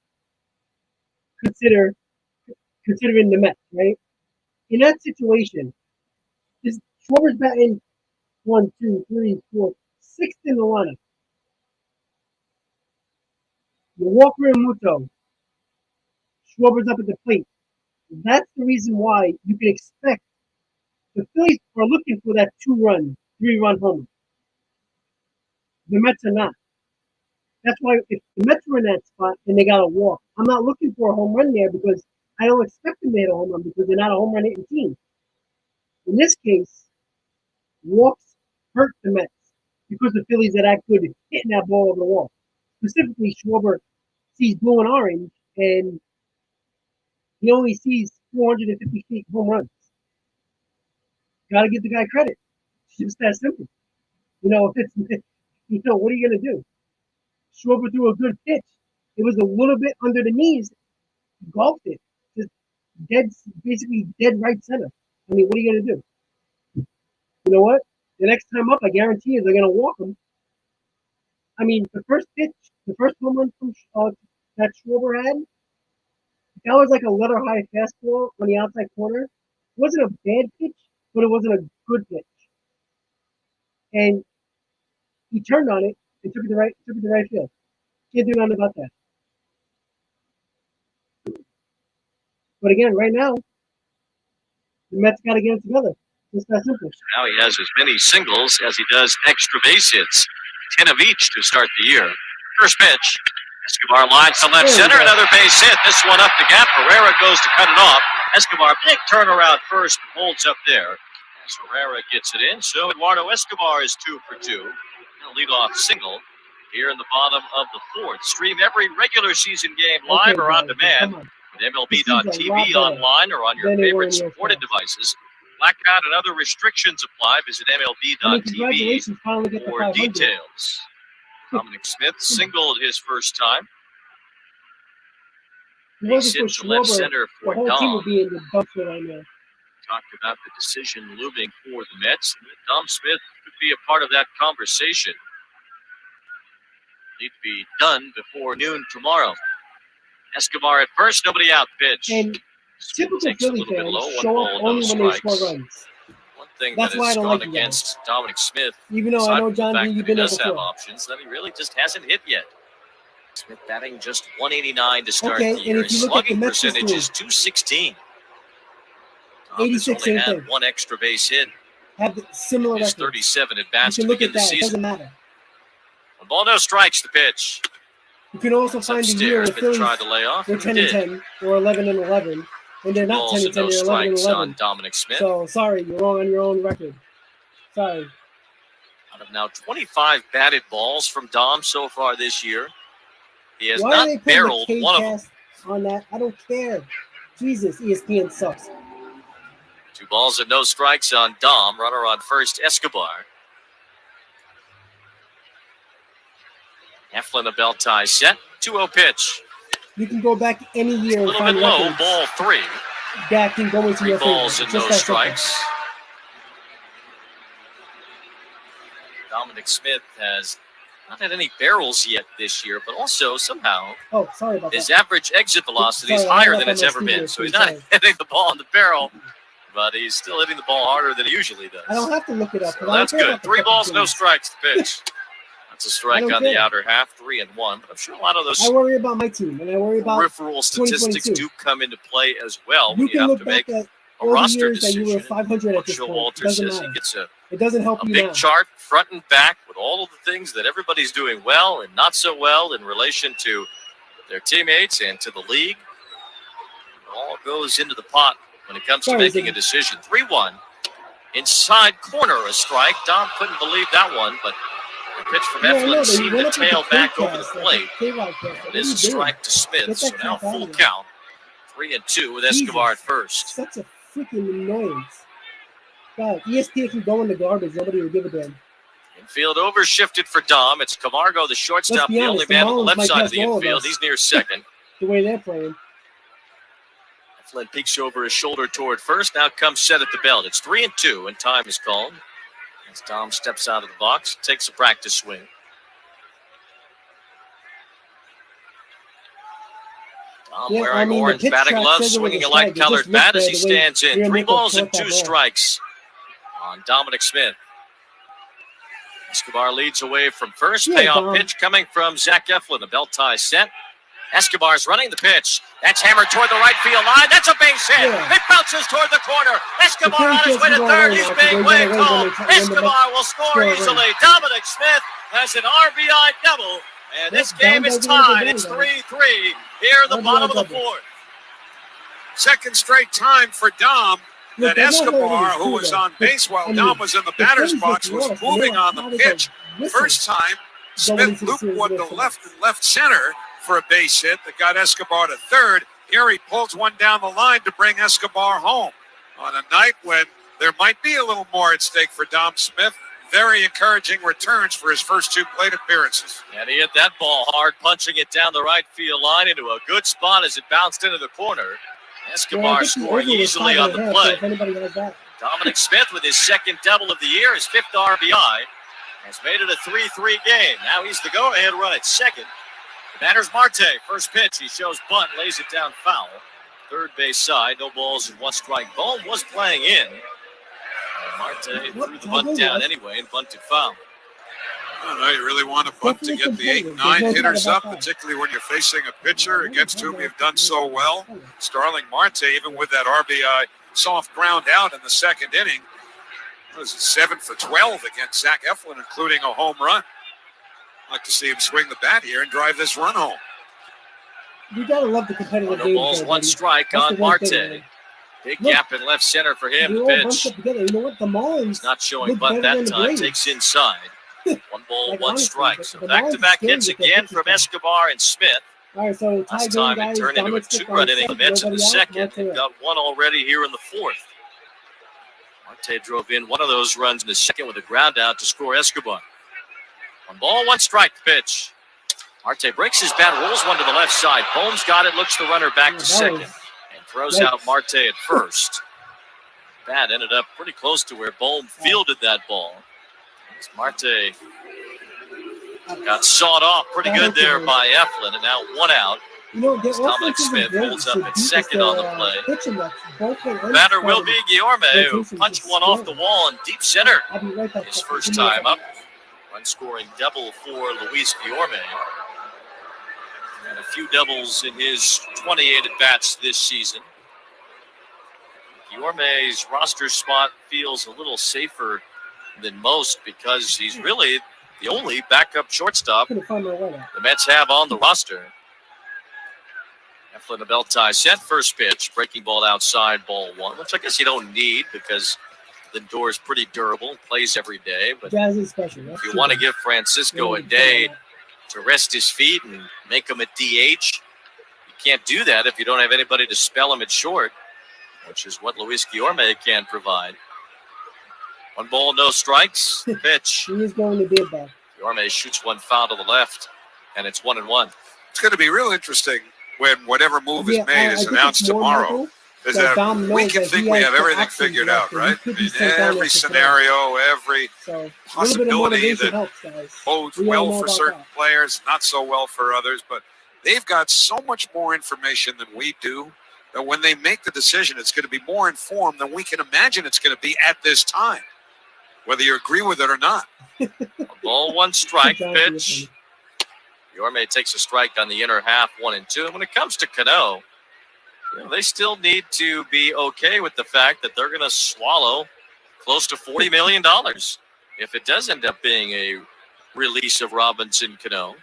considering the Mets, right? In that situation, this Schwarber's batting 1, 2, 3, 4, 6th in the lineup. You Walker and Muto. Schwarber's up at the plate. That's the reason why you can expect the Phillies are looking for that 2-run, 3-run homer. The Mets are not. That's why if the Mets were in that spot and they got a walk, I'm not looking for a home run there because I don't expect them to hit a home run because they're not a home run hitting team. In this case, walks hurt the Mets because the Phillies are that good at hitting that ball over the wall. Specifically, Schwarber sees blue and orange and he only sees 450 feet home runs. Got to give the guy credit. It's just that simple. You know, if it's, you know, what are you going to do? Schwarber threw a good pitch. It was a little bit under the knees. Golfed it. Just dead, basically dead right center. I mean, what are you going to do? You know what? The next time up, I guarantee you they're going to walk him. I mean, the first pitch, the first home run from that Schwarber had, that was like a letter-high fastball on the outside corner. It wasn't a bad pitch, but it wasn't a good pitch. And he turned on it and took it to right field. Can't do nothing about that. But again, right now, the Mets got to get it together. Just that simple. Now he has as many singles as he does extra base hits. 10 of each to start the year. First pitch. Escobar lines to left center. Another base hit. This one up the gap. Herrera goes to cut it off. Escobar, big turnaround first, holds up there. As Herrera gets it in, so Eduardo Escobar is 2 for 2. A leadoff single here in the bottom of the 4th. Stream every regular season game live or on demand with MLB.tv online or on your favorite supported devices. Blackout and other restrictions apply. Visit MLB.tv for details. Dominic Smith singled his first time. Base hit to left center for Dom. Talked About the decision looming for the Mets. Dom Smith could be a part of that conversation. Need to be done before noon tomorrow. Escobar at first, nobody out pitch. And typical Philly fans show up only when they score runs. One thing That's that why I has don't gone like against Dominic Smith, even though I know, John, you've been there does have before. options, that he really just hasn't hit yet. Smith batting just 189 to start Okay, the year. and if you His look at the slugging Mets percentage team, is 216. 86, only same had thing. one extra base hit. Have the similar His record. 37 at bats You to can look begin at the that. It season. doesn't matter. One ball, no strikes. The pitch. You can also It's find the year where upstairs, but Phillies tried to lay off. were And 10 did. and 10 or 11 and 11, and they're Two not balls 10 and and 10. no They're 11 and strikes 11. on Dominic Smith. So sorry, you're wrong on your own record. Sorry. Out of now 25 batted balls from Dom so far this year, he has Why not are they putting barreled the one of them. K-cast on that? I don't care. Jesus, ESPN sucks. 2 balls and no strikes on Dom. Runner on first, Escobar. Eflin, a belt tie set. 2-0 pitch. You can go back any year A and little find bit low. records Ball 3. that can go into 3 your favor. balls and Just no that simple. strikes. Dominic Smith has not had any barrels yet this year, but also somehow Oh, sorry about his that. average exit velocity is Sorry, I higher left than on it's my ever studio been. So he's screen, not sorry. hitting the ball in the barrel, but he's still hitting the ball harder than he usually does. I don't have to look it up. So 'cause I don't that's care good. about the 3 fucking balls, no Phillies. strikes. The pitch. That's a strike don't on the care. outer half. 3-1. But I'm sure a lot of those I worry about my team, and I worry about peripheral statistics 2022. do come into play as well You when you can have look to back make at a all the roster years that you were decision. 500 at this Marshall point. It Walters doesn't says he matter. gets a It doesn't help you big now. chart front and back with all of the things that everybody's doing well and not so well in relation to their teammates and to the league. It all goes into the pot when it comes to Sorry, making a decision. 3-1. Inside corner, a strike. Dom couldn't believe that one, but the pitch from Yeah, I know, Eflin they seemed went to up with tail the back over the K-cast, like plate. the K-Rod cast. Like, It is a what are you doing? strike to Smith, Get so that now crap out full of there. count. 3-2 with Escobar at Jesus. first. Such a freaking annoyance. God, ESPN can go in the garbage. Nobody would give a damn. Infield overshifted for Dom. It's Camargo, the shortstop, be the honest, only the man on the Marlins left might side of pass the all of infield. us. He's near second. The way they're playing. Flynn peeks over his shoulder toward first. Now comes set at the belt. It's 3-2, and time is called. As Dom steps out of the box, takes a practice swing. Dom wearing the orange pitch batting track gloves, says it was swinging a a strike. It light-colored just looked bat as bad he the way stands in. Aaron 3 Nichols balls and caught that 2 ball. strikes on Dominic Smith. Escobar leads away from first. Yeah, Payoff Dom. pitch coming from Zach Eflin. The belt tie set. Escobar's running the pitch. That's hammered toward the right field line. That's a base hit. Yeah. It bounces toward the corner. Escobar on his way to third. He's being waved home. Escobar will score easily. Dominic Smith has an RBI double. And this game is tied. It's 3-3 here in the bottom of the fourth. Second straight time for Dom Look, that I know what Escobar, it is, who too, was though. on base while I mean, Dom was in the the batter's Phillies box, just was lost, moving on the how did they pitch. miss it? First time, Going Smith into the loop series one with to the left Phillies. and left center for a base hit that got Escobar to third. Here he pulls one down the line to bring Escobar home. On a night when there might be a little more at stake for Dom Smith, very encouraging returns for his first 2 plate appearances. And he hit that ball hard, punching it down the right field line into a good spot as it bounced into the corner. Escobar scoring easily on the play. If anybody has that. Dominic Smith with his second double of the year, his 5th RBI, has made it a 3-3 game. Now he's the go-ahead run at second. The batter's Marte. First pitch, he shows bunt, lays it down foul. Third base side, no balls and 1 strike. Bohm was playing in. And Marte threw the bunt down anyway and bunted foul. I don't know, you really want to bunt to get the 8-9 hitters up, particularly when you're facing a pitcher against whom you've done so well. Starling Marte, even with that RBI soft ground out in the second inning, was 7 for 12 against Zach Eflin, including a home run. I'd like to see him swing the bat here and drive this run home. You gotta love the competitive No game. balls, 1 strike on Marte. Big gap in left center for him. The pitch. You know what? The Marlins He's not showing look bunt better that than the time. Braves. Takes inside. 1 ball, Like, 1 honestly, strike. So the back-to-back Marlins hits scared with again the from pitches. Escobar and Smith. All right, so tie Last game, time it guys. turned into a Dominic Smith 2-run on inning. The second, Mets in the nobody out, second. Marte And up. got 1 already here in the 4th. Marte drove in one of those runs in the second with a ground out to score Escobar. 1 ball, 1 strike. Pitch. Marte breaks his bat, rolls one to the left side. Bohm's got it, looks the runner back to second, and throws out Marte at first. Bat ended up pretty close to where Bohm fielded that ball. As Marte got sawed off pretty good there by Eflin, and now 1 out. You know, As Dominic Smith holds up at second on the play. Batter will be Guillorme, who punched one off the wall in deep center I'll be right back. his first time up. Run-scoring double for Luis Guillorme. And a few doubles in his 28 at-bats this season. Yorme's roster spot feels a little safer than most because he's really the only backup shortstop the Mets have on the roster. Eflin Abeltai set first pitch, breaking ball outside, ball one, which I guess you don't need because Lindor is pretty durable, plays every day. But if you want to give Francisco a day to rest his feet and make him a DH, you can't do that if you don't have anybody to spell him at short, which is what Luis Guillorme can provide. 1 ball, no strikes. Pitch. He is going to be back. Guillorme shoots one foul to the left, and it's 1-1. It's going to be real interesting when whatever move is made is announced tomorrow. Is that we can think we have everything figured out, right? In every scenario, every possibility that bodes well for certain players, not so well for others, but they've got so much more information than we do that when they make the decision, it's going to be more informed than we can imagine it's going to be at this time, whether you agree with it or not. 1 ball, 1 strike, pitch. Guillorme takes a strike on the inner half, 1-2. And when it comes to Cano, they still need to be okay with the fact that they're going to swallow close to $40 million if it does end up being a release of Robinson Cano.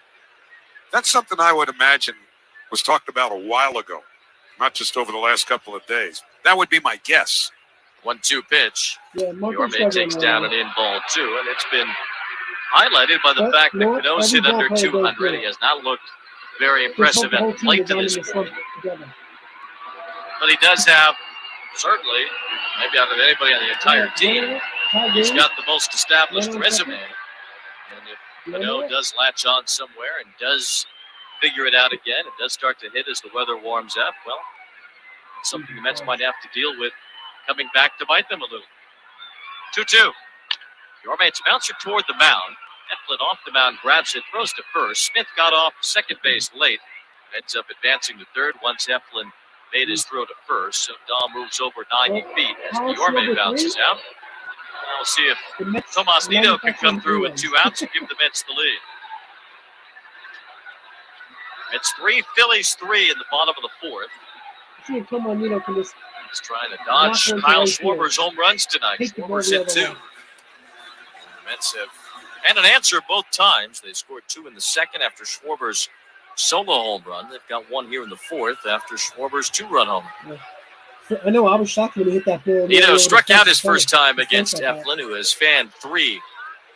That's something I would imagine was talked about a while ago, not just over the last couple of days. That would be my guess. 1-2 pitch. Guillorme takes down an in ball 2, and it's been highlighted by the fact that Cano's hit under 200. He has not looked very impressive at the plate to this point. But he does have, certainly, maybe out of anybody on the entire team, he's got the most established resume. And if Cano does latch on somewhere and does figure it out again, and does start to hit as the weather warms up, well, it's something the Mets might have to deal with coming back to bite them a little. 2-2. Guillorme's bouncer toward the mound. Eflin off the mound, grabs it, throws to first. Smith got off second base late. Ends up advancing to third once Eflin made his throw to first. So Dahl moves over 90 feet as Guillorme bounces out. Now we'll see if Tomas Nido can come through with 2 outs and give the Mets the lead. It's 3, Phillies 3 in the bottom of the 4th. He's trying to dodge Kyle Schwarber's home runs tonight. Schwarber's hit 2. The Mets have had an answer both times. They scored 2 in the second after Schwarber's solo home run. They've got 1 here in the 4th after Schwarber's 2-run home. I know, I was shocked when he hit that ball. Nido struck out his first time against Eflin, who has fanned 3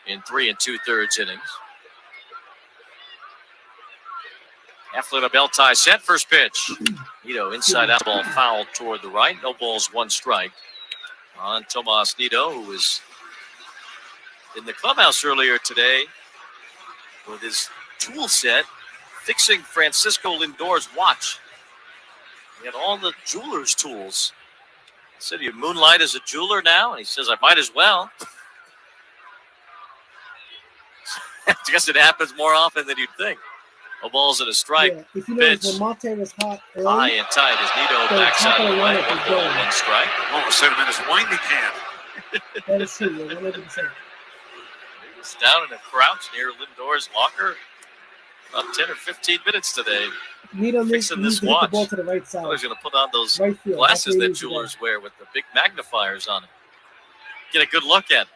in 3 2/3 innings. Eflin Abeltai set first pitch. Nido inside out ball foul toward the right. No balls, 1 strike on Tomas Nido, who was in the clubhouse earlier today with his tool set fixing Francisco Lindor's watch. He had all the jeweler's tools. I said, "You moonlight as a jeweler now?" And he says, "I might as well." I guess it happens more often than you'd think. No balls and a strike. Yeah, if you pitch. When Marte was hot early, High and tight as Nido backs out of the way. 1 ball, 1 strike. Almost set him in his winding can. That is true. 100%. He was down in a crouch near Lindor's locker about 10 or 15 minutes today. Fixing this watch. The ball to the right side. I was going to put on those right glasses that jewelers wear with the big magnifiers on them. Get a good look at it.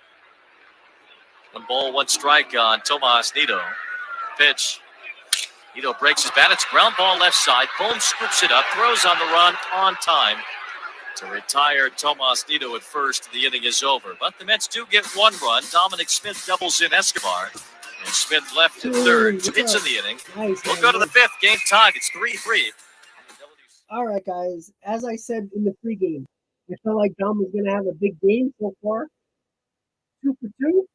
1 ball, 1 strike on Tomas Nido. Pitch. Nido breaks his bat. It's ground ball left side. Bohm scoops it up, throws on the run on time to retire Tomas Nido at first. The inning is over. But the Mets do get 1 run. Dominic Smith doubles in Escobar. And Smith left in third. 2 hits in the inning. We'll go to the 5th. Game tied. It's 3-3. All right, guys. As I said in the pregame, I felt like Dom was going to have a big game so far. 2 for 2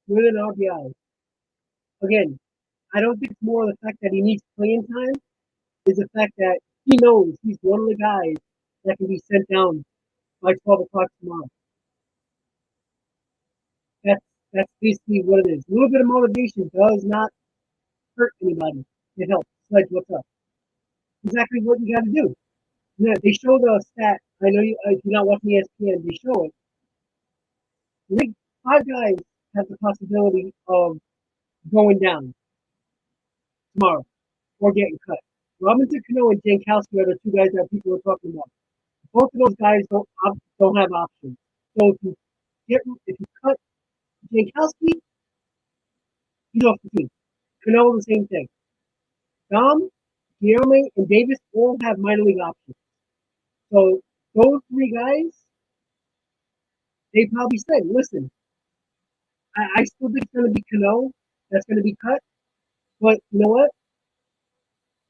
with an RBI. Again, I don't think it's more the fact that he needs playing time. It's the fact that he knows he's one of the guys that can be sent down by 12 o'clock tomorrow. That's basically what it is. A little bit of motivation does not hurt anybody. It helps. Like, what's up? Exactly what you got to do. Yeah, they show the stat. I know you, if you're not watching ESPN, they show it. I think 5 guys have the possibility of going down tomorrow or getting cut. Robinson Cano and Jankowski are the 2 guys that people are talking about. Both of those guys don't have options. So if you cut Jankowski, he's off the team. Cano, the same thing. Dom, Guillaume, and Davis all have minor league options. So those three guys, they probably said, listen, I still think it's going to be Cano that's going to be cut. But you know what?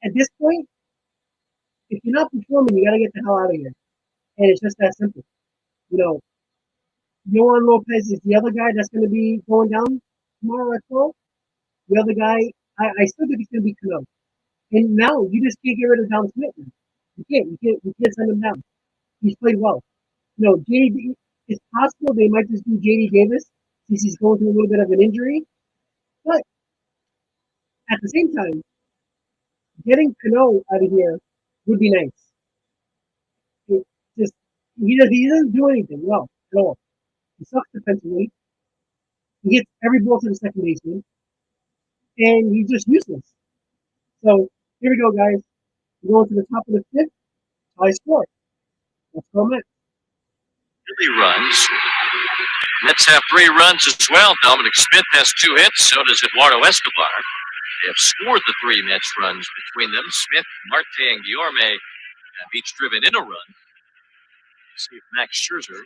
At this point, if you're not performing, you got to get the hell out of here. And it's just that simple. You know, Yohan Lopez is the other guy that's going to be going down tomorrow at 12. The other guy, I still think it's going to be Cano. And now you just can't get rid of Dom Smith. You can't send him down. He's played well. You know, JD, it's possible they might just do JD Davis since he's going through a little bit of an injury. But at the same time, getting Cano out of here would be nice. He doesn't do anything well at all. He sucks defensively. He hits every ball to the second baseman, and he's just useless. So here we go, guys. We're going to the top of the fifth. High score. Let's go, Mets. 3 runs. Mets have 3 runs as well. Dominic Smith has 2 hits. So does Eduardo Escobar. They have scored the 3 Mets runs between them. Smith, Marte, and Guillaume have each driven in a run. Let's see if Max Scherzer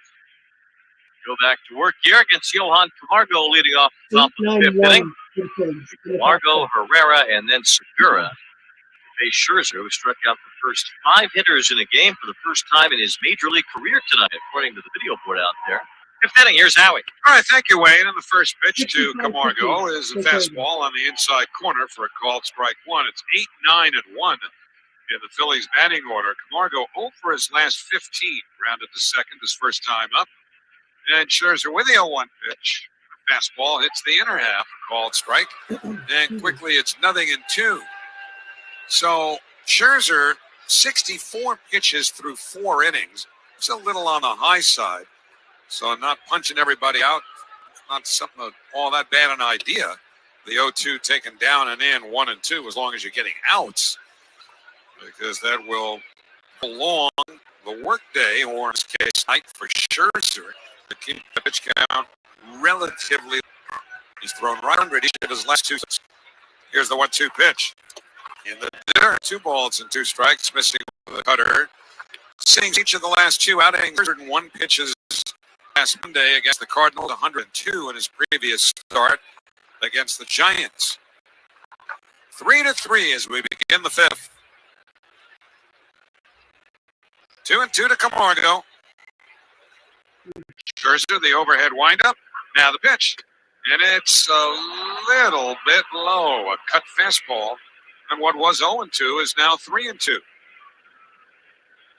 go back to work here against Johan Camargo leading off the top of the 5th inning. Camargo, Herrera, and then Segura. Face Scherzer, who struck out the first 5 hitters in a game for the first time in his major league career tonight, according to the video board out there. 5th inning, here's Howie. All right, thank you, Wayne. And the first pitch to Camargo is a fastball on the inside corner for a called strike 1. It's 8-9-1 in the Phillies batting order. Camargo 0 for his last 15, rounded to second his first time up. And Scherzer with the 0-1 pitch. The fastball hits the inner half, a called strike. And quickly it's 0-2. So Scherzer, 64 pitches through 4 innings. It's a little on the high side. So not punching everybody out, not something all that bad an idea. The 0-2 taken down and in 1 and 2 as long as you're getting outs. Because that will prolong the workday, or in this case, night for Scherzer to keep the pitch count relatively low. He's thrown right under each of his last 2. Here's the 1-2 pitch. In the dirt, 2 balls and 2 strikes, missing the cutter. Seeing each of the last 2 outings, 101 pitches last Monday against the Cardinals, 102 in his previous start against the Giants. 3-3 as we begin the 5th. 2-2 to Camargo. Scherzer, the overhead windup. Now the pitch. And it's a little bit low. A cut fastball. And what was 0-2 is now 3-2.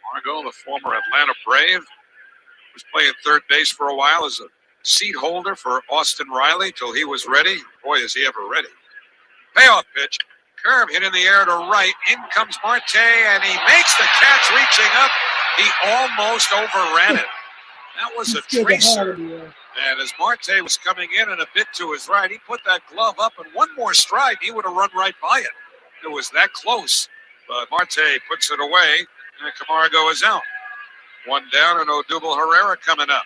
Camargo, the former Atlanta Brave, was playing third base for a while as a seat holder for Austin Riley till he was ready. Boy, is he ever ready. Payoff pitch. Curve hit in the air to right. In comes Marte, and he makes the catch reaching up. He almost overran it. That was a tracer. And as Marte was coming in and a bit to his right, he put that glove up, and one more stride, he would have run right by it. It was that close. But Marte puts it away, and Camargo is out. 1 down, and Odubel Herrera coming up.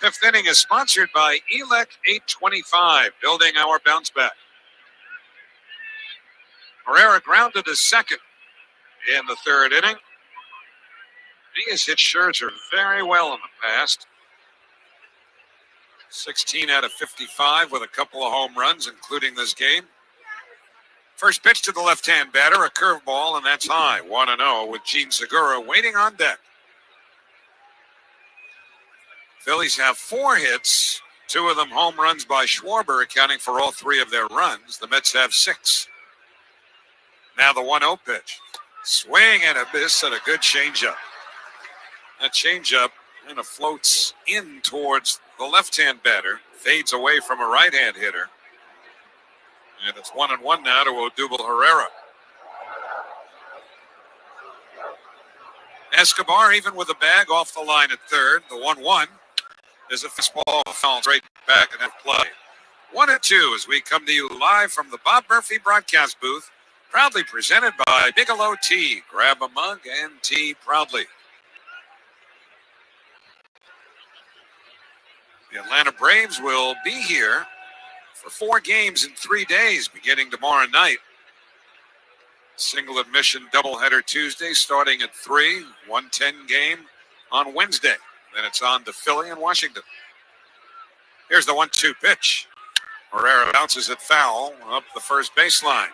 5th inning is sponsored by ELEC 825, building our bounce back. Herrera grounded to second in the 3rd inning. He has hit Scherzer very well in the past. 16 out of 55 with a couple of home runs, including this game. First pitch to the left-hand batter, a curveball, and that's high. 1-0 with Gene Segura waiting on deck. Phillies have 4 hits, 2 of them home runs by Schwarber, accounting for all 3 of their runs. The Mets have 6. Now the 1-0 pitch. Swing and a miss and a good changeup. That changeup kind of floats in towards the left-hand batter, fades away from a right-hand hitter. And it's 1-1 now to Odubel Herrera. Escobar, even with a bag off the line at third. The 1-1 is a fastball foul straight back and have play. 1-2 as we come to you live from the Bob Murphy broadcast booth, proudly presented by Bigelow Tea. Grab a mug and tea proudly. The Atlanta Braves will be here for 4 games in 3 days, beginning tomorrow night. Single admission doubleheader Tuesday, starting at 3, 1:10 game on Wednesday. Then it's on to Philly and Washington. Here's the 1-2 pitch. Herrera bounces it foul up the first baseline.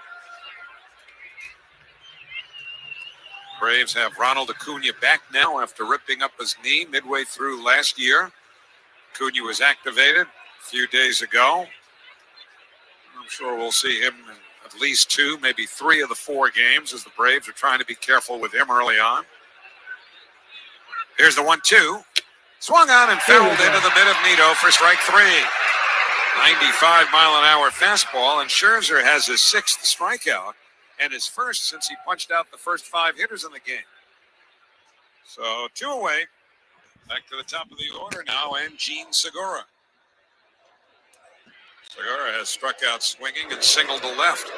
Braves have Ronald Acuna back now after ripping up his knee midway through last year. Acuna was activated a few days ago. I'm sure we'll see him in at least 2, maybe 3 of the 4 games, as the Braves are trying to be careful with him early on. Here's the 1-2. Swung on and fouled into the mid of Nito for strike 3. 95-mile-an-hour fastball, and Scherzer has his 6th strikeout and his first since he punched out the first 5 hitters in the game. So 2 away. Back to the top of the order now, and Gene Segura. Segura has struck out swinging and singled to left.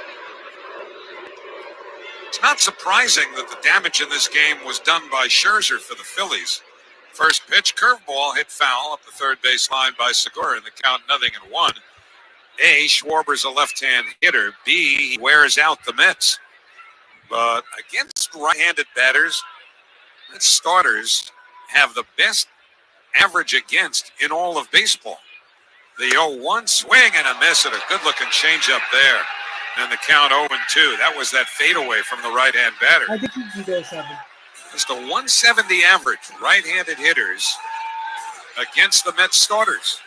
It's not surprising that the damage in this game was done by Scherzer for the Phillies. First pitch, curveball hit foul up the third baseline by Segura, in the count 0-1. A, Schwarber's a left-hand hitter. B, he wears out the Mets. But against right-handed batters, Mets starters have the best average against in all of baseball. The 0-1 swing and a miss, and a good-looking changeup there. And the count 0-2. That was that fadeaway from the right-hand batter. I think he can go 7. Just a 170 average, right-handed hitters against the Mets starters.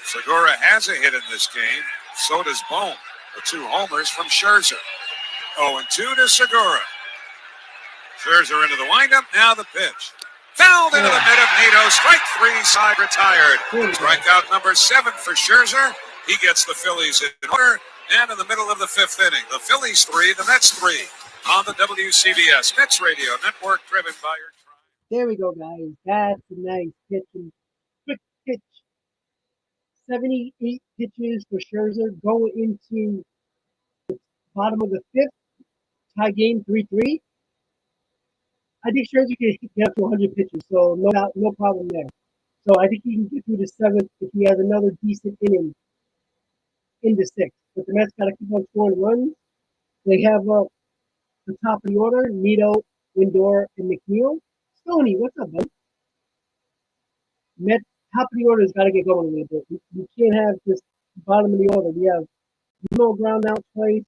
Segura has a hit in this game. So does Bohm. The 2 homers from Scherzer. 0-2 to Segura. Scherzer into the windup. Now the pitch. Fouled into the mid of Nito. Strike 3, side retired. Strikeout number 7 for Scherzer. He gets the Phillies in order. And in the middle of the 5th inning, the Phillies 3, the Mets 3. On the WCBS Mets Radio Network, driven by your tribe. There we go, guys. That's a nice pitch. Quick pitch. 78 pitches for Scherzer going into the bottom of the 5th. Tie game 3-3. I think Scherzer can get up to 100 pitches, so no problem there. So I think he can get through the 7th if he has another decent inning in the 6th. But the Mets got to keep on scoring runs. They have the top of the order, Nito, Lindor, and McNeil. Stoney, what's up, bud? Met top of the order has got to get going a little bit. We can't have this bottom of the order. We have Nito ground out twice,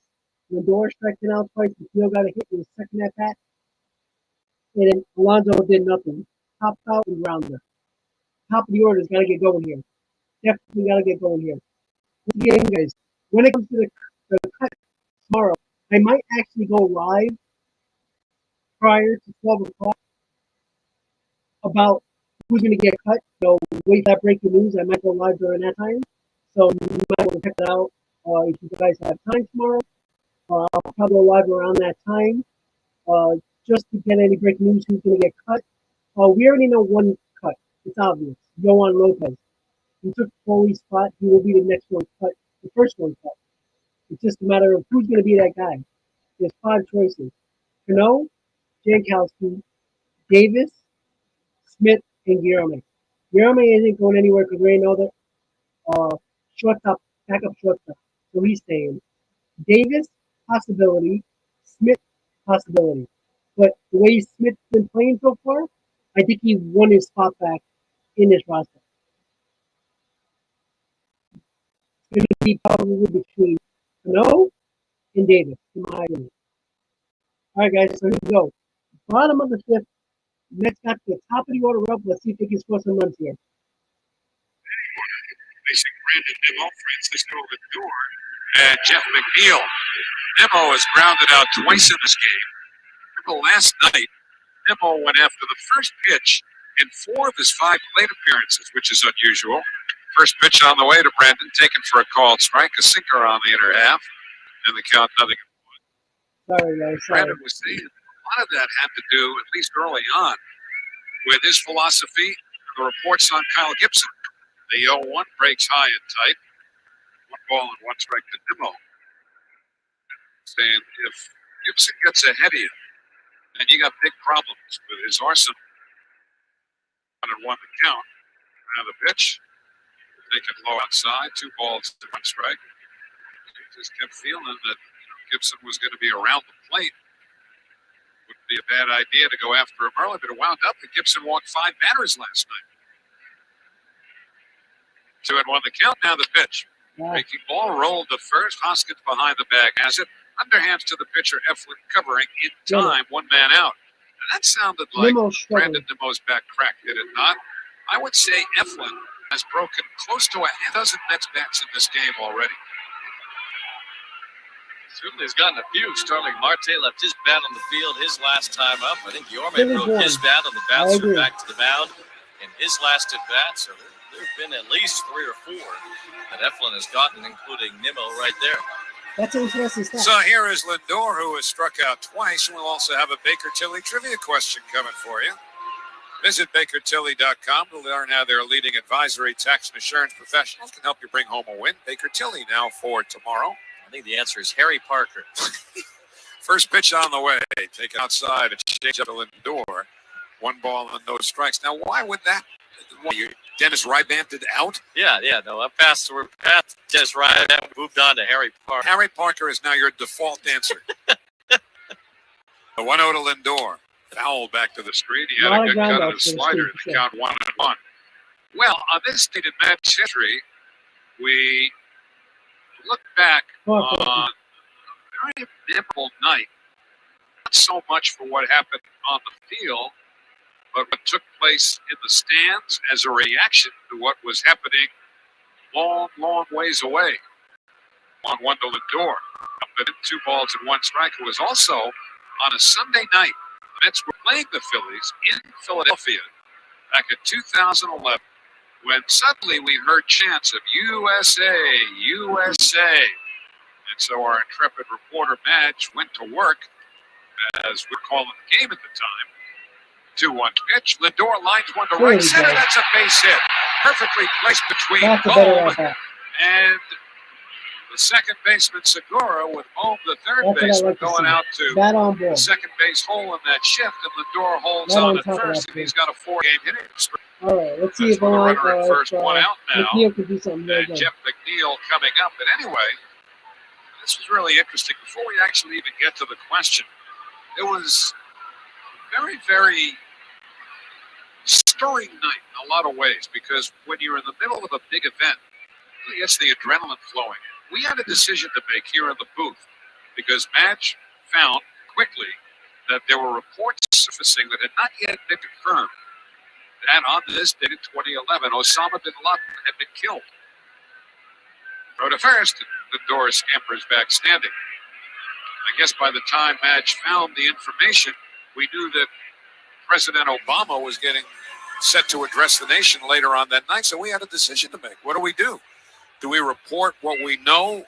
Lindor striking out twice, McNeil got a hit in the second at bat, and then Alonso did nothing. Topped out and grounder. Top of the order has got to get going here. Definitely got to get going here. Again, guys, when it comes to the cut tomorrow, I might actually go live prior to 12 o'clock about who's going to get cut. So wait for that breaking news. I might go live during that time. So you might want to check it out if you guys have time tomorrow. I'll probably go live around that time just to get any breaking news who's going to get cut. We already know one cut. It's obvious. Yohan Lopez. He took Foley's spot. He will be the next one cut, the first one cut. It's just a matter of who's going to be that guy. There's 5 choices. Cano, Jankowski, Davis, Smith, and Guillorme. Guillorme isn't going anywhere because we know that shortstop, backup shortstop. So he's staying. Davis, possibility. Smith, possibility. But the way Smith's been playing so far, I think he won his spot back in this roster. It's going to be probably between Cano and Davis, in my opinion. All right, guys, so here we go. Bottom of the 5th. Mets got the top of the order up. Let's see if they can score some runs here. Facing Brandon Nimmo, Francisco Lindor, and Jeff McNeil. Nimmo has grounded out twice in this game. Remember last night, Nimmo went after the first pitch in 4 of his 5 plate appearances, which is unusual. First pitch on the way to Brandon, taken for a called strike, a sinker on the inner half, and the count 0-1. Sorry, guys. Sorry. Brandon was saying a lot of that had to do, at least early on, with his philosophy and the reports on Kyle Gibson. The 0-1 breaks high and tight. 1 ball and 1 strike to Nimmo. Saying if Gibson gets ahead of you, then you got big problems with his arsenal. 1-1 to count. Now the pitch. Taken low outside. 2 balls to 1 strike. Just kept feeling that Gibson was going to be around the plate. Wouldn't be a bad idea to go after him early, but it wound up that Gibson walked 5 batters last night. 2-1 the count. Now the pitch. Breaking ball rolled to first. Hoskins behind the bag has it. Underhands to the pitcher. Eflin covering in time. 1 man out. And that sounded like Brandon Nimmo's back crack, did it not? I would say Eflin has broken close to a dozen Mets bats in this game already. Certainly has gotten a few. Starling Marte left his bat on the field his last time up. I think Yorman broke his bat on the bouncer back to the mound in his last at bat. So there have been at least 3 or 4 that Eflin has gotten, including Nimmo right there. That's an interesting stuff. So here is Lindor, who has struck out twice. And we'll also have a Baker Tilly trivia question coming for you. Visit BakerTilly.com to learn how their leading advisory tax and insurance professionals can help you bring home a win. Baker Tilly now for tomorrow. I think the answer is Harry Parker. First pitch on the way. Taken outside and change up to Lindor. 1 ball and no strikes. Now, why would that? Dennis Rybanted out? Yeah. No, we're past Dennis Ryban. We moved on to Harry Parker. Harry Parker is now your default answer. The 1-0 to Lindor. Foul back to the street. He had a good cut of the slider. The count 1-1. Well, on this date in Mets history, we look back on a very memorable night. Not so much for what happened on the field, but what took place in the stands as a reaction to what was happening long, long ways away. 1-1 to Lindor. But in 2 balls and 1 strike. It was also on a Sunday night. The Mets were playing the Phillies in Philadelphia back in 2011 when suddenly we heard chants of USA, USA. And so our intrepid reporter Madge went to work, as we're calling the game at the time. 2-1 pitch. Lindor lines one to right center. That's a base hit. Perfectly placed between Bohm and the second baseman Segura, with Bohm, the third baseman, going out to the second base hole in that shift, and Lindor holds on at first, and he's got a 4-game hitting streak. All right, let's see if the runner at first, 1 out now. McNeil can do something and Jeff McNeil coming up. But anyway, this was really interesting. Before we actually even get to the question, it was very, very stirring night in a lot of ways, because when you're in the middle of a big event, it gets the adrenaline flowing. We had a decision to make here in the booth, because Madge found quickly that there were reports surfacing that had not yet been confirmed that on this date in 2011, Osama bin Laden had been killed. Throw to first, the door scampers back standing. I guess by the time Madge found the information, we knew that President Obama was getting set to address the nation later on that night, so we had a decision to make. What do? Do we report what we know,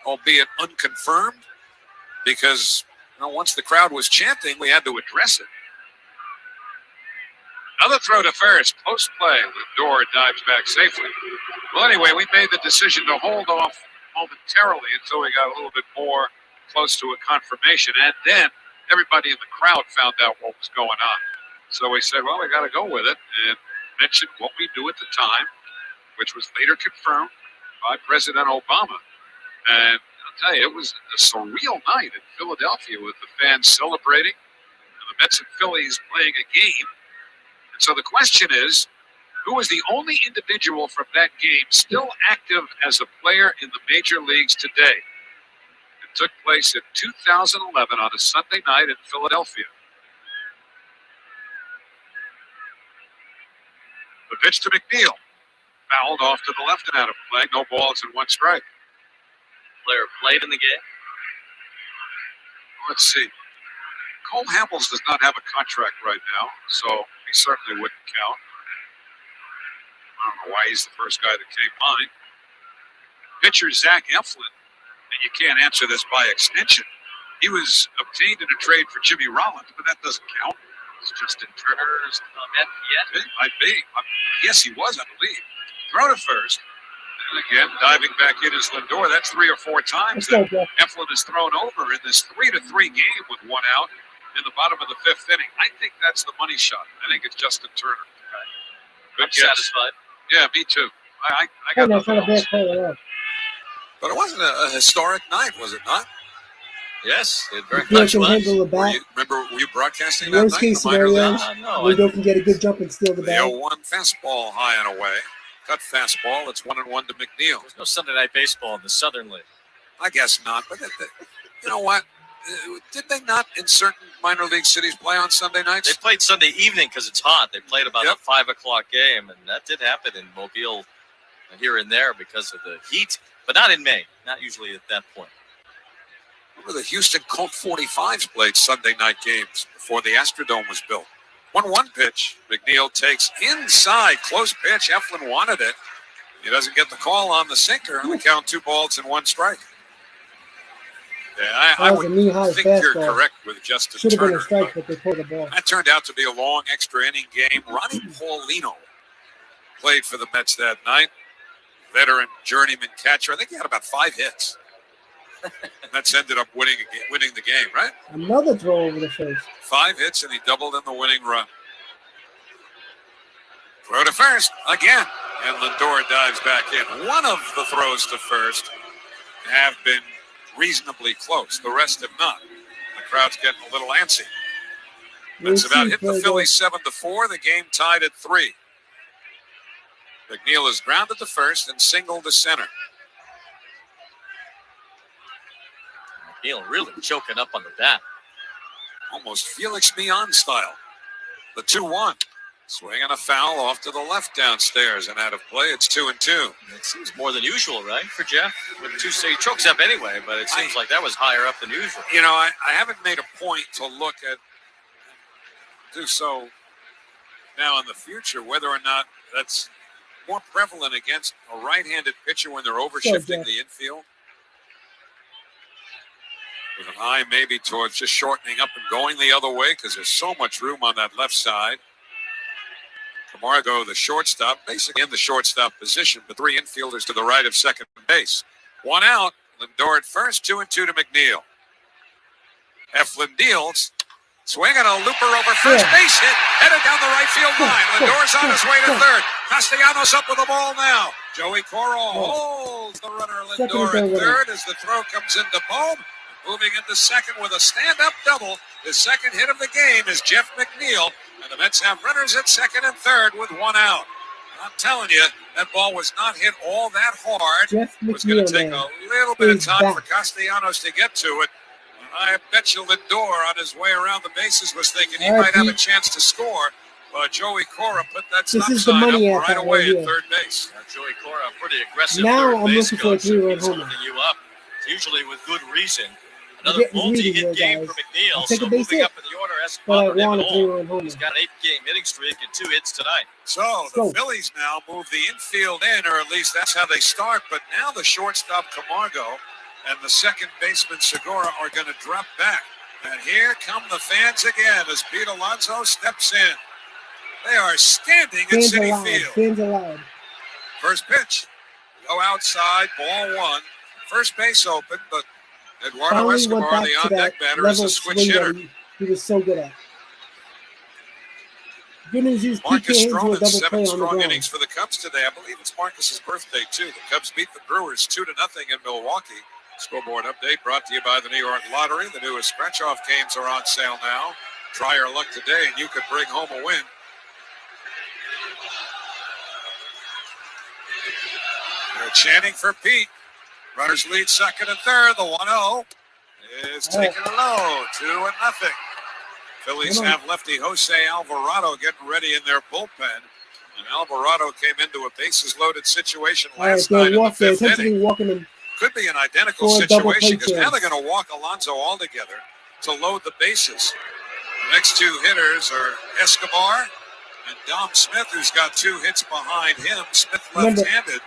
albeit unconfirmed? Because once the crowd was chanting, we had to address it. Another throw to first, close play. Lindor dives back safely. Well, anyway, we made the decision to hold off momentarily until we got a little bit more close to a confirmation, and then everybody in the crowd found out what was going on. So we said, well, we got to go with it, and mentioned what we knew at the time, which was later confirmed by President Obama. And I'll tell you, it was a surreal night in Philadelphia with the fans celebrating and the Mets and Phillies playing a game. And so the question is, who was the only individual from that game still active as a player in the major leagues today? It took place in 2011 on a Sunday night in Philadelphia. The pitch to McNeil. Fouled off to the left and out of play. No balls and 1 strike. Player played in the game. Let's see. Cole Hamels does not have a contract right now, so he certainly wouldn't count. I don't know why he's the first guy that came on. Pitcher Zach Eflin, and you can't answer this by extension. He was obtained in a trade for Jimmy Rollins, but that doesn't count. It's Justin Turner's comment yet. It might be. Yes, he was, I believe. Throw to first. And again, diving back in is Lindor. That's 3 or 4 times that Eflin is thrown over in this 3-3 game with 1 out in the bottom of the 5th inning. I think that's the money shot. I think it's Justin Turner. Good guess. Satisfied. Yeah, me too. I Hey, got that's not a the bad Phillies. play at all. But it wasn't a historic night, was it not? Yes, it very McNeil much can was. handle the bat. Were you broadcasting that Worst night? case The minor scenarios, leagues? No, Lindor can get a good jump and steal the The bag. 0-1 fastball high and away. Cut fastball. It's 1-1 to McNeil. there's no Sunday Night Baseball in the Southern League. I guess not. But you know what? Did they not in certain minor league cities play on Sunday They nights? played Sunday evening because it's hot. They played about Yep. a 5 o'clock game, and that did happen in Mobile here and there because of the heat, but not in May. Not usually at that point. Remember the Houston Colt 45s played Sunday night games before the Astrodome was built. 1-1 pitch. McNeil takes inside. Close pitch. Eflin wanted it. He doesn't get the call on the sinker on the count 2 balls and 1 strike. Yeah, I That was a would knee-high think you're fastball. correct with Justin Should have been Turner. a strike, but they pulled the ball. That turned out to be a long extra inning game. Ronnie Paulino played for the Mets that night. Veteran journeyman catcher. I think he had about 5 hits. Mets ended up winning the game, right? Another throw over the face. 5 hits, and he doubled in the winning run. Throw to first again, and Lindor dives back in. One of the throws to first have been reasonably close. The rest have not. The crowd's getting a little antsy. That's about hit the Phillies 7-4. The game tied at 3. McNeil is grounded to first and singled to center. McNeil really choking up on the bat. Almost Felix Mian style. The 2-1. Swing and a foul off to the left downstairs and out of play. It's 2-2. It seems more than usual, right, for Jeff? With 2 he chokes up anyway, but it seems like that was higher up than usual. You know, I haven't made a point to look at, do so now in the future, whether or not that's more prevalent against a right-handed pitcher when they're overshifting the infield. With an eye maybe towards just shortening up and going the other way because there's so much room on that left side. Camargo, the shortstop, basically in the shortstop position, but 3 infielders to the right of second base. 1 out. Lindor at first, 2-2 to McNeil. Eflin deals. Swing and a looper over first base hit. Headed down the right field line. Lindor's on his way to third. Castellanos up with the ball now. Joey Cora holds the runner Lindor at third as the throw comes into Bohm. Moving into second with a stand-up double. His second hit of the game is Jeff McNeil. And the Mets have runners at second and third with 1 out. I'm telling you, that ball was not hit all that hard. Jeff It was going to take a little bit of time for Castellanos to get to it. And I bet you Lindor, on his way around the bases, was thinking he might have a chance to score. But Joey Cora put that stop sign up right away at third base. Joey Cora, pretty aggressive. Now I'm looking for a 3-run homer. You up, usually with good reason. Another multi-hit game for McNeil. Take a base hit. Up in the order, But I want a 3-run homer. He's got an 8-game hitting streak and 2 hits tonight. So the Phillies now move the infield in, or at least that's how they start. But now the shortstop Camargo and the second baseman Segura are going to drop back. And here come the fans again as Pete Alonso steps in. They are standing at Citi Field. Fans allowed. First pitch. Go outside, ball 1. First base open, but Eduardo Finally Escobar, went the back to on-deck that batter, is level a switch swing hitter. that he was so good at. Good news is Marcus PK into a Stroman, double 7 play on the strong ground. innings for the Cubs today. I believe it's Marcus's birthday, too. The Cubs beat the Brewers 2-0 in Milwaukee. Scoreboard update brought to you by the New York Lottery. The newest scratch-off games are on sale now. Try your luck today, and you could bring home a win. They're chanting for Pete. Runners lead second and third. The 1-0 is taken low, 2-0. Phillies have lefty Jose Alvarado getting ready in their bullpen. And Alvarado came into a bases-loaded situation last night in the 5th inning. Could be an identical situation because now they're going to walk Alonso altogether to load the bases. The next 2 hitters are Escobar and Dom Smith, who's got 2 hits behind him. Smith left-handed.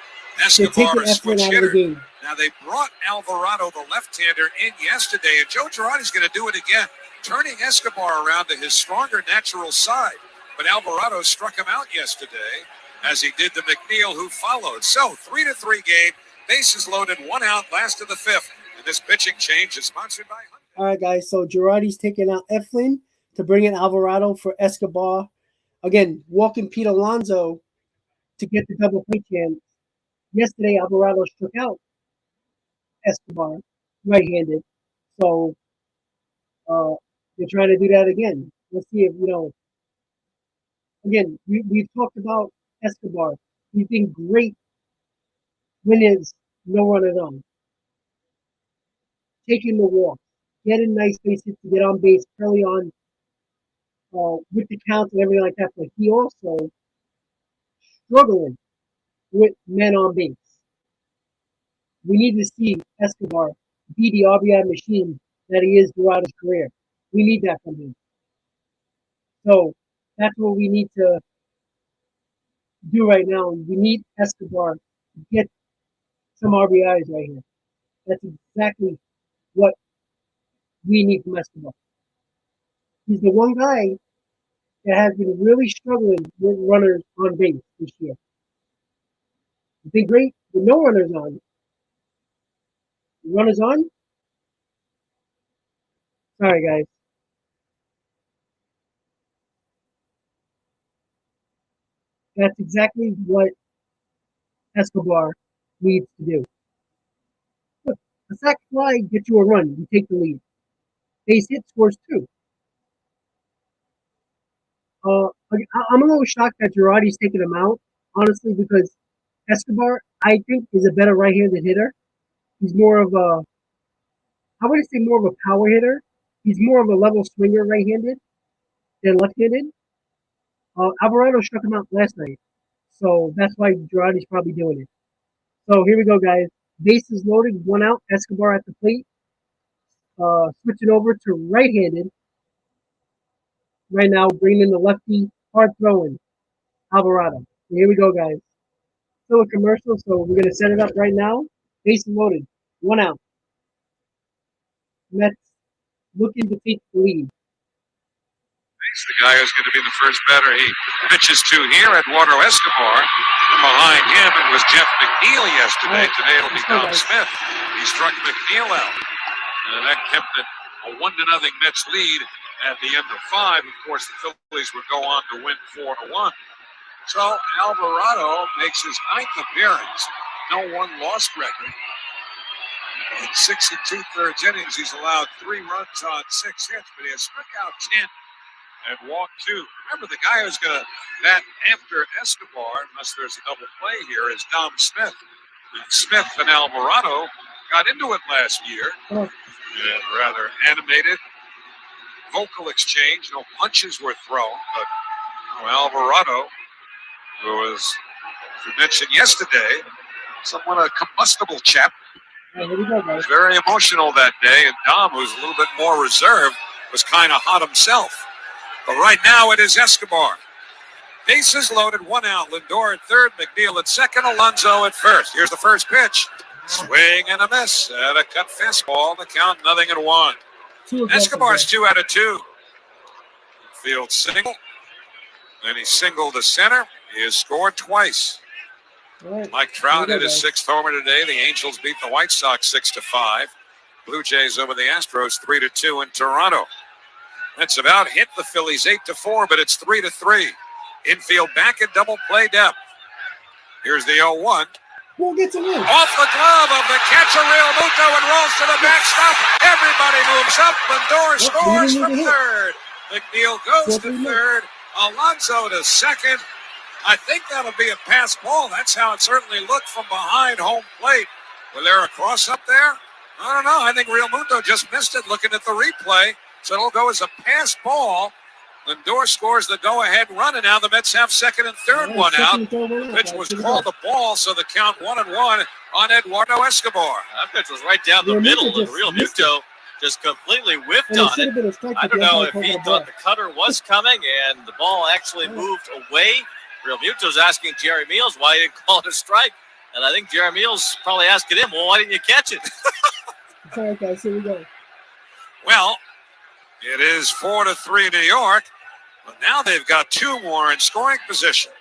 Escobar is switch hitter. Now, they brought Alvarado, the left-hander, in yesterday, and Joe Girardi's going to do it again, turning Escobar around to his stronger natural side. But Alvarado struck him out yesterday, as he did to McNeil, who followed. So, 3-3 game, bases loaded, 1 out, last of the 5th. And this pitching change is sponsored by Hyundai. All right, guys, so Girardi's taking out Eflin to bring in Alvarado for Escobar. Again, walking Pete Alonso to get the double play chance. Yesterday, Alvarado struck out Escobar, right-handed. So they're trying to do that again. Let's see if, again, we've talked about Escobar. He's been great when there's no runners on. Taking the walk, getting nice bases to get on base early on with the counts and everything like that. But he also struggling with men on base. We need to see Escobar be the RBI machine that he is throughout his career. We need that from him. So that's what we need to do right now. We need Escobar to get some RBIs right here. That's exactly what we need from Escobar. He's the one guy that has been really struggling with runners on base this year. He's been great with no runners on. Runners on? Sorry, guys. That's exactly what Escobar needs to do. Look, a sac fly gets you a run. You take the lead. Base hit scores 2. I'm a little shocked that Girardi's taking him out, honestly, because Escobar, I think, is a better right-handed hitter. He's more of a, I wouldn't say more of a power hitter. He's more of a level swinger right-handed than left-handed. Alvarado struck him out last night, so that's why Girardi's probably doing it. So here we go, guys. Bases loaded, 1 out. Escobar at the plate. Switching over to right-handed. Right now, bringing in the lefty, hard throwing, Alvarado. So here we go, guys. Still a commercial, so we're going to set it up right now. Bases loaded, 1 out. Mets looking to take the lead. He's the guy who's going to be the first batter. He pitches to here, Eduardo Escobar. And behind him, it was Jeff McNeil yesterday. Today it'll be Dom Smith. He struck McNeil out. And that kept it a 1-0 Mets lead at the end of 5. Of course, the Phillies would go on to win 4-1. So Alvarado makes his 9th appearance. No one-loss record. In 6 2/3 innings, he's allowed 3 runs on 6 hits, but he has struck out 10 and walked 2. Remember, the guy who's going to bat after Escobar, unless there's a double play here, is Dom Smith. And Smith and Alvarado got into it last year. And rather animated vocal exchange. No punches were thrown, but Alvarado, who was, as we mentioned yesterday, somewhat a combustible chap, was very emotional that day. And Dom, who's a little bit more reserved, was kind of hot himself. But right now it is Escobar. Bases loaded, 1 out. Lindor at third, McNeil at second, Alonso at first. Here's the first pitch. Swing and a miss. At a cut fastball. The count 0-1. Escobar's 2 out of 2. Field single. Then he singled to center. He has scored twice. Right. Mike Trout hit his 6th homer today. The Angels beat the White Sox 6-5. Blue Jays over the Astros 3-2 in Toronto. That's about hit the Phillies 8-4, but it's 3-3. Infield back at double play depth. Here's the 0-1. We'll get to win. Off the glove of the catcher, Real Muto, and rolls to the backstop. Everybody moves up. Lindor scores from third. McNeil goes to third. Alonso to second. I think that'll be a pass ball. That's how it certainly looked from behind home plate. Were there a cross up there? I don't know. I think Real Muto just missed it looking at the replay. So it'll go as a pass ball. Lindor scores the go-ahead run, and now the Mets have second and third, 1 out. Pitch was called a ball, so the count 1-1 on Eduardo Escobar. That pitch was right down the middle, and Real Muto just completely whiffed on it. I don't know if he thought the cutter was coming, and the ball actually moved away. Real Muto's asking Jerry Meals why he didn't call it a strike, and I think Jerry Meals probably asking him, well, why didn't you catch it? All right, guys, here we go. Well, it is 4-3 New York, but now they've got 2 more in scoring position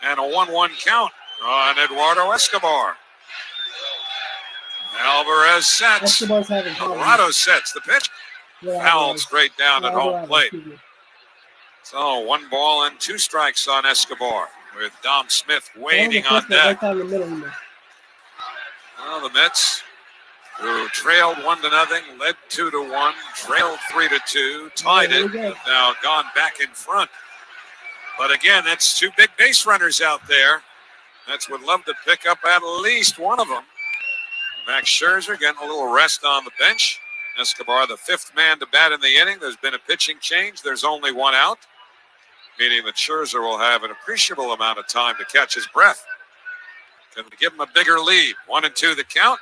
and a 1-1 count on Eduardo Escobar. Alvarez sets. Alvarado sets the pitch. Fouled straight down at home plate. So 1 ball and 2 strikes on Escobar. with Dom Smith waiting on deck. Right down the middle. Well, the Mets, who trailed 1-0, led 2-1, trailed 3-2, tied it, and now gone back in front. But again, that's two big base runners out there. Mets would love to pick up at least one of them. Max Scherzer getting a little rest on the bench. Escobar, the fifth man to bat in the inning. There's been a pitching change. There's only one out, meaning that Scherzer will have an appreciable amount of time to catch his breath. Going to give him a bigger lead. 1-2 the count.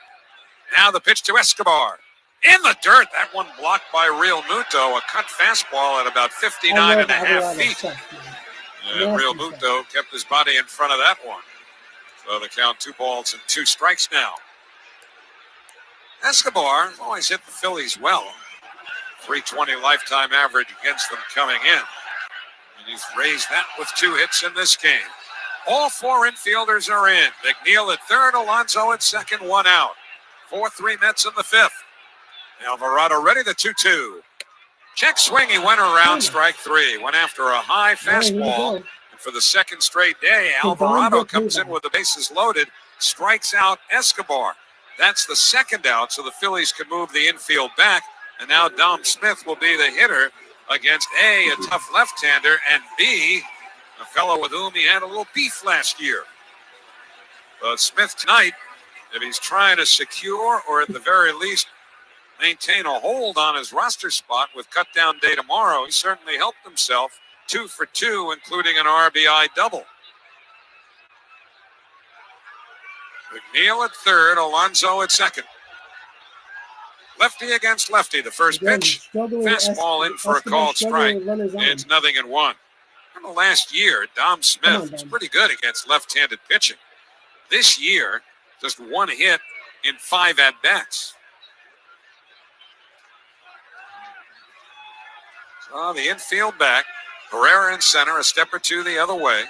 Now the pitch to Escobar. In the dirt. That one blocked by Real Muto. A cut fastball at about 59.5 feet. And Real Muto kept his body in front of that one. So the count 2-2 strikes now. Escobar has always hit the Phillies well. 320 lifetime average against them coming in. And he's raised that with 2 hits in this game. All 4 infielders are in. McNeil at third, Alonso at second, 1 out. 4-3 Mets in the 5th. Alvarado ready, the 2-2. Check swing, he went around, strike 3. Went after a high fastball. And for the second straight day, Alvarado comes in with the bases loaded, strikes out Escobar. That's the second out, so the Phillies can move the infield back. And now Dom Smith will be the hitter against A, a tough left-hander, and B, a fellow with whom he had a little beef last year. But Smith tonight, if he's trying to secure or at the very least maintain a hold on his roster spot with cut-down day tomorrow, he certainly helped himself. 2 for 2, including an RBI double. McNeil at third, Alonso at second. Lefty against lefty, the first pitch. Fastball in for a called strike. It's 0-1. In the last year, Dom Smith was pretty good against left-handed pitching. This year, just 1 hit in 5 at-bats. So the infield back. Herrera in center, a step or 2 the other way.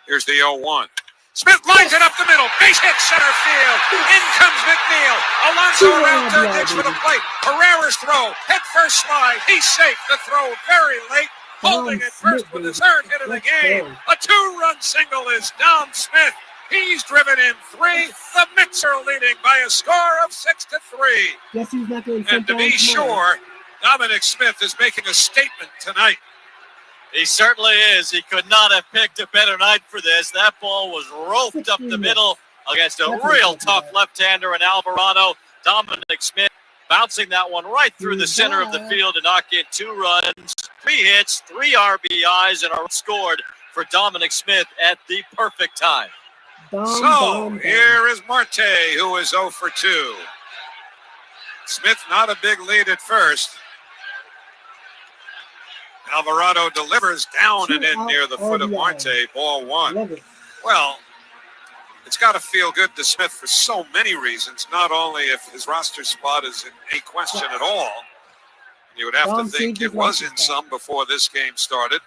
Here's the 0-1. Smith lines it up the middle. Base hit center field. In comes McNeil. Alonso around third base for the plate. Herrera's throw. Head first slide. He's safe. The throw very late. Holding it first with his 3rd hit of the game. A 2-run single is Dom Smith. He's driven in 3. The Mets are leading by a score of 6-3. And to be sure, Dominic Smith is making a statement tonight. He certainly is. He could not have picked a better night for this. That ball was roped up the middle against a real tough left-hander in Alvarado. Dominic Smith bouncing that one right through the center of the field to knock in 2 runs, 3 hits, 3 RBIs, and a scored for Dominic Smith at the perfect time. So here is Marte, who is 0 for 2. Smith not a big lead at first. Alvarado delivers down and in near the foot of Marte, ball 1. Well, it's got to feel good to Smith for so many reasons, not only if his roster spot is in any question at all. You would have to think it was in some before this game started,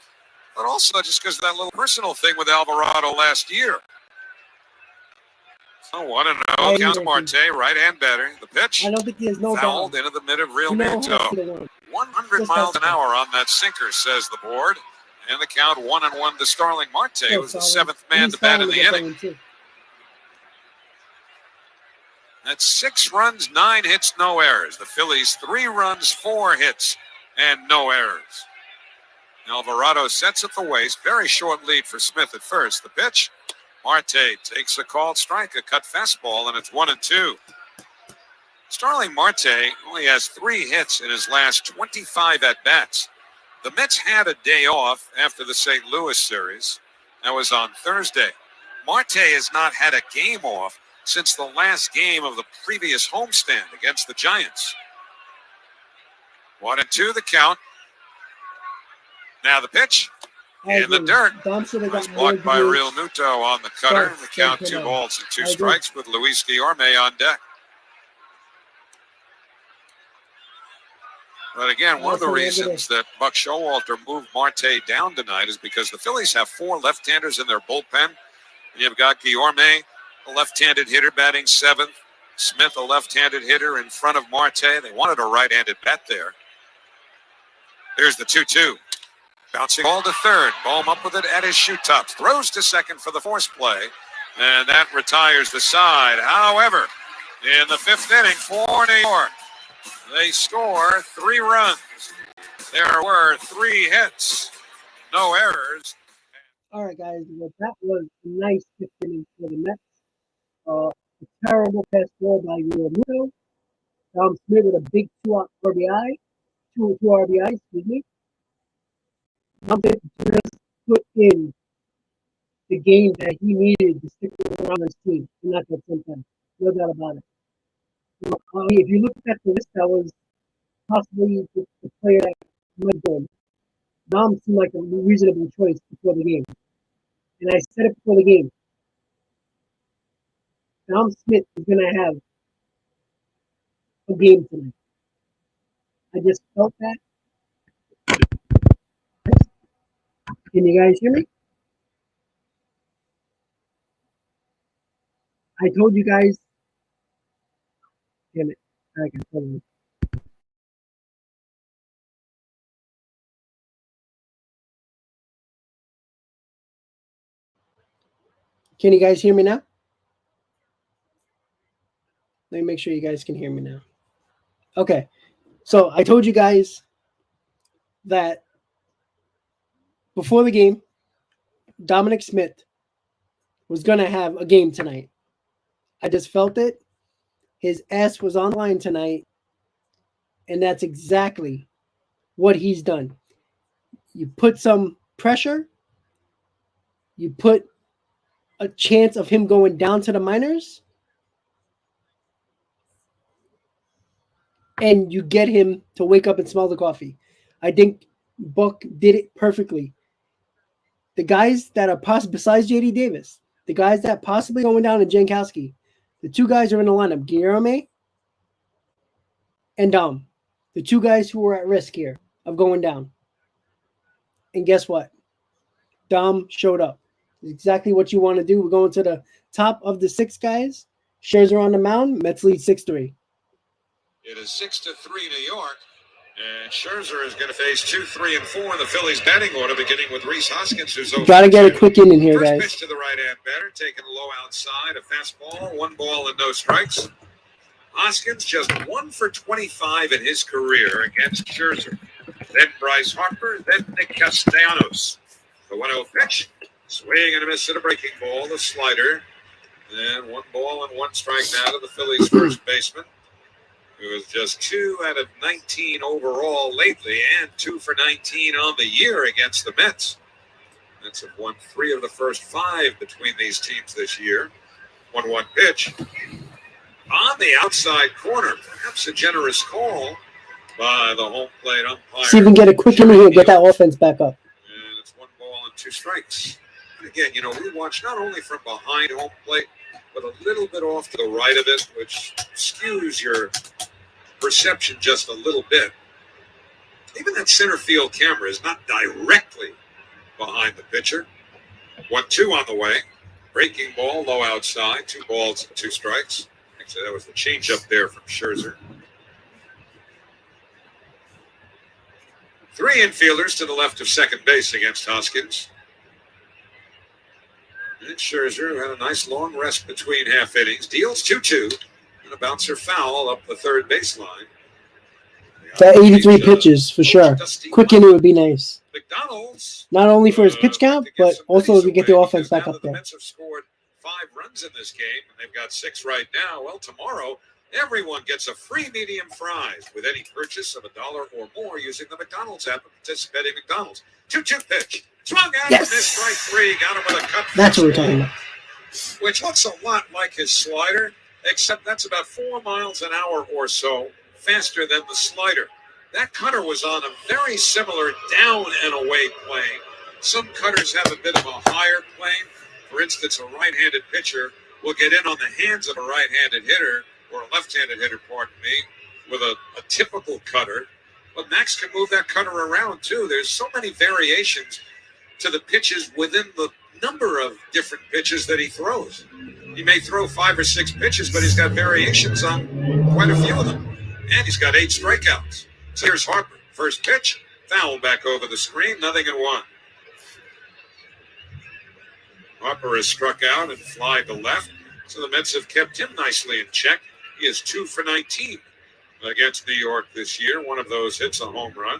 but also just because of that little personal thing with Alvarado last year. So 1-0 counts Marte, right-hand batter. The pitch fouled into the mid of Real Muto. 100 miles an hour on that sinker, says the board. And the count 1-1 to Starling Marte, who's the 7th man to bat in the inning. That's 6 runs, 9 hits, no errors. The Phillies 3 runs, 4 hits, and no errors. Alvarado sets at the waist. Very short lead for Smith at first. The pitch. Marte takes a called strike, a cut fastball, and it's 1-2. Starling Marte only has 3 hits in his last 25 at-bats. The Mets had a day off after the St. Louis series. That was on Thursday. Marte has not had a game off since the last game of the previous homestand against the Giants. 1-2 the count. Now the pitch. In the dirt. Was blocked by Real Muto on the cutter. The count 2 balls and 2 strikes with Luis Guillorme on deck. But again, one of the reasons that Buck Showalter moved Marte down tonight is because the Phillies have 4 left-handers in their bullpen. You've got Guillorme, a left-handed hitter batting 7th. Smith, a left-handed hitter in front of Marte. They wanted a right-handed bat there. Here's the 2-2. Bouncing ball to third. Bohm up with it at his shoe tops. Throws to second for the force play. And that retires the side. However, in the fifth inning for New York, they score 3 runs. There were 3 hits. No errors. All right, guys. Well, that was a nice fifth inning for the Mets. A terrible pass ball by Muto. Smith with a big 2 RBI. 2 RBI, excuse me. Smith just put in the game that he needed to stick around his team, and not that sometimes. No doubt about it. If you look at the list, that was possibly the player that might go. Dom seemed like a reasonable choice before the game. And I said it before the game. Dom Smith is going to have a game tonight. I just felt that. Can you guys hear me? I told you guys. Damn it. I can tell you. Can you guys hear me now? Let me make sure you guys can hear me now. Okay. So I told you guys that before the game, Dominic Smith was going to have a game tonight. I just felt it. His ass was on the line tonight, and that's exactly what he's done. You put some pressure. You put a chance of him going down to the minors, and you get him to wake up and smell the coffee. I think Buck did it perfectly. The guys that are besides J.D. Davis, the guys that possibly going down to Jankowski, the 2 guys are in the lineup, Guillermo and Dom, the 2 guys who are at risk here of going down. And guess what? Dom showed up. It's exactly what you want to do. We're going to the top of the 6 guys. Scherzer on the mound. Mets lead 6-3. It is 6-3 New York. And Scherzer is going to face 2, 3, and 4 in the Phillies batting order, beginning with Rhys Hoskins, who's over. Got to get a quick inning here, First guys. Pitch to the right-hand batter, taken low outside, a fastball, 1 ball and no strikes. Hoskins just 1 for 25 in his career against Scherzer. Then Bryce Harper, then Nick Castellanos. The 1-0 pitch, swing and a miss at a breaking ball, the slider. Then 1 ball and 1 strike now to the Phillies' first baseman, who is just 2 out of 19 overall lately and 2 for 19 on the year against the Mets. Mets have won 3 of the first 5 between these teams this year. 1-1 pitch. On the outside corner, perhaps a generous call by the home plate umpire. See if we can get a quick inning here, get that offense back up. And it's 1 ball and 2 strikes. And again, we watch not only from behind home plate, but a little bit off to the right of it, which skews your perception just a little bit. Even that center field camera is not directly behind the pitcher. 1-2 on the way. Breaking ball, low outside, 2 balls and 2 strikes. Actually, that was the changeup there from Scherzer. 3 infielders to the left of second base against Hoskins. And Scherzer, who had a nice long rest between half innings, deals 2-2 and a bouncer foul up the third baseline. That 83 pitches for sure. Quick inning would be nice. McDonald's, not only for his pitch count, but also to get the offense back up there. The Mets have scored 5 runs in this game, and they've got 6 right now. Well, tomorrow, everyone gets a free medium fries with any purchase of $1 or more using the McDonald's app at participating McDonald's. 2-2 pitch. Swung out and missed strike 3. Got him with a cut. That's what we're talking about. Which looks a lot like his slider, except that's about 4 miles an hour or so faster than the slider. That cutter was on a very similar down and away plane. Some cutters have a bit of a higher plane. For instance, a right-handed pitcher will get in on the hands of a right-handed hitter, or a left-handed hitter, pardon me, with a typical cutter. But Max can move that cutter around, too. There's so many variations to the pitches within the number of different pitches that he throws. He may throw 5 or 6 pitches, but he's got variations on quite a few of them. And he's got 8 strikeouts. So here's Harper. First pitch, Foul back over the screen, 0-1. Harper is struck out and fly to left, so the Mets have kept him nicely in check. He is 2 for 19 against New York this year. One of those hits a home run.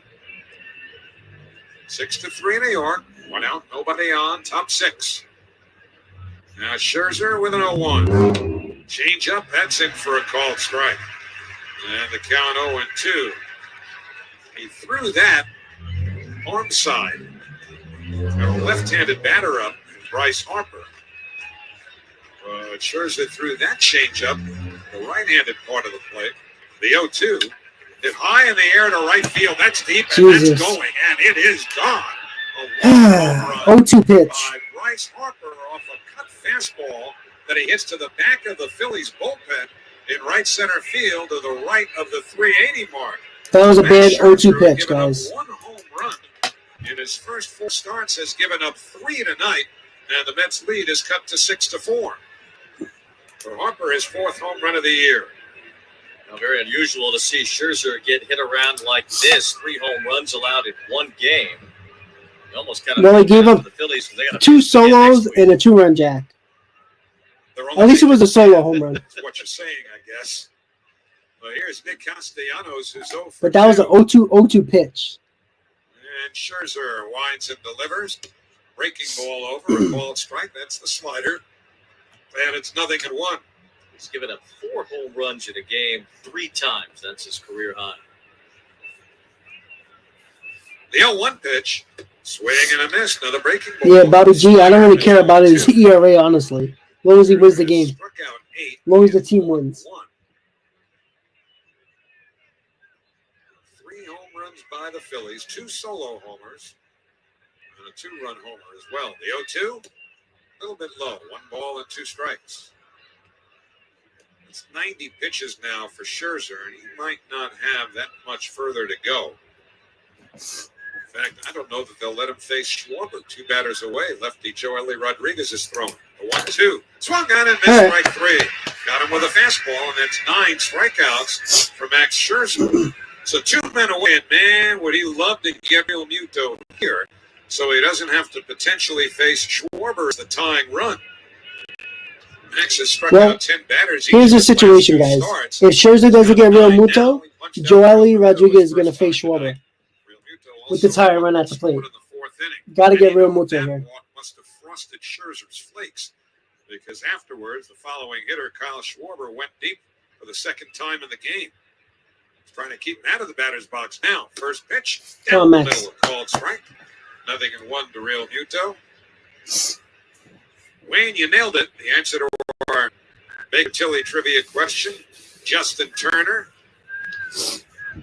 6-3 New York. One out, nobody on. Top 6. Now Scherzer with an 0-1. Change up, that's in for a called strike. And the count 0-2. He threw that arm side. Got a left-handed batter up, Bryce Harper. Scherzer threw that changeup, the right-handed part of the plate. The 0-2 hit high in the air to right field. That's deep, and that's going, and it is gone. A 0-2 pitch by Bryce Harper off a cut fastball that he hits to the back of the Phillies bullpen in right center field to the right of the 380 mark. That was a bad 0-2 pitch, guys. One home run in his first 4 starts, has given up 3 tonight, and the Mets lead is cut to 6-4. For Harper, his 4th home run of the year. Now, very unusual to see Scherzer get hit around like this. 3 home runs allowed in one game. He almost kind of well, he gave up the Phillies. They got 2 solos and a 2-run jack. At least it was a solo home run. That's what you're saying, I guess. Well, here's Nick Castellanos, who's 0 for But that was an 0-2 pitch. And Scherzer winds and delivers. Breaking ball over, a called strike. That's the slider. And it's 0-1. He's given up 4 home runs in a game 3 times. That's his career high. The 0-1 pitch. Swing and a miss. Another breaking ball. Yeah, Bobby G, I don't really care about his ERA, honestly. As long as he wins the game. Struck out 8. As long as the team wins. 3 home runs by the Phillies. 2 solo homers. And a 2-run homer as well. The 0-2. A little bit low. 1 ball and 2 strikes. It's 90 pitches now for Scherzer, and he might not have that much further to go. In fact, I don't know that they'll let him face Schwarber. 2 batters away. Lefty Joely Rodriguez is thrown. The 1-2. Swung on and missed strike 3. Got him with a fastball, and that's 9 strikeouts for Max Scherzer. So 2 men away, and man, would he love to get Real Muto here so he doesn't have to potentially face Schwarber as the tying run. Max has struck out 10 batters. Here's the situation, guys. If Scherzer doesn't get Real Muto, Joely Rodriguez is going to face Schwarber with the tying run at the plate. Got to get Real Muto here. Must have frosted Scherzer's flakes because afterwards, the following hitter, Kyle Schwarber, went deep for the 2nd time in the game. He's trying to keep him out of the batter's box now. First pitch, down the middle, called strike. 0-1 to Real Muto. Wayne, you nailed it. The answer to our Baker Tilly trivia question, Justin Turner.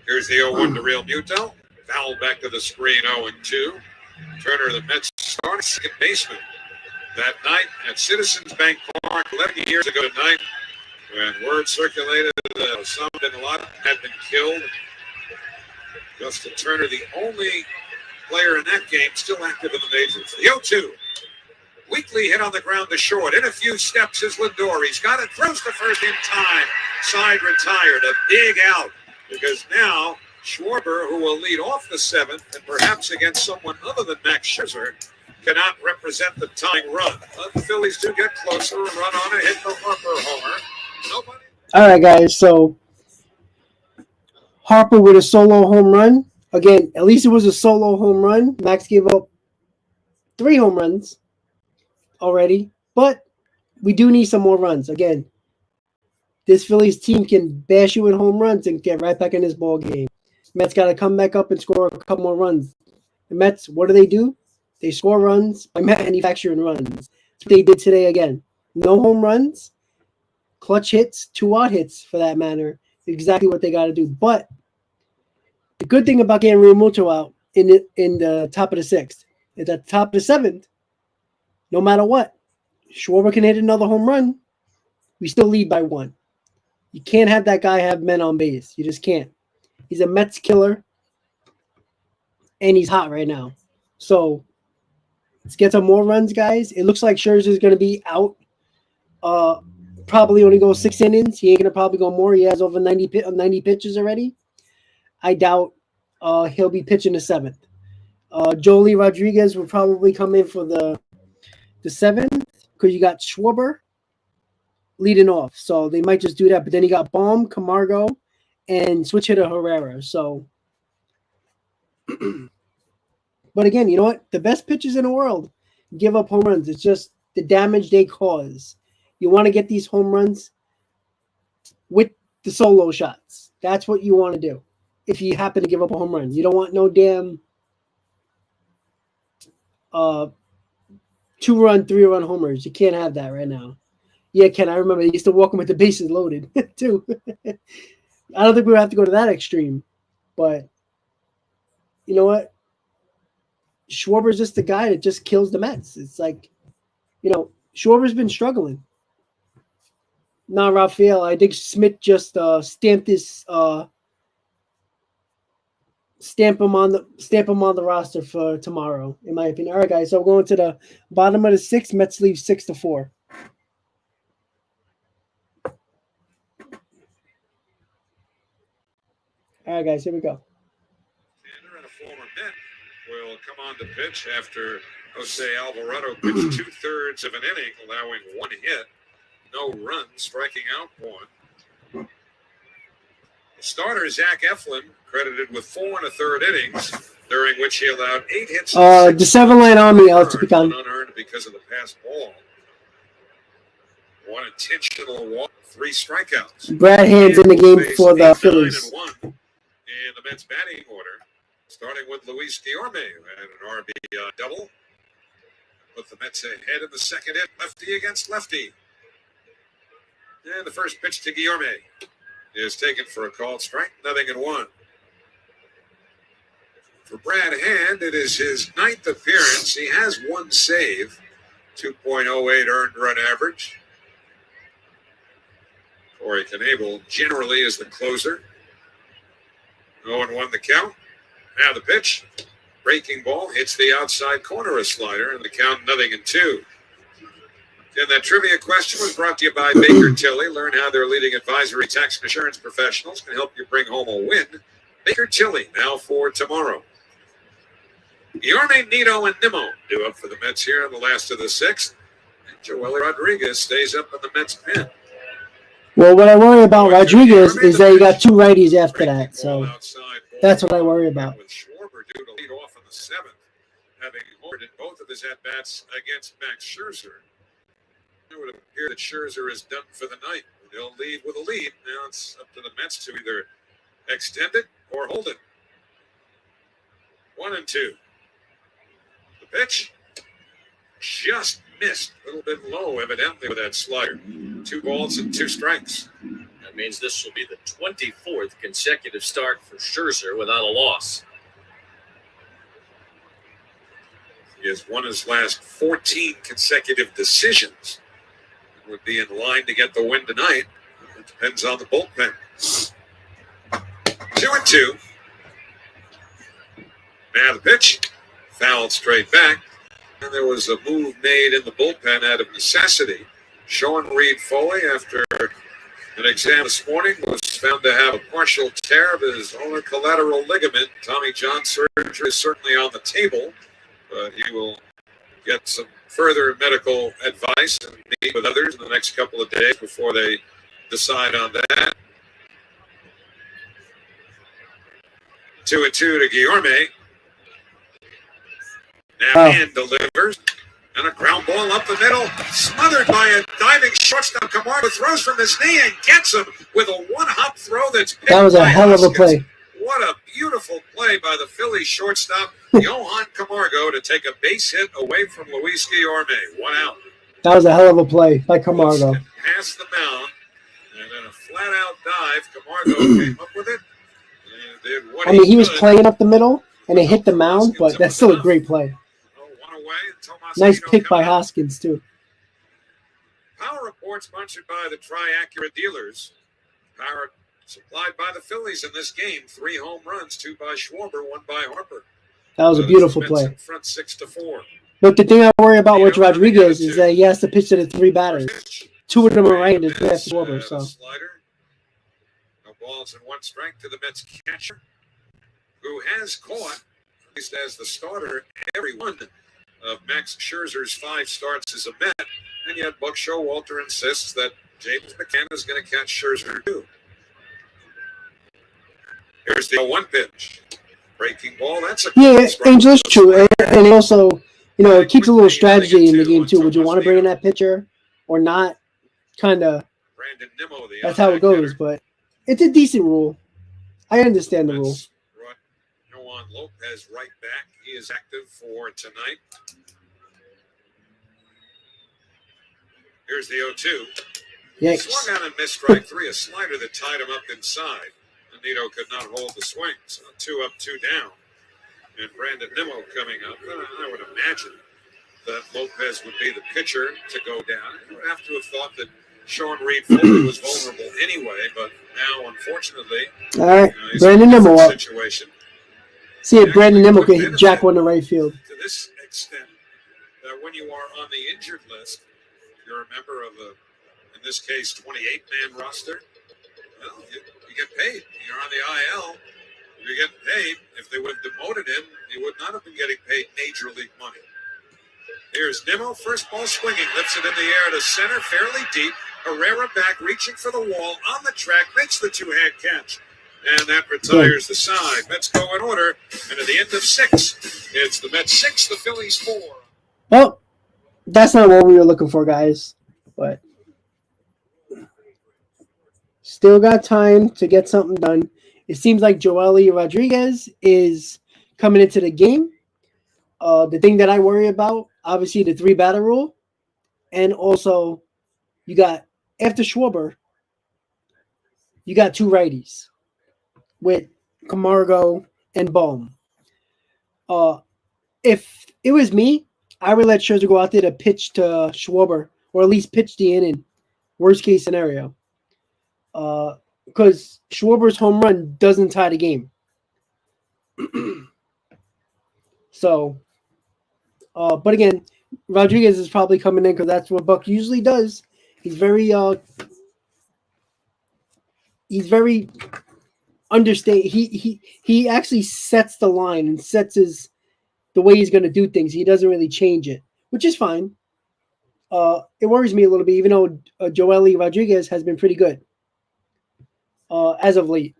Here's the 0-1 to Real Muto. Foul back to the screen, 0-2. Turner, the Mets starting second baseman that night at Citizens Bank Park 11 years ago tonight when word circulated that Osama bin Laden had been killed. Justin Turner, the only player in that game still active in the majors. The 0-2. Weakly hit on the ground to short. In a few steps is Lindor. He's got it. Throws to first in time. Side retired. A big out. Because now Schwarber, who will lead off the 7th, and perhaps against someone other than Max Scherzer, cannot represent the tying run. The Phillies do get closer and run on a hit for Harper homer. Nobody. All right, guys. So Harper with a solo home run. Again, at least it was a solo home run. Max gave up 3 home runs already, but we do need some more runs. Again, this Phillies team can bash you in home runs and get right back in this ball game. Mets got to come back up and score a couple more runs. The Mets, what do? They score runs by manufacturing runs. That's what they did today again. No home runs, clutch hits, 2-out hits for that matter. Exactly what they got to do. But the good thing about getting Real Muto out in the top of the 6th is at the top of the 7th, no matter what, Schwarber can hit another home run. We still lead by 1. You can't have that guy have men on base. You just can't. He's a Mets killer, and he's hot right now. So let's get some more runs, guys. It looks like Scherzer's going to be out. Probably only go 6 innings. He ain't going to probably go more. He has over 90 pitches already. I doubt He'll be pitching the 7th. Joely Rodriguez will probably come in for the 7th because you got Schwarber leading off. So they might just do that. But then you got Baum, Camargo, and switch hitter Herrera. So, but again, you know what? The best pitchers in the world give up home runs. It's just the damage they cause. You want to get these home runs with the solo shots. That's what you want to do. If you happen to give up a home run, you don't want no damn 2-run, 3-run homers. You can't have that right now. Yeah, Ken, I remember they used to walk him with the bases loaded too. I don't think we would have to go to that extreme, but you know what? Schwarber's just the guy that just kills the Mets. It's like, Schwarber's been struggling. Not Raphael. I think Smith just stamped his stamp him on the roster for tomorrow, in my opinion. All right, guys. So we're going to the bottom of the 6th. Mets leave 6-4. All right, guys. Here we go. And a former Met will come on to pitch after Jose Alvarado pitched 2/3 of an inning, allowing 1 hit, no runs, striking out 1. The starter, Zach Eflin, credited with 4 1/3 innings, during which he allowed 8 hits. The 7-line army out to become unearned because of the pass ball. 1 intentional walk, 3 strikeouts. Brad Hand's in the game for the Phillies. In the Mets batting order, starting with Luis Guillorme, who had an RBI double. Put the Mets ahead in the second hit, lefty against lefty. And the first pitch to Guillorme is taken for a called strike, 0-1. For Brad Hand, it is his 9th appearance. He has 1 save, 2.08 earned run average. Corey Knebel generally is the closer. 0-1 the count. Now the pitch. Breaking ball hits the outside corner, a slider, and the count 0-2. And that trivia question was brought to you by Baker Tilly. Learn how their leading advisory tax and insurance professionals can help you bring home a win. Baker Tilly, now for tomorrow. Guillorme, Nito, and Nimmo due up for the Mets here in the last of the 6th. And Joely Rodriguez stays up in the Mets pen. Well, what I worry about Rodriguez is that you got 2 righties after that. So that's what I worry about. With Schwarber due to lead off in the 7th, having homered in both of his at-bats against Max Scherzer. It would appear that Scherzer is done for the night. They'll lead with a lead. Now it's up to the Mets to either extend it or hold it. 1-2. The pitch just missed. A little bit low, evidently, with that slider. 2 balls and 2 strikes. That means this will be the 24th consecutive start for Scherzer without a loss. He has won his last 14 consecutive decisions. Would be in line to get the win tonight. It depends on the bullpen. 2-2. Now the pitch. Fouled straight back. And there was a move made in the bullpen out of necessity. Sean Reed Foley, after an exam this morning, was found to have a partial tear of his ulnar collateral ligament. Tommy John surgery is certainly on the table, but he will get some further medical advice and meet with others in the next couple of days before they decide on that. 2-2 to Guillorme. Now Hand delivers. And a ground ball up the middle, smothered by a diving shortstop. Camargo throws from his knee and gets him with a 1-hop throw that's picked. That was a hell of a play. What a beautiful play by the Phillies shortstop, Johan Camargo, to take a base hit away from Luis Guillorme. 1 out. That was a hell of a play by Camargo. Past the mound, and then a flat-out dive. Camargo came up with it. And did what he was playing up the middle, and it hit the mound, but that's still a great play. Nice pick by Hoskins, too. Power report sponsored by the Tri-Accurate dealers. Power supplied by the Phillies in this game. 3 home runs, 2 by Schwarber, 1 by Harper. That was a beautiful play. In front 6-4. But the thing I worry about with Rodriguez is that he has to pitch to the 3 batters. 2 of them are right and 3 after Schwarber. So. Slider. No balls and 1 strike to the Mets catcher. who has caught, at least as the starter, every one of Max Scherzer's 5 starts as a Met. And yet Buck Showalter insists that James McCann is going to catch Scherzer too. Here's the 0-1 pitch. Breaking ball. That's a Angel is true. And also, it keeps a little strategy in the game too. Would you want to bring in that pitcher or not? Kind of. That's how it goes. But it's a decent rule. I understand the rule. Yohan Lopez right back. He is active for tonight. Here's the 0-2. Yikes. Swung on and missed strike 3. A slider that tied him up inside. Anito could not hold the swing. So 2 up, 2 down. And Brandon Nimmo coming up. I would imagine that Lopez would be the pitcher to go down. You would have to have thought that Sean Reed Foley was vulnerable anyway, but now, unfortunately, all right, Brandon Nimmo up. Situation. See if Brandon Nimmo can hit jack one to right field. To this extent, that when you are on the injured list, you're a member of a, in this case, 28-man roster. Well, you get paid. You're on the IL. You get paid. If they would have demoted him, he would not have been getting paid major league money. Here's Nimmo, first ball swinging, lifts it in the air to center, fairly deep. Herrera back, reaching for the wall, on the track, makes the 2-hand catch. And that retires the side. Mets go in order. And at the end of 6, it's the Mets 6, the Phillies 4. Well, that's not what we were looking for, guys. But still got time to get something done. It seems like Joely Rodriguez is coming into the game. The thing that I worry about, obviously, the 3-batter rule. And also, you got, after Schwarber, you got 2 righties with Camargo and Bohm. If it was me, I would let Scherzer go out there to pitch to Schwarber, or at least pitch the inning, worst case scenario. Because Schwarber's home run doesn't tie the game. So, but again, Rodriguez is probably coming in because that's what Buck usually does. He's very understand. He actually sets the line and sets the way he's going to do things. He doesn't really change it, which is fine. It worries me a little bit, even though Joely Rodriguez has been pretty good as of late.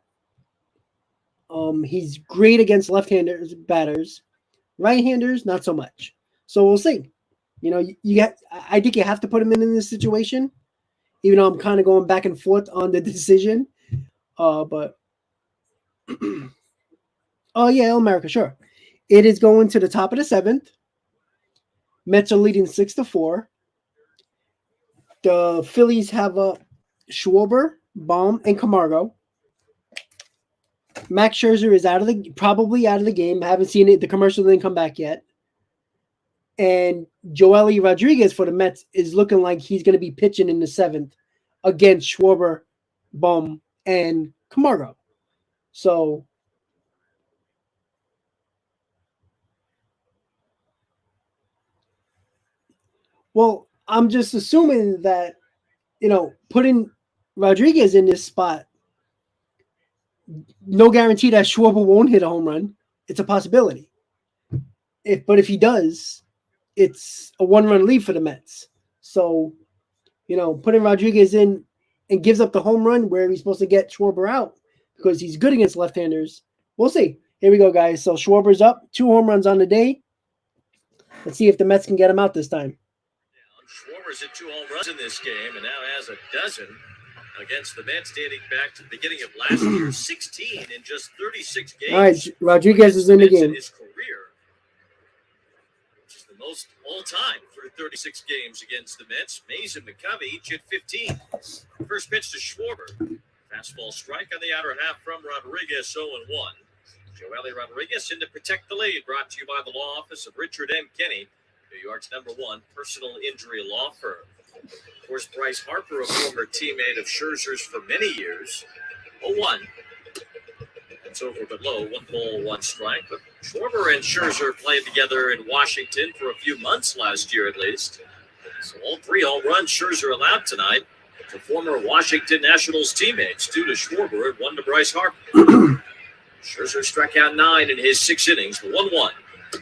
He's great against left-handers batters, right-handers not so much. So we'll see. I think you have to put him in this situation, even though I'm kind of going back and forth on the decision. But oh yeah, America, sure. It is going to the top of the 7th. Mets are leading 6-4. The Phillies have Schwarber, Bohm, and Camargo. Max Scherzer is probably out of the game. I haven't seen it. The commercial didn't come back yet. And Joely Rodriguez for the Mets is looking like he's going to be pitching in the 7th against Schwarber, Bohm, and Camargo. So, well, I'm just assuming that, putting Rodriguez in this spot, no guarantee that Schwarber won't hit a home run. It's a possibility. But if he does, it's a 1-run lead for the Mets. So, putting Rodriguez in and gives up the home run where he's supposed to get Schwarber out because he's good against left-handers. We'll see. Here we go, guys. So Schwarber's up, 2 home runs on the day. Let's see if the Mets can get him out this time. Schwarber's hit 2 home runs in this game and now has a dozen against the Mets dating back to the beginning of last year. 16 in just 36 games. All right, Rodriguez is in the game. In his career, which is the most all-time through 36 games against the Mets. Mays and McCovey each hit 15. First pitch to Schwarber. Fastball strike on the outer half from Rodriguez, 0-1. Joely Rodriguez in to protect the lead. Brought to you by the law office of Richard M. Kinney, New York's #1 personal injury law firm. Of course, Bryce Harper, a former teammate of Scherzer's for many years. 0-1. It's over but low. 1 ball, 1 strike. But Schwarber and Scherzer played together in Washington for a few months last year at least. So all 3 home runs Scherzer allowed tonight to former Washington Nationals teammates. 2 to Schwarber and 1 to Bryce Harper. Scherzer struck out 9 in his 6 innings, 1-1.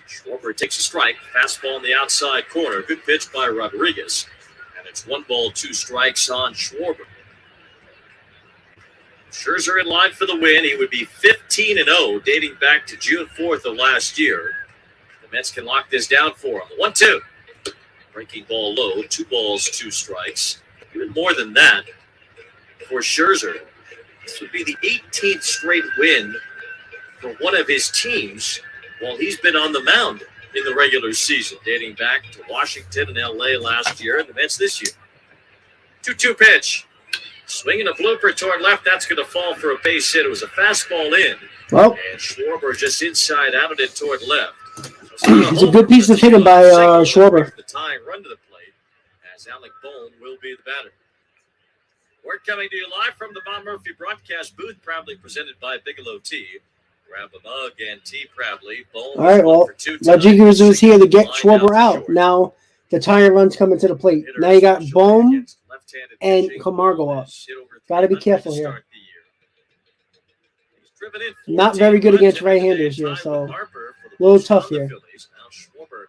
Schwarber takes a strike. Fastball in the outside corner. Good pitch by Rodriguez. And it's 1 ball, 2 strikes on Schwarber. Scherzer in line for the win. He would be 15-0 dating back to June 4th of last year. The Mets can lock this down for him. 1-2. Breaking ball low. 2 balls, 2 strikes. Even more than that for Scherzer. This would be the 18th straight win for one of his teams while he's been on the mound in the regular season, dating back to Washington and LA last year and the Mets this year. 2-2 pitch. Swinging a blooper toward left. That's going to fall for a base hit. It was a fastball in. Well, and Schwarber just inside outed it toward left. it's a good piece of hitting by Schwarber. The tying run to the plate as Alec Bohm will be the batter. We're coming to you live from the Bob Murphy broadcast booth, proudly presented by Bigelow Tea. Grab a mug and tea proudly. Bohm. All right, well, Rodriguez was here to get Schwarber out. Now the tying run's coming to the plate. Now you got Bohm and Camargo up. Got to be careful here. Not very good against right-handers here, so a little tough here. Now Schwarber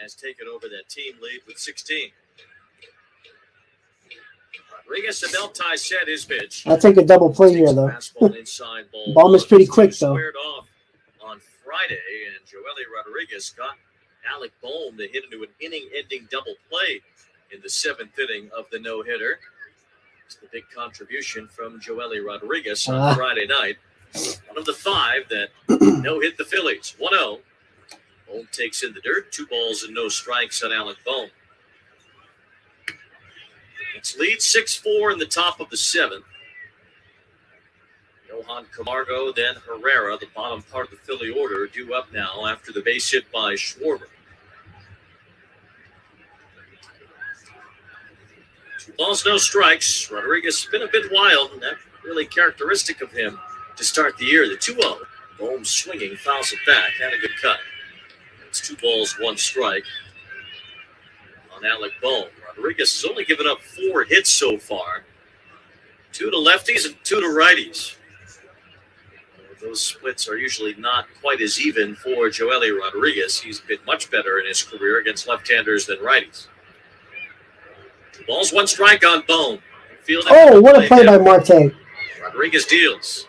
has taken over that team lead with 16. Rodriguez and Beltai set his pitch. I'll take a double play here, though. Bohm is pretty quick, though. Squared off on Friday, and Joely Rodriguez got Alec Bohm to hit into an inning-ending double play in the 7th inning of the no-hitter. It's the big contribution from Joely Rodriguez on Friday night. One of the 5 that no-hit the Phillies. 1-0. Bohm takes in the dirt. 2 balls and no strikes on Alec Bohm. It's lead 6-4 in the top of the 7th. Johan Camargo, then Herrera, the bottom part of the Philly order, due up now after the base hit by Schwarber. 2 balls, no strikes. Rodriguez has been a bit wild, and that's really characteristic of him to start the year. The 2-0. Bohm swinging, fouls it back. Had a good cut. It's 2 balls, 1 strike on Alec Bohm. Rodriguez has only given up 4 hits so far. 2 to lefties and 2 to righties. Those splits are usually not quite as even for Joely Rodriguez. He's been much better in his career against left-handers than righties. 2 balls, 1 strike on Bohm. Oh, what a play by Marte. Rodriguez deals.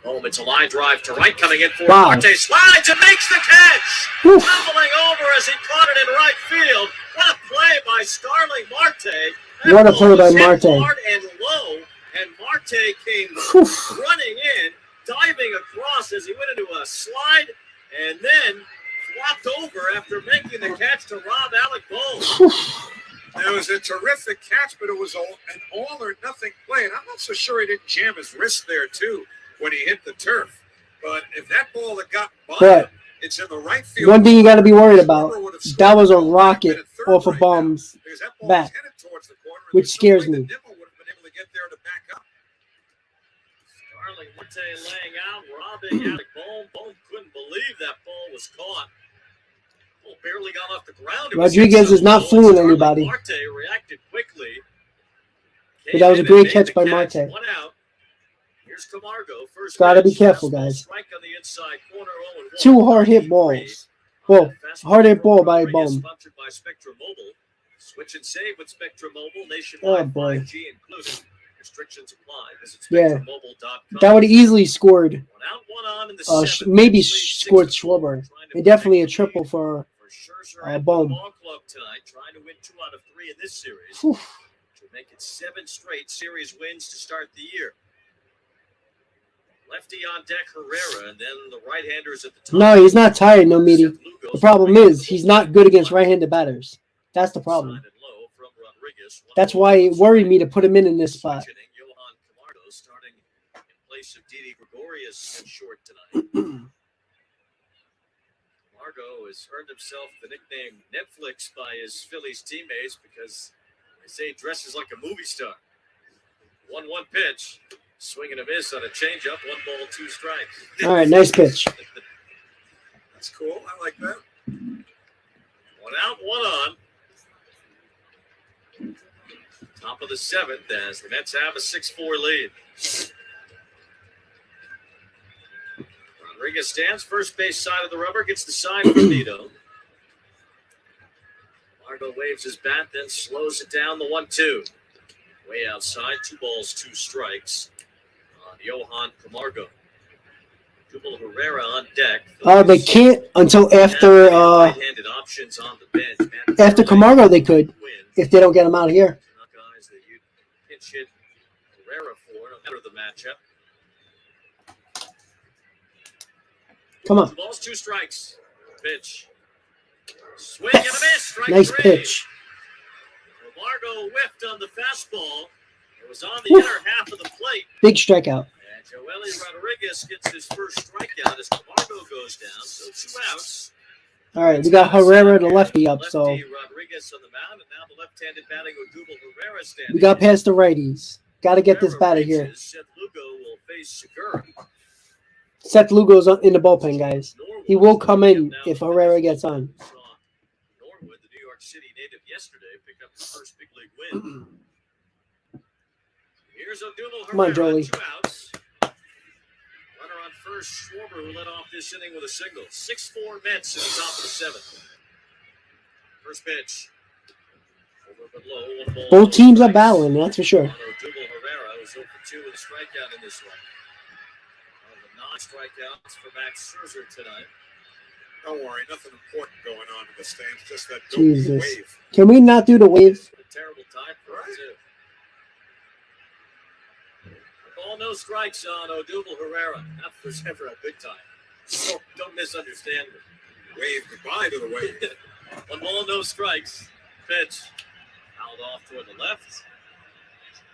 Bohm, it's a line drive to right, coming in for Marte. Slides and makes the catch. Tumbling over as he caught it in right field. What a play by Starling Marte. What a play by Marte. Hard and low, and Marte came running in, diving across as he went into a slide, and then flopped over after making the catch to rob Alec Bohm. It was a terrific catch, but it was an all-or-nothing play, and I'm not so sure he didn't jam his wrist there, too, when he hit the turf. But if that ball had got by him, it's in the right field. One thing you got to be worried about, that was a rocket off of Bohm's bat, which scares me. Starling Marte laying out, robbing Alec Bohm. Bohm couldn't believe that ball was caught. Ball barely got off the ground. Rodriguez is not fooling anybody. Marte reacted quickly. But that was a great catch by Marte. 1 out. Here's Camargo. Gotta be careful, guys. 2 hard hit balls. Well, hard hit ball by Bohm. Sponsored by Spectrum Mobile. Switch and save with Spectrum Mobile. Nationwide 5G included. Restrictions apply. Visit SpectrumMobile.com. That would have easily scored. 1 out, 1 on in the 7th. Maybe scored Schwarber. And definitely a triple for Bohm. Club tonight, trying to win 2 out of 3 in this series. To make it 7 straight series wins to start the year. Lefty on deck, Herrera, and then the right-handers at the top. No, he's not tired, no meeting. The problem is he's not good against right-handed batters. That's the problem. That's why it worried me to put him in this spot. Johan Camargo starting in place of Didi Gregorius short tonight. Camargo has earned himself the nickname Netflix by his Phillies teammates because they say he dresses like a movie star. 1-1 pitch. Swing and a miss on a changeup. 1 ball, 2 strikes. All right, nice pitch. That's cool. I like that. 1 out, 1 on. Top of the 7th as the Mets have a 6-4 lead. Rodriguez stands first base side of the rubber, gets the sign from Nito. Margo waves his bat, then slows it down the 1-2. Way outside, 2 balls, 2 strikes on Johan Camargo. Jubal Herrera on deck. They can't until after right-handed options on the bench. after Camargo they could, if they don't get him out of here. Guys that you pinch hit Herrera for, no matter the matchup. Come on. 2 balls, 2 strikes. Pitch. Swing and a miss. Strike Nice 3. pitch. Camargo whiffed on the fastball. It was on the inner half of the plate. Big strikeout. And Joely Rodriguez gets his first strikeout as Camargo goes down. So 2 outs. All right, we got Herrera, the lefty, up. So Rodriguez on the mound, and now the left-handed batting Odubel Herrera standing. we got past the righties. Got to get this batter here. Seth Lugo will face Segura. Seth Lugo's in the bullpen, guys. He will come in if Herrera gets on. Norwood, the New York City native, yesterday picked up the first big league win. Here's Odubel Herrera. Come on, Joely. 2 outs. Runner on first, Schwarber, who led off this inning with a single. 6-4 Mets in the top of the 7th. First pitch. Over but low, 1 ball. Both teams are battling, that's for sure. Odubel Herrera was 0 for 2 with a strikeout in this one. Strikeouts for Max Scherzer tonight. Don't worry, nothing important going on in the stands. Just that Jesus. wave. Can we not do the wave? A terrible time for us, too. Ball, no strikes on Odubel Herrera. That was ever a big time. Don't misunderstand me. Wave goodbye to the wave. 1 ball, no strikes. Pitch. Fouled off toward the left.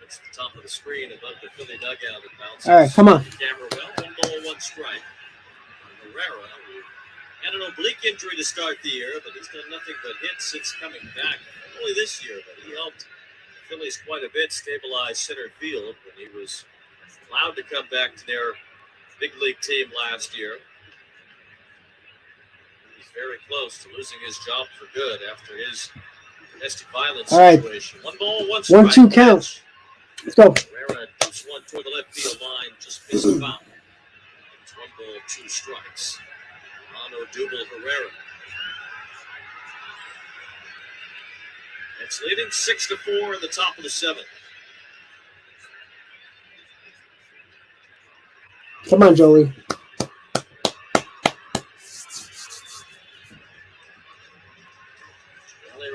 It's the top of the screen above the Philly dugout. It bounces. All right, come on. Camera well. 1 ball, 1 strike. Herrera had an oblique injury to start the year, but he's done nothing but hit since coming back. Not only this year, but he helped the Phillies quite a bit stabilize center field when he was allowed to come back to their big league team last year. He's very close to losing his job for good after his domestic violence situation. 1 ball, 1 strike. 1-2 count. Let's go. Herrera dumps one toward the left field line, just missed him out. It's 1 ball, 2 strikes. On Odubel Herrera. It's leading 6-4 in the top of the 7th. Come on, Joely.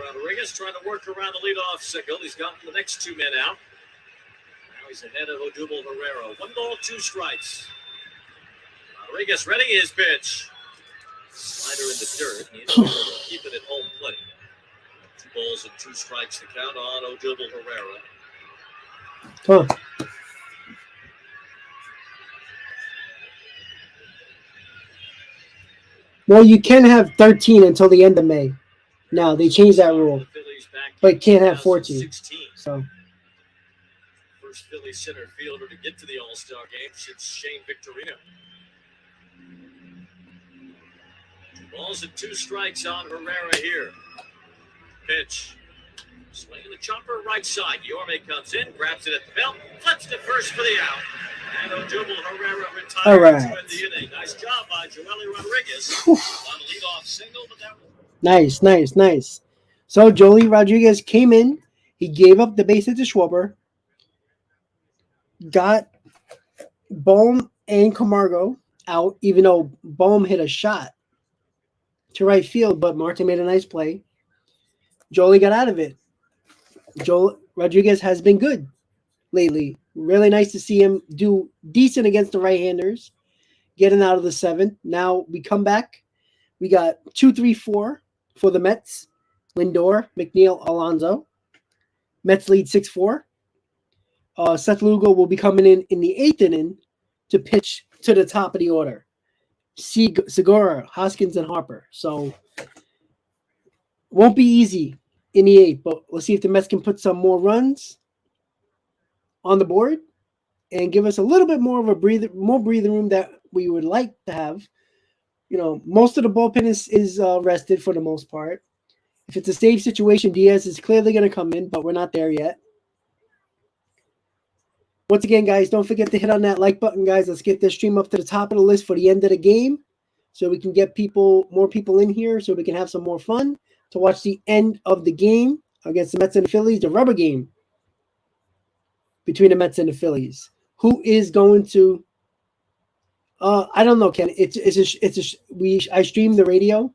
Rodriguez trying to work around the leadoff single. He's gotten the next 2 men out. Now he's ahead of Odubel Herrera. 1 ball, 2 strikes. Rodriguez ready his pitch. Slider in the dirt. He's able to keep it at home plate. 2 balls and 2 strikes to count on Odubel Herrera. Come on. Well, you can have 13 until the end of May. Now, they changed that rule. But you can't have 14. So. First Phillies center fielder to get to the All-Star game since Shane Victorino. 2 balls and 2 strikes on Herrera here. Pitch. Swinging the chopper right side. Yorme comes in, grabs it at the belt, flips to first for the out. And Odubel Herrera retired to end the inning. Nice job by Joely Rodriguez on a leadoff single, but that was Nice. So Joely Rodriguez came in. He gave up the bases to Schwarber. Got Bohm and Camargo out, even though Bohm hit a shot to right field, but Marte made a nice play. Joely got out of it. Rodriguez has been good lately. Really nice to see him do decent against the right-handers, getting out of the 7th. Now we come back. We got 2-3-4 for the Mets. Lindor, McNeil, Alonso. Mets lead 6-4. Seth Lugo will be coming in the 8th inning to pitch to the top of the order. Segura, Hoskins, and Harper. So won't be easy in the 8th, but let's see if the Mets can put some more runs on the board and give us a little bit more of a breathing room that we would like to have. You know, most of the bullpen is rested for the most part. If it's a safe situation, Diaz is clearly going to come in, but we're not there yet. Once again, guys, don't forget to hit on that like button, guys. Let's get this stream up to the top of the list for the end of the game so we can get more people in here so we can have some more fun to watch the end of the game against the Mets and the Phillies, the rubber game between the Mets and the Phillies. Who is going to I don't know, Ken. I stream the radio.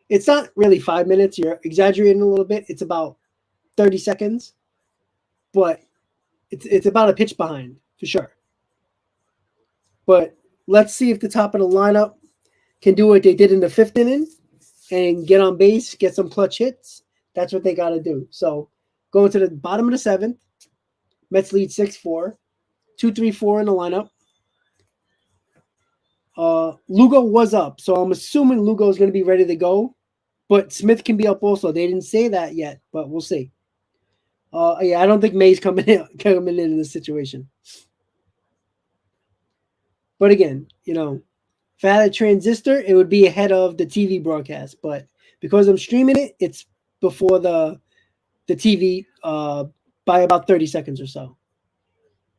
It's not really 5 minutes. You're exaggerating a little bit. It's about 30 seconds. But it's about a pitch behind for sure. But let's see if the top of the lineup can do what they did in the 5th inning and get on base, get some clutch hits. That's what they got to do. So going to the bottom of the 7th, Mets lead 6-4, 2-3-4 in the lineup. Lugo was up, so I'm assuming Lugo is going to be ready to go. But Smith can be up also. They didn't say that yet, but we'll see. Yeah, I don't think May's coming in this situation. But again, if I had a transistor, it would be ahead of the TV broadcast. But because I'm streaming it, it's before the TV by about 30 seconds or so.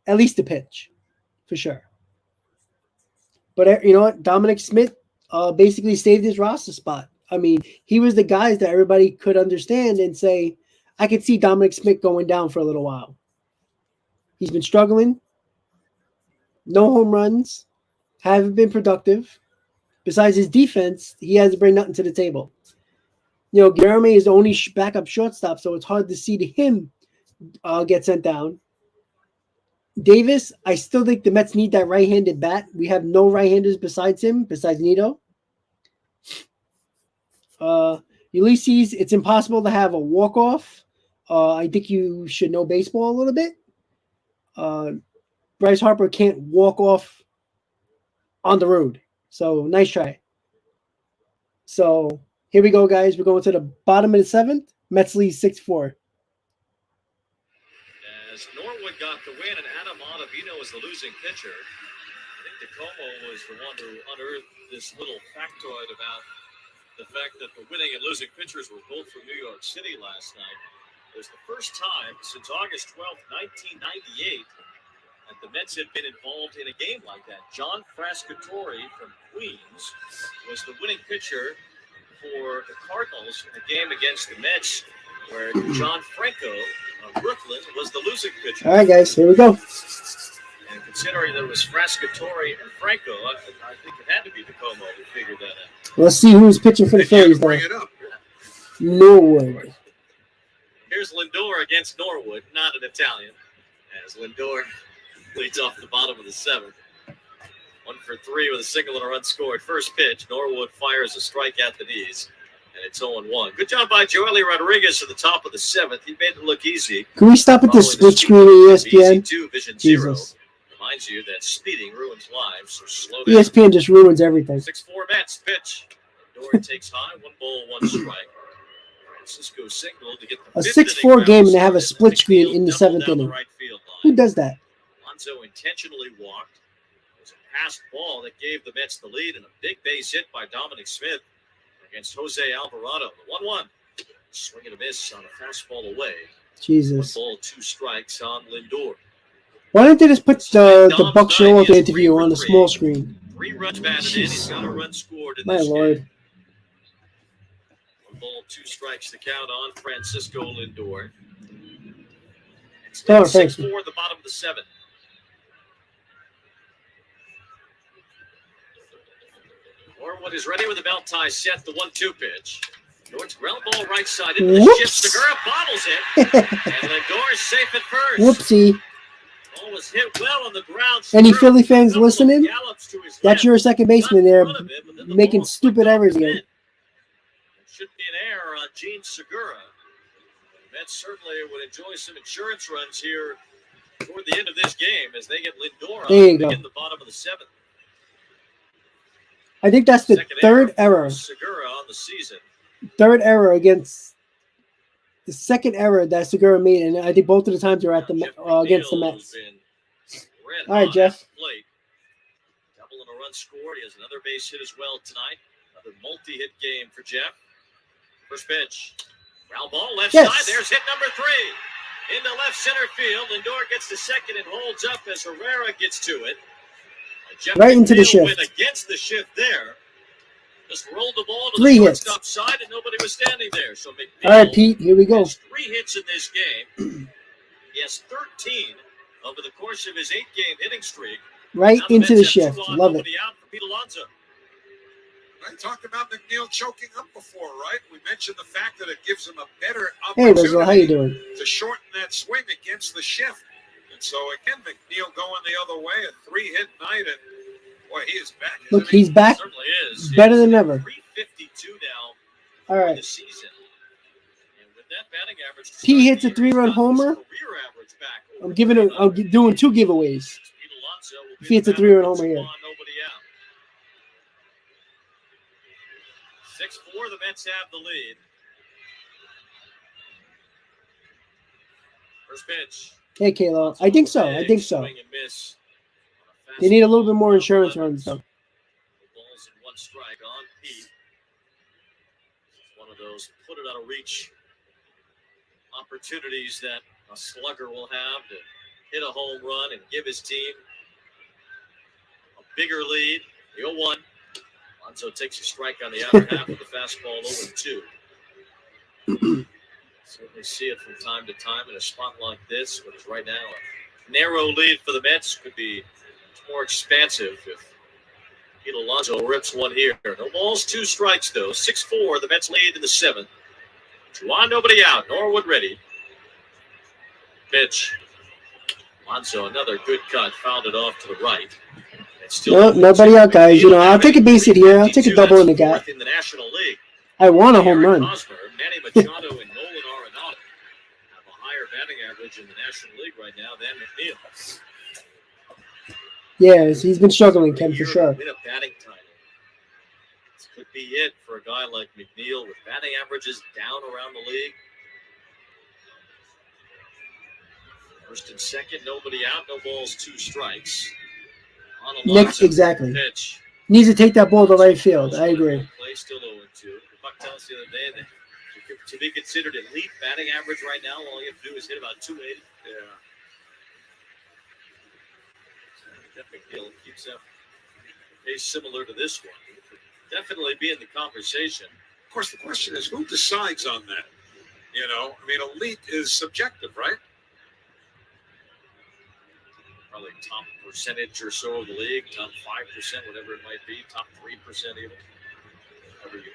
At least the pitch, for sure. But you know what? Dominic Smith basically saved his roster spot. I mean, he was the guy that everybody could understand and say, I could see Dominic Smith going down for a little while. He's been struggling. No home runs. Haven't been productive. Besides his defense, he hasn't bring nothing to the table. Guillermo is the only backup shortstop, so it's hard to see him get sent down. Davis, I still think the Mets need that right-handed bat. We have no right-handers besides him, besides Nito. Ulysses, it's impossible to have a walk-off. I think you should know baseball a little bit. Bryce Harper can't walk off on the road. So, nice try. So, here we go, guys. We're going to the bottom of the 7th. Mets lead 6-4. As Norwood got the win and Adam Ottavino was the losing pitcher, I think DeComo was the one who unearthed this little factoid about the fact that the winning and losing pitchers were both from New York City last night. It was the first time since August 12th, 1998, that the Mets had been involved in a game like that. John Frascatori from Queens was the winning pitcher for the Cardinals in a game against the Mets, where John Franco of Brooklyn was the losing pitcher. All right, guys, here we go. And considering there was Frascatori and Franco, I think it had to be DeComo who figured that out. Let's see who's pitching for the Phillies, though. Bring it up. Norwood. Here's Lindor against Norwood, not an Italian, as Lindor leads off the bottom of the 7th. 1 for 3 with a single and a run scored. First pitch, Norwood fires a strike at the knees, and it's 0-1. Good job by Joely Rodriguez at the top of the 7th. He made it look easy. Can we stop at this split screen at ESPN? EC2 Vision Jesus. 0 reminds you that speeding ruins lives, so slow down. ESPN just ruins everything. 6-4 Mets pitch. Lindor takes high, 1 ball, 1 strike. Francisco single to get the A fifth 6-4 inning game and they have a started. split screen in the Double 7th down the inning. right field Who line. does that? Alonso intentionally walked. It was a passed ball that gave the Mets the lead, and a big base hit by Dominic Smith against Jose Alvarado. The 1-1. Swing and a miss on a fastball away. 1 Jesus. ball, 2 strikes on Lindor. Why don't they just put the Buck Showalter interview on the small screen? 3 runs batted in. He's got a run scored in My this Lord. game. 1 ball, 2 strikes to count on Francisco Lindor. It's Oh, 6-4 thanks. at the bottom of the 7th. Norwood is ready with the belt tie set. The 1-2 pitch. Norwood's ground ball right side into the Whoops. shift. Segura bobbles it. And Lindor is safe at first. Whoopsie. Ball was hit well on the ground. Any Segura Philly fans couple of listening? gallops to his That's left. your second baseman Got in there front of him, but then the making ball stupid flipped off errors his again. mitt. It should be an error on Gene Segura. The Mets certainly would enjoy some insurance runs here toward the end of this game as they get Lindor There you on go. in the bottom of the 7th. I think that's the Second third error. for Segura on the season. Third error against the second error that Segura made, and I think both of the times were at the Jeff against the McNeil Mets. has been red All right, hot Jeff. at the plate. Double and a run scored. He has another base hit as well tonight. Another multi-hit game for Jeff. First pitch. Ground ball left Yes. side. There's hit number 3. Into left center field. Lindor gets to second and holds up as Herrera gets to it. Jeff Right into the McNeil shift. went against the shift there. Just rolled the ball to 3 the hits. shortstop side, and nobody was standing there. So McNeil All right, Pete, here we go. has 3 hits in this game. He has 13 over the course of his 8-game hitting streak. Right Now into Mets the have shift. 2 on, Love it. nobody out for Pete Alonso. I talked about McNeil choking up before, right? We mentioned the fact that it gives him a better Hey, opportunity Rizzo, how you doing? to shorten that swing against the shift. And so, again, McNeil going the other way, a 3-hit night, and boy, he is back. Look, he's back Certainly is. better than ever. 352 now All for right. the season. And with that batting average, to P start hits a the year, he's 3-run got his homer. career average back. I'm doing 2 giveaways. Pete Alonso will If be he hits the a 3-run batter with homer 2 here. on, nobody out. 6-4, the Mets have the lead. First pitch. Hey, Kayla. I think so. I think so. Swing and miss on a They need a little fastball. bit more insurance 11. runs, though. Balls and 1 strike on Pete. It's one of those put it out of reach opportunities that a slugger will have to hit a home run and give his team a bigger lead. The 0-1. Alonso takes a strike on the outer half of the fastball, 0-2. Certainly see it from time to time in a spot like this, but it's right now a narrow lead for the Mets. Could be more expansive if Pete Alonso rips one here. No balls, 2 strikes, though. 6-4, the Mets lead in the 7th. 2 on, nobody out. Norwood ready. Pitch. Alonso, another good cut. Fouled it off to the right. No, nobody out, guys. You know, I'll take a base hit here. I'll take a double in the gap. In the National League. I want a home Aaron run. Hosmer, Manny Machado, and Nolan Arenado have a higher batting average in the National League right now than McNeil. Yeah, he's been struggling, Ken, for sure. Win a batting title. This could be it for a guy like McNeil with batting averages down around the league. First and second, nobody out, no balls, 2 strikes. Nick, exactly. Pitch. Needs to take that ball to right field. I agree. Play still 0-2. Buck tells us the other day that to be considered elite batting average right now, all you have to do is hit about 280. Yeah. Jeff McNeil keeps up pace similar to this one. Definitely be in the conversation. Of course, the question is, who decides on that? You know, I mean, elite is subjective, right? Probably top percentage or so of the league, top 5%, whatever it might be, top 3% even. However you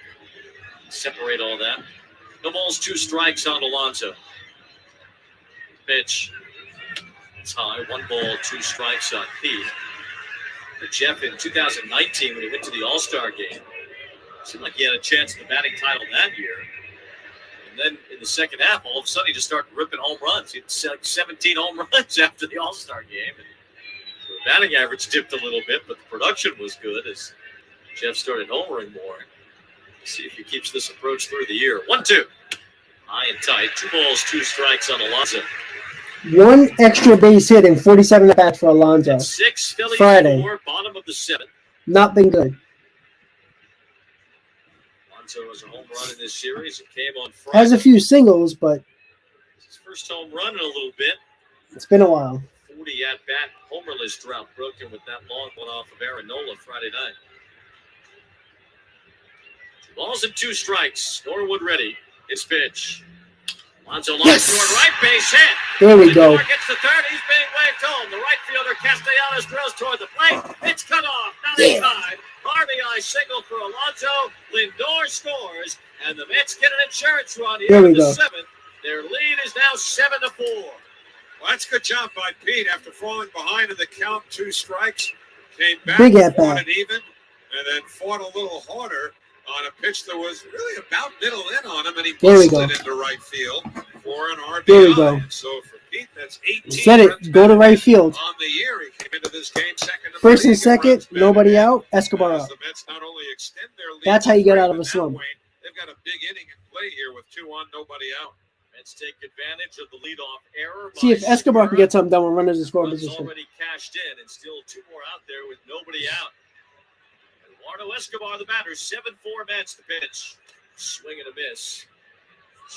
separate all that. No balls, 2 strikes on Alonso. Pitch. It's high. 1 ball, 2 strikes on Pete. But Jeff, in 2019, when he went to the All-Star game, it seemed like he had a chance at the batting title that year. And then in the second half, all of a sudden, he just started ripping home runs. He had like 17 home runs after the All-Star game. And so the batting average dipped a little bit, but the production was good as Jeff started homering more. See if he keeps this approach through the year. 1-2. High and tight. 2 balls, 2 strikes on Alonso. 1 extra base hit and 47 at bats for Alonso. 6 Phillies Friday. 4, bottom of the 7th. Not been good. Alonso has a home run in this series. It came on Friday. Has a few singles, but It's his first home run in a little bit. it's been a while. 40 at-bat homerless drought broken with that long one off of Aaron Nola Friday night. 2 balls and 2 strikes. Norwood ready. His pitch. Alonso lines toward right, base hit. There we go. Lindor gets the third. He's being waved home. The right fielder Castellanos throws toward the plate. It's cut off. Not inside. RBI single for Alonso. Lindor scores, and the Mets get an insurance run here in the 7th. Their lead is now 7-4. Well, that's a good job by Pete after falling behind in the count, 2 strikes. Came back, Big at fought bat. it even, and then fought a little harder on a pitch that was really about middle in on him, and he There we busted go. it into right field for an RBI. There we go. So for Pete, that's 18 Said runs it. Go to right field. on the year. He came into this game second. in the First and league in second, runs batted nobody in. out. Escobar As up. the Mets not only extend their lead, That's how you get out of a but slump. that way, they've got a big inning in play here with 2 on, nobody out. Mets take advantage of the leadoff error. See if Escobar can get something done when runners in scoring Runs position. already cashed in, and still 2 more out there with nobody out. Eduardo Escobar, the batter, 7-4 Mets. The pitch, swing and a miss.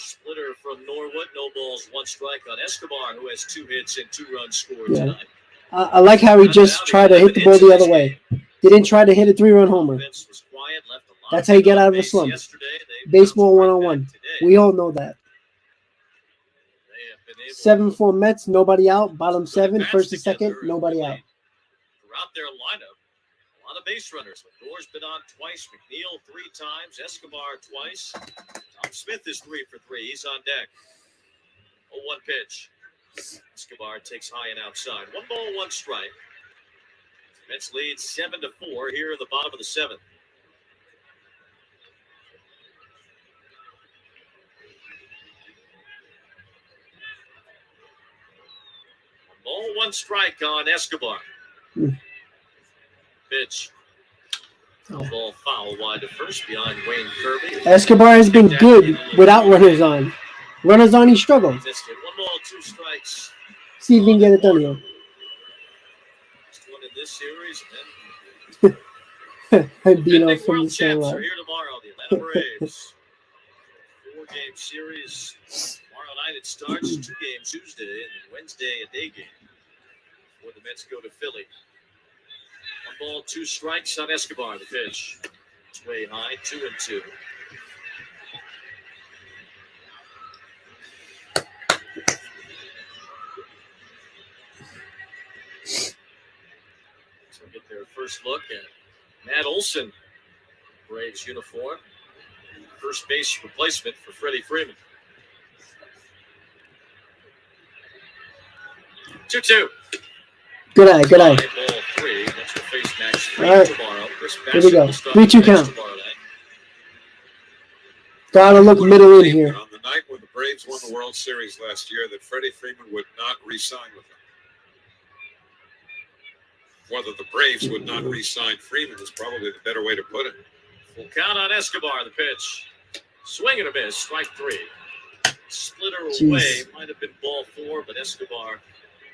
Splitter from Norwood. No balls, one strike on Escobar, who has 2 hits and 2 runs scored Yeah. tonight. I like how he just tried to hit the ball the other way. Didn't try to hit a 3-run homer. Offense was quiet, left a lot That's how you get on out of a base slump. yesterday. They Baseball bounced right 101. back today. We all know that. They have been able 7-4 Mets, nobody out. Bottom to put 7, bats first and together second, and nobody out. played throughout their lineup. A lot of base runners. McGore's been on twice. McNeil 3 times. Escobar twice. Tom Smith is 3 for 3. He's on deck. 0-1 pitch. Escobar takes high and outside. 1 ball, 1 strike. Mets lead 7-4 here in the bottom of the 7th. Ball, 1 strike on Escobar. Pitch. Ball foul wide to first behind Wayne Kirby. Escobar has been good without runners on. Runners on, he struggled. Missed it. 1 ball, 2 strikes. See if he can get it done here. First one in this series, and And Bino then from the world champs are sandlot. here tomorrow. The Atlanta Braves. 4-game series. Tomorrow night it starts. 2 games Tuesday and Wednesday a day game. Before the Mets go to Philly. 1 ball, 2 strikes on Escobar. The pitch. It's way high. 2-2. So we'll get their first look at Matt Olson, Braves uniform. First base replacement for Freddie Freeman. 2-2. Good eye, good eye. Ball 3. That's the face match 3 All right. tomorrow. Chris Here we go. Bassett will start 3-2 the Mets count. tomorrow night. Gotta look middle in here. On the night when the Braves won the World Series last year, that Freddie Freeman would not re-sign with them. Whether the Braves would not re-sign Freeman is probably the better way to put it. Full count on Escobar. The pitch. Swing and a miss. Strike 3. Splitter away. Jeez. Might have been ball 4, but Escobar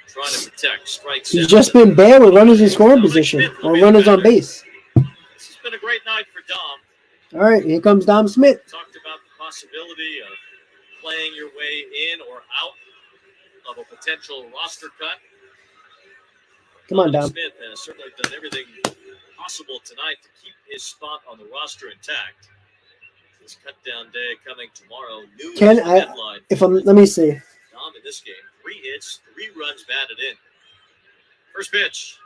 trying to protect. Strike 7. He's just been bad with runners in scoring position or runners on base. This has been a great night for Dom. All right, here comes Dom Smith. Talked about the possibility of playing your way in or out of a potential roster cut. Come on, Dom. Smith has certainly done everything possible tonight to keep his spot on the roster intact. This cut down day coming tomorrow. Noon Can is the I- deadline. Let me see. Dom in this game, 3 hits, 3 runs batted in. First pitch.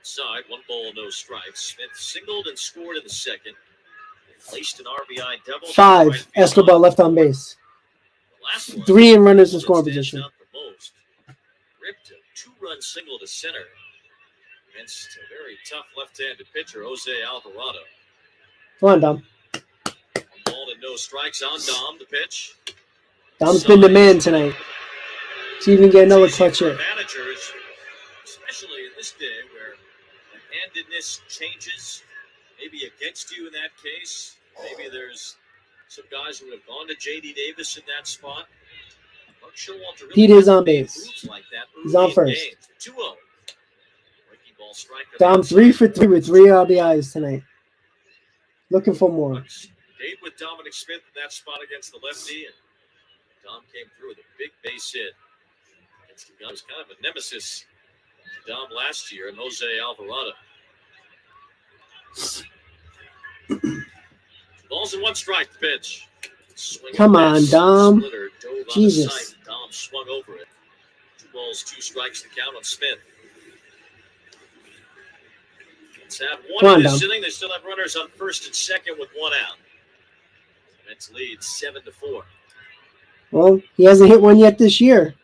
Side, 1 ball, no strikes. Smith singled and scored in the second. Placed an RBI double. 5, Right field Escobar line. left on base. The last one, 3 in runners in that scoring stands position. out the most. Ripped a 2-run single to center against a very tough left-handed pitcher, Jose Alvarado. Come on, Dom. 1 ball and no strikes on Dom. The pitch. Dom's been the man tonight. See if he can get another It's easy clutch for hit. managers, especially in this day where the handedness changes, maybe against you in that case. Maybe there's some guys who have gone to J.D. Davis in that spot. Mark Showalter really Pete is hasn't on made base. moves like that He's early on in first. games. 2-0. Breaking ball strike on the Dom outside. 3 for 3 with 3 RBIs tonight. Looking for more. Stayed with Dominic Smith in that spot against the lefty, and Dom came through with a big base hit. It was kind of a nemesis to Dom last year, and Jose Alvarado. 2 balls and 1 strike. Pitch. Swing Come and on, miss. Dom. Splitter dove on the Jesus. sight. Dom swung over it. 2 balls, 2 strikes to count on Smith. Let's have 1 Come on, in this Dom. inning. They still have runners on first and second with 1 out. Mets lead 7-4. Well, he hasn't hit one yet this year.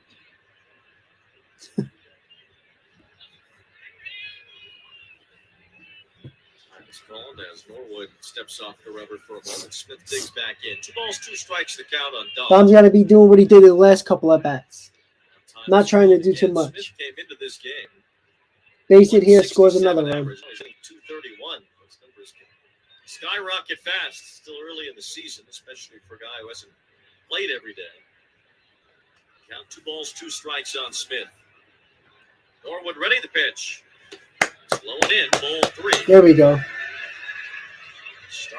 It's called as Norwood steps off the rubber for a moment. Smith digs back in. 2 balls, 2 strikes to count on Dom. Dom's got to be doing what he did in the last couple of bats. Not trying to do too much. Smith came into this game. Base it here, scores another run. Average, only hitting 231. Those numbers can skyrocket fast. Still early in the season, especially for a guy who hasn't played every day. Count 2 balls, 2 strikes on Smith. Norwood ready to pitch. Blowing in, ball 3. There we go.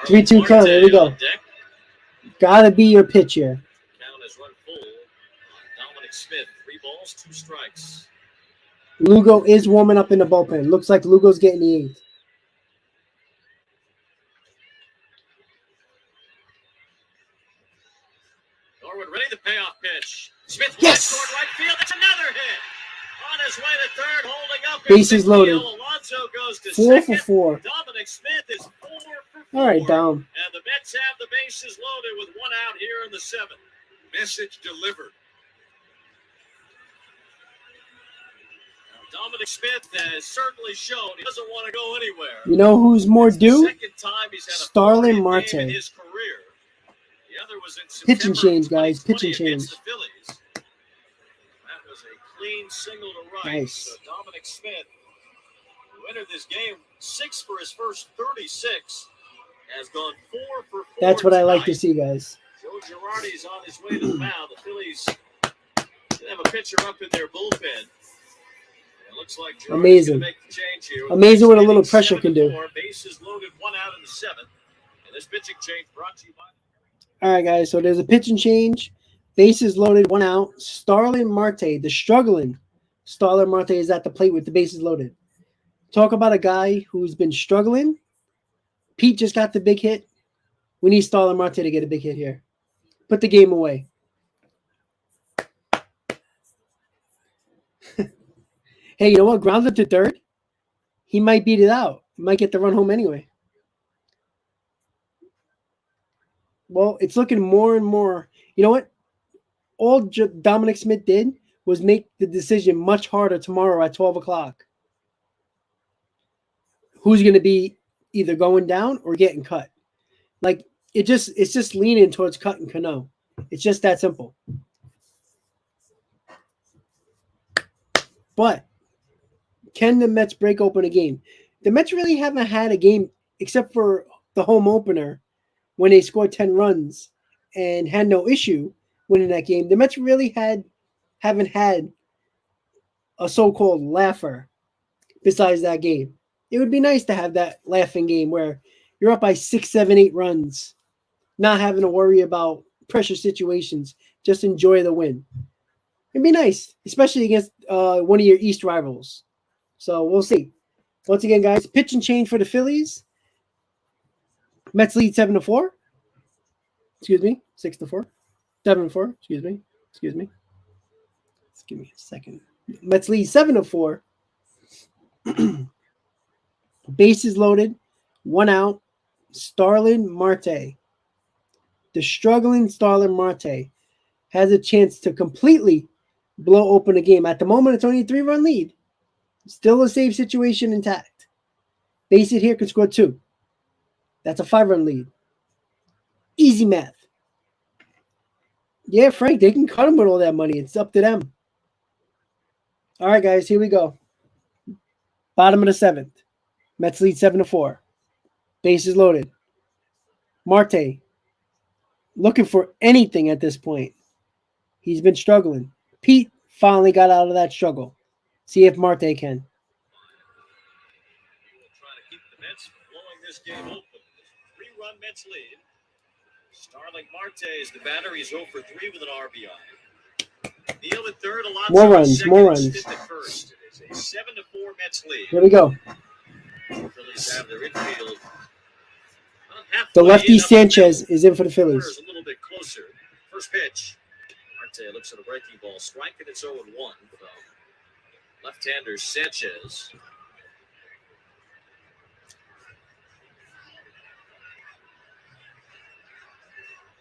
3-2 count. There we go. Got to be your pitch here. Smith, 3 balls, 2 strikes. Lugo is warming up in the bullpen. Looks like Lugo's getting the 8th. Norwood ready, the payoff pitch. Smith Yes! toward right field. That's another hit. On his way to third, holding up. Bases loaded. Alonso goes to 4 second. for 4. Dominic Smith is 4 for 4. All right, Dom. And the Mets have the bases loaded with 1 out here in the 7th. Message delivered. Dominic Smith has certainly shown he doesn't want to go anywhere. You know who's more It's the due? second time he's had a Starlin 40th Marte. game in his career. The other was in Pitch and September change, guys. 2020 Pitch and against change. the Phillies. That was a clean single to right. Nice. So Dominic Smith, who entered this game 6 for his first 36, has gone 4 for 4. That's what I like to tonight. see, guys. Joe Girardi's on his way to the mound. The Phillies should have a pitcher up in their bullpen. It looks like Girardi's Amazing. gonna make the change here. Amazing what a little pressure can do. 7-4, bases loaded, 1 out in the 7th. And this pitching change brought to you by. All right, guys. So there's a pitch and change. Bases loaded, 1 out. Starlin Marte, the struggling Starlin Marte, is at the plate with the bases loaded. Talk about a guy who's been struggling. Pete just got the big hit. We need Starlin Marte to get a big hit here. Put the game away. Hey, you know what? Grounded to third. He might beat it out. He might get the run home anyway. Well, it's looking more and more. You know what? All Dominic Smith did was make the decision much harder tomorrow at 12 o'clock. Who's going to be either going down or getting cut? Like, it's just leaning towards cut and Cano. It's just that simple. But can the Mets break open a game? The Mets really haven't had a game except for the home opener when they scored 10 runs and had no issue winning that game. The Mets really haven't had a so-called laugher besides that game. It would be nice to have that laughing game where you're up by 6, 7, 8 runs, not having to worry about pressure situations. Just enjoy the win. It'd be nice, especially against one of your East rivals. So we'll see. Once again, guys, pitch and change for the Phillies. Mets lead 7-4. Excuse me, 6-4. 7-4. Excuse me. Just give me a second. Mets lead 7-4. Bases loaded, 1 out. Starlin Marte, the struggling Starlin Marte, has a chance to completely blow open the game. At the moment, it's only a 3-run lead. Still a save situation intact. Base hit here could score 2. That's a 5-run lead. Easy math. Yeah, Frank, they can cut him with all that money. It's up to them. All right, guys, here we go. Bottom of the 7th. Mets lead 7-4. Bases loaded. Marte looking for anything at this point. He's been struggling. Pete finally got out of that struggle. See if Marte can. Trying to keep the Mets blowing this game open. 3-run Mets lead. Starling Marte is the batter. He's 0 for 3 with an RBI. Neal at third. Alonso More runs, second, more runs. Smith at first. It is a 7-4 Mets lead. Here we go. The Phillies have their infield. The lefty Sanchez is in for the Phillies. A little bit closer. First pitch. Marte looks at a breaking ball. Strike, and it's 0-1. Left-hander Sanchez.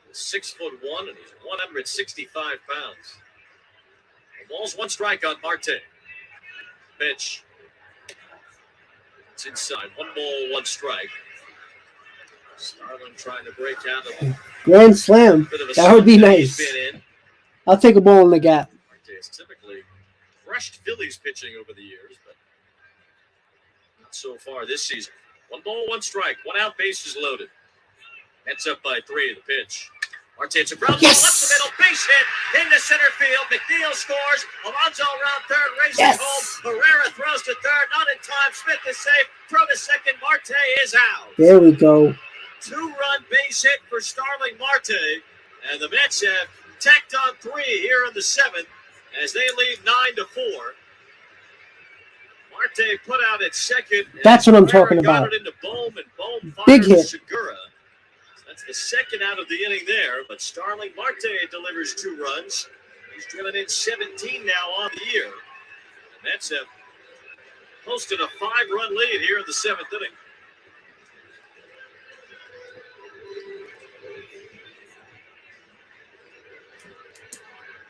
He's 6'1", and he's 165 pounds. The ball's 1 strike on Marte. Pitch. It's inside. 1 ball, 1 strike. Starlin trying to break out of Grand slam. That would be nice. I'll take a ball in the gap. Marte has typically crushed Phillies pitching over the years, but not so far this season. 1 ball, 1 strike. 1 out, bases loaded. Mets up by 3. The pitch. Marte, it's a ground ball, left the middle, base hit into center field. McNeil scores. Alonso around third, racing home. Herrera throws to third, not in time. Smith is safe. Throw to second. Marte is out. There we go. 2-run base hit for Starling Marte, and the Mets have tacked on 3 here in the 7th, as they lead 9-4. Marte put out at second. That's what I'm talking Got about. it into Bohm, and Bohm Big fired hit. Segura. That's the second out of the inning there, but Starling Marte delivers 2 runs. He's driven in 17 now on the year. The Mets have posted a 5-run lead here in the 7th inning.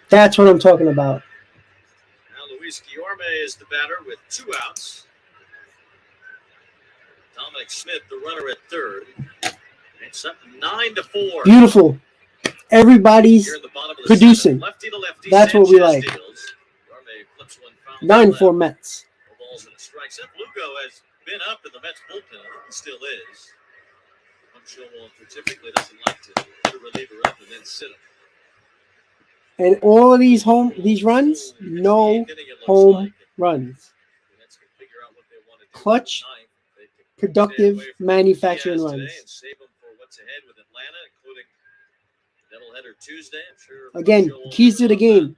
That's what I'm talking about. Now Luis Guillorme is the batter with 2 outs. Dominic Smith, the runner at third. It's up 9-4. Beautiful. Everybody's Here in the bottom of the producing. 7th. Lefty to lefty, That's what we Sanchez like. deals. Guillorme flips one foul 9-4 Mets. No balls and a strike. Seth Lugo has been up in the Mets bullpen. I think he still is. I'm sure Walter typically doesn't like to put a reliever up and then sit him. And all of these runs, no home runs. Clutch, productive manufacturing runs. Again, keys to the game.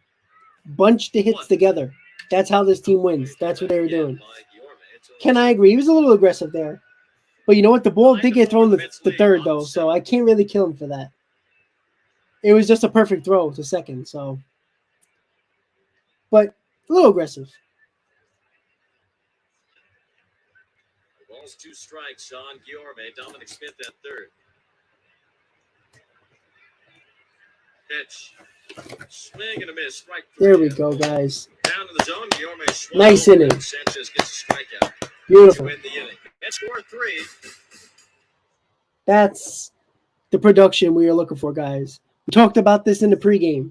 Bunch the hits together. That's how this team wins. That's what they were doing. Can I agree? He was a little aggressive there. But you know what? The ball did get thrown the third, though, so I can't really kill him for that. It was just a perfect throw to second, so. But a little aggressive. Balls 2 strikes on Guillorme. Dominic Smith at third. Pitch. Swing and a miss. Strike 3. There we go, guys. Down in the zone. Guillorme swung Nice over, inning. and Sanchez gets a strikeout. Beautiful. To win the inning. Mets score 3. That's the production we are looking for, guys. We talked about this in the pregame.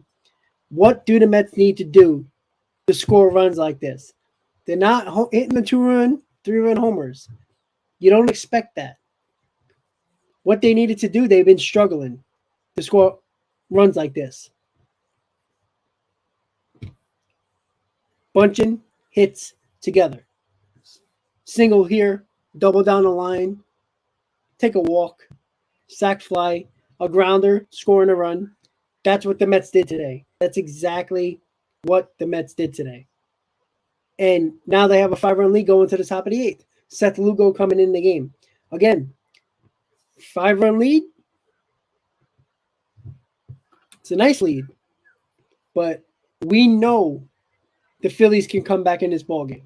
What do the Mets need to do to score runs like this? They're not hitting the 2-run, 3-run homers. You don't expect that. What they needed to do, they've been struggling to score runs like this. Bunching hits together. Single here, double down the line, take a walk, sac fly, a grounder, scoring a run. That's what the Mets did today. That's exactly what the Mets did today. And now they have a 5-run lead going to the top of the 8th. Seth Lugo coming in the game. Again, 5-run lead. It's a nice lead. But we know the Phillies can come back in this ballgame.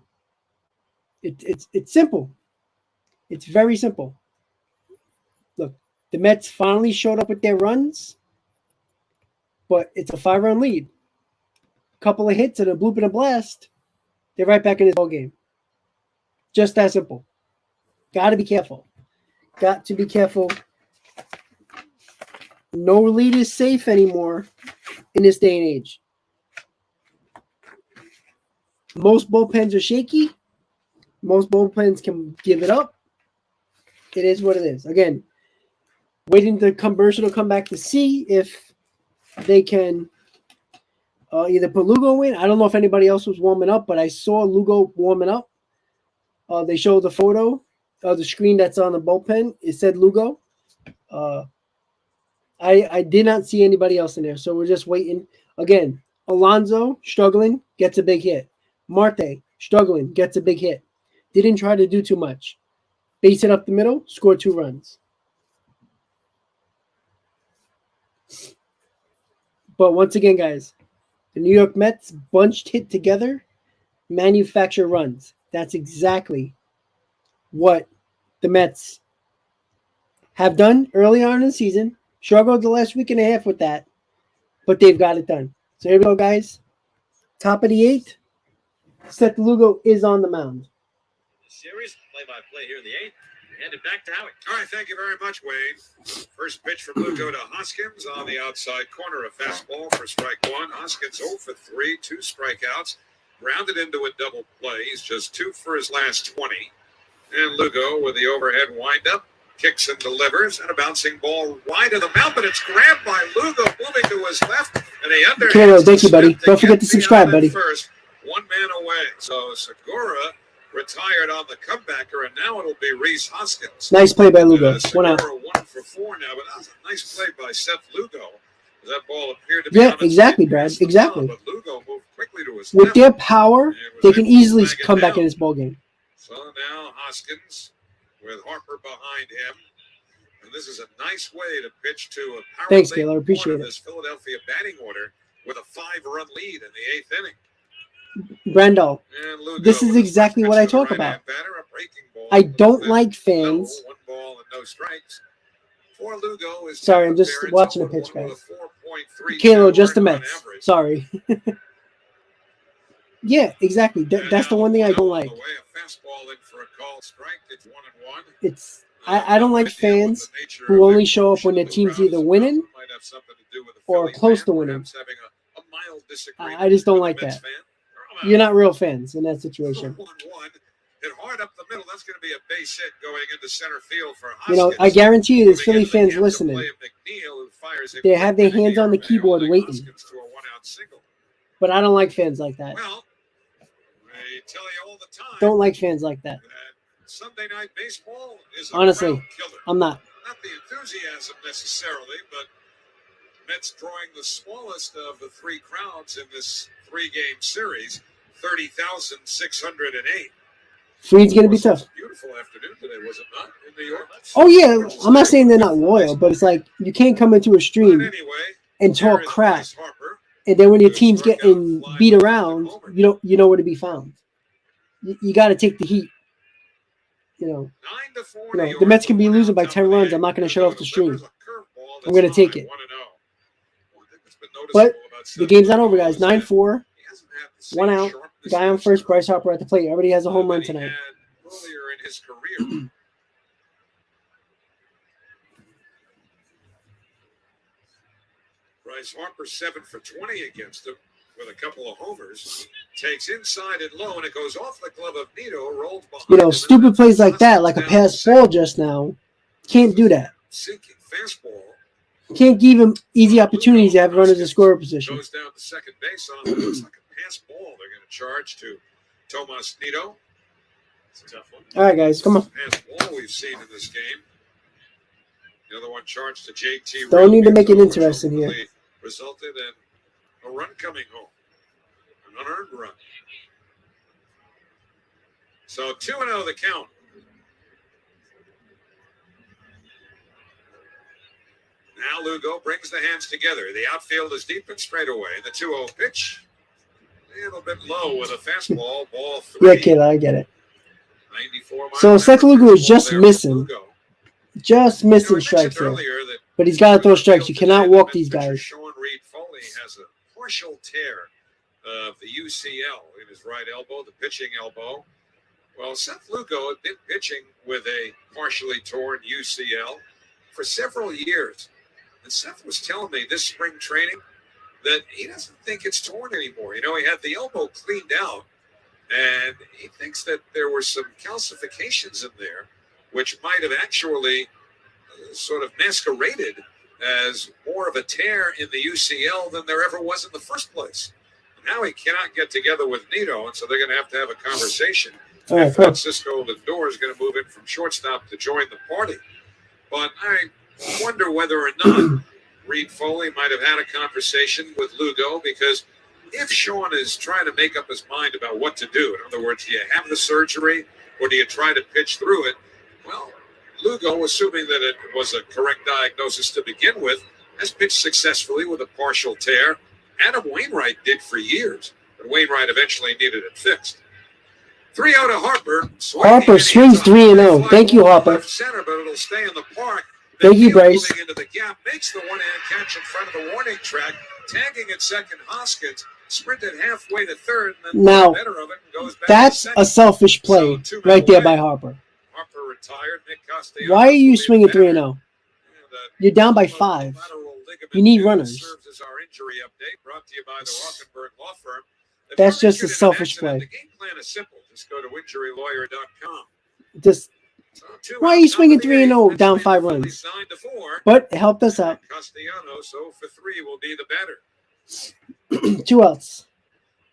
It's simple. It's very simple. Look, the Mets finally showed up with their runs, but it's a 5-run lead. A couple of hits and a bloop and a blast, they're right back in this ballgame. Just that simple. Got to be careful. Got to be careful. No lead is safe anymore in this day and age. Most bullpens are shaky. Most bullpens can give it up. It is what it is. Again, waiting the commercial to come back to see if they can either put Lugo in. I don't know if anybody else was warming up, but I saw Lugo warming up. They showed the photo of the screen that's on the bullpen. It said Lugo. I did not see anybody else in there, so we're just waiting. Again, Alonso, struggling, gets a big hit. Marte, struggling, gets a big hit. Didn't try to do too much. Base it up the middle, score 2 runs. But once again, guys, the New York Mets bunched hit together, manufacture runs. That's exactly what the Mets have done early on in the season. Struggled the last week and a half with that, but they've got it done. So here we go, guys. Top of the 8th. Seth Lugo is on the mound. Series play-by-play here in the 8th. Hand it back to Howie. All right, thank you very much, Wade. First pitch from Lugo to Hoskins on the outside corner. A fastball for strike 1. Hoskins 0 for 3, 2 strikeouts. Grounded into a double play. He's just 2 for his last 20. And Lugo with the overhead windup. Kicks and delivers, and a bouncing ball wide of the mound, but it's grabbed by Lugo, moving to his left, and he underhands. Thank you, buddy. Don't forget to subscribe, buddy. First, 1 man away. So Segura retired on the comebacker, and now it'll be Rhys Hoskins. Nice play by Lugo. Segura 1 for 4 now, but that was a nice play by Seth Lugo. That ball appeared to be on exactly, Brad. Exactly. But Lugo moved quickly to was With left. their power, they can easily come back in this ballgame. So now Hoskins with Harper behind him. And this is a nice way to pitch to a power Thanks, Gaylor. Appreciate of it. this Philadelphia batting order with a 5-run lead in the 8th inning. Brando, And Lugo this is with his exactly first what pitch I to the talk right-hand about. batter, a breaking ball. I don't Then like fans. 1 ball and no strikes. For Lugo is Sorry, I'm just watching a pitch, guys. Kalo, just the Mets. Sorry. Yeah, exactly. That's the one thing I don't like. It's I don't like fans who only show up when their team's either winning or close to winning. I just don't like that. You're not real fans in that situation. Hit hard up the middle. That's going to be a base hit going into center field for You know, I guarantee you there's Philly fans listening. They have their hands on the keyboard waiting. But I don't like fans like that. Well, they tell you all the time. Don't like fans like that. Sunday night baseball is a Honestly, crowd killer. I'm not. Not the enthusiasm necessarily, but Mets drawing the smallest of the 3 crowds in this 3-game series, 30,608. Freed's going to be tough. Beautiful afternoon today, was it not, in New York? Oh, yeah. I'm not saying they're not loyal, but it's like you can't come into a stream and talk crap. And then when your team's getting beat around, you know where to be found. You got to take the heat. You know, the Mets can be losing by 10 runs. I'm not going to shut off the stream. I'm going to take it. But the game's not over, guys. 9-4. 1 out. Guy on first, Bryce Harper at the plate. Everybody has a home run tonight. Earlier in his career. Bryce Harper 7 for 20 against him with a couple of homers. Takes inside and low, and it goes off the glove of Nito. Rolls behind. You know, stupid plays like that, like a pass ball just now, can't do that. Sinking fastball. Can't give him easy opportunities to have runners in scoring position. Goes down to second base on what looks like a pass ball. They're going to charge to Tomas Nito. It's a tough one. All right, guys, come on. Pass ball we've seen in this game. The other one charged to JT. Don't need to make it interesting here. Resulted in a run coming home. An unearned run. So 2-0 the count. Now Lugo brings the hands together. The outfield is deep and straight away. The 2-0 pitch. A little bit low with a fastball. Ball 3. Yeah, Kayla, I get it. 94 So Seth Lugo is just missing. Just missing strikes here. But he's got to throw strikes. You cannot walk these guys. Sean Reed Foley has a partial tear of the UCL in his right elbow, the pitching elbow. Well, Seth Lugo had been pitching with a partially torn UCL for several years. And Seth was telling me this spring training that he doesn't think it's torn anymore. You know, he had the elbow cleaned out, and he thinks that there were some calcifications in there, which might have actually sort of masqueraded as more of a tear in the UCL than there ever was in the first place. Now he cannot get together with Nito, and so they're going to have a conversation. All right, Francisco Lindor is going to move in from shortstop to join the party. But I wonder whether or not Reed Foley might have had a conversation with Lugo, because if Sean is trying to make up his mind about what to do, in other words, do you have the surgery or do you try to pitch through it? Well, Lugo, assuming that it was a correct diagnosis to begin with, has pitched successfully with a partial tear. Adam Wainwright did for years, but Wainwright eventually needed it fixed. 3-0 to Harper. Harper swings 3-0. Thank you, Harper. Center, but it'll stay in the park. Thank you, Bryce. Into the gap, makes the one-hand catch in front of the warning track, tagging at second Hoskins, sprinted halfway to third, and then now, better of it and goes back that's a selfish play right there by Harper. Harper retired. Nick Castellanos. Why are you swinging 3-0? You're down by 5. You need runners. Serves as our injury update, brought to you by the Rockenberg Law Firm. That's just a selfish play. The game plan is simple. Just go to injurylawyer.com. Just why are you swinging 3-0 down 5 runs? But it helped us out. Castellanos 0 for 3 will be the batter. 2 outs.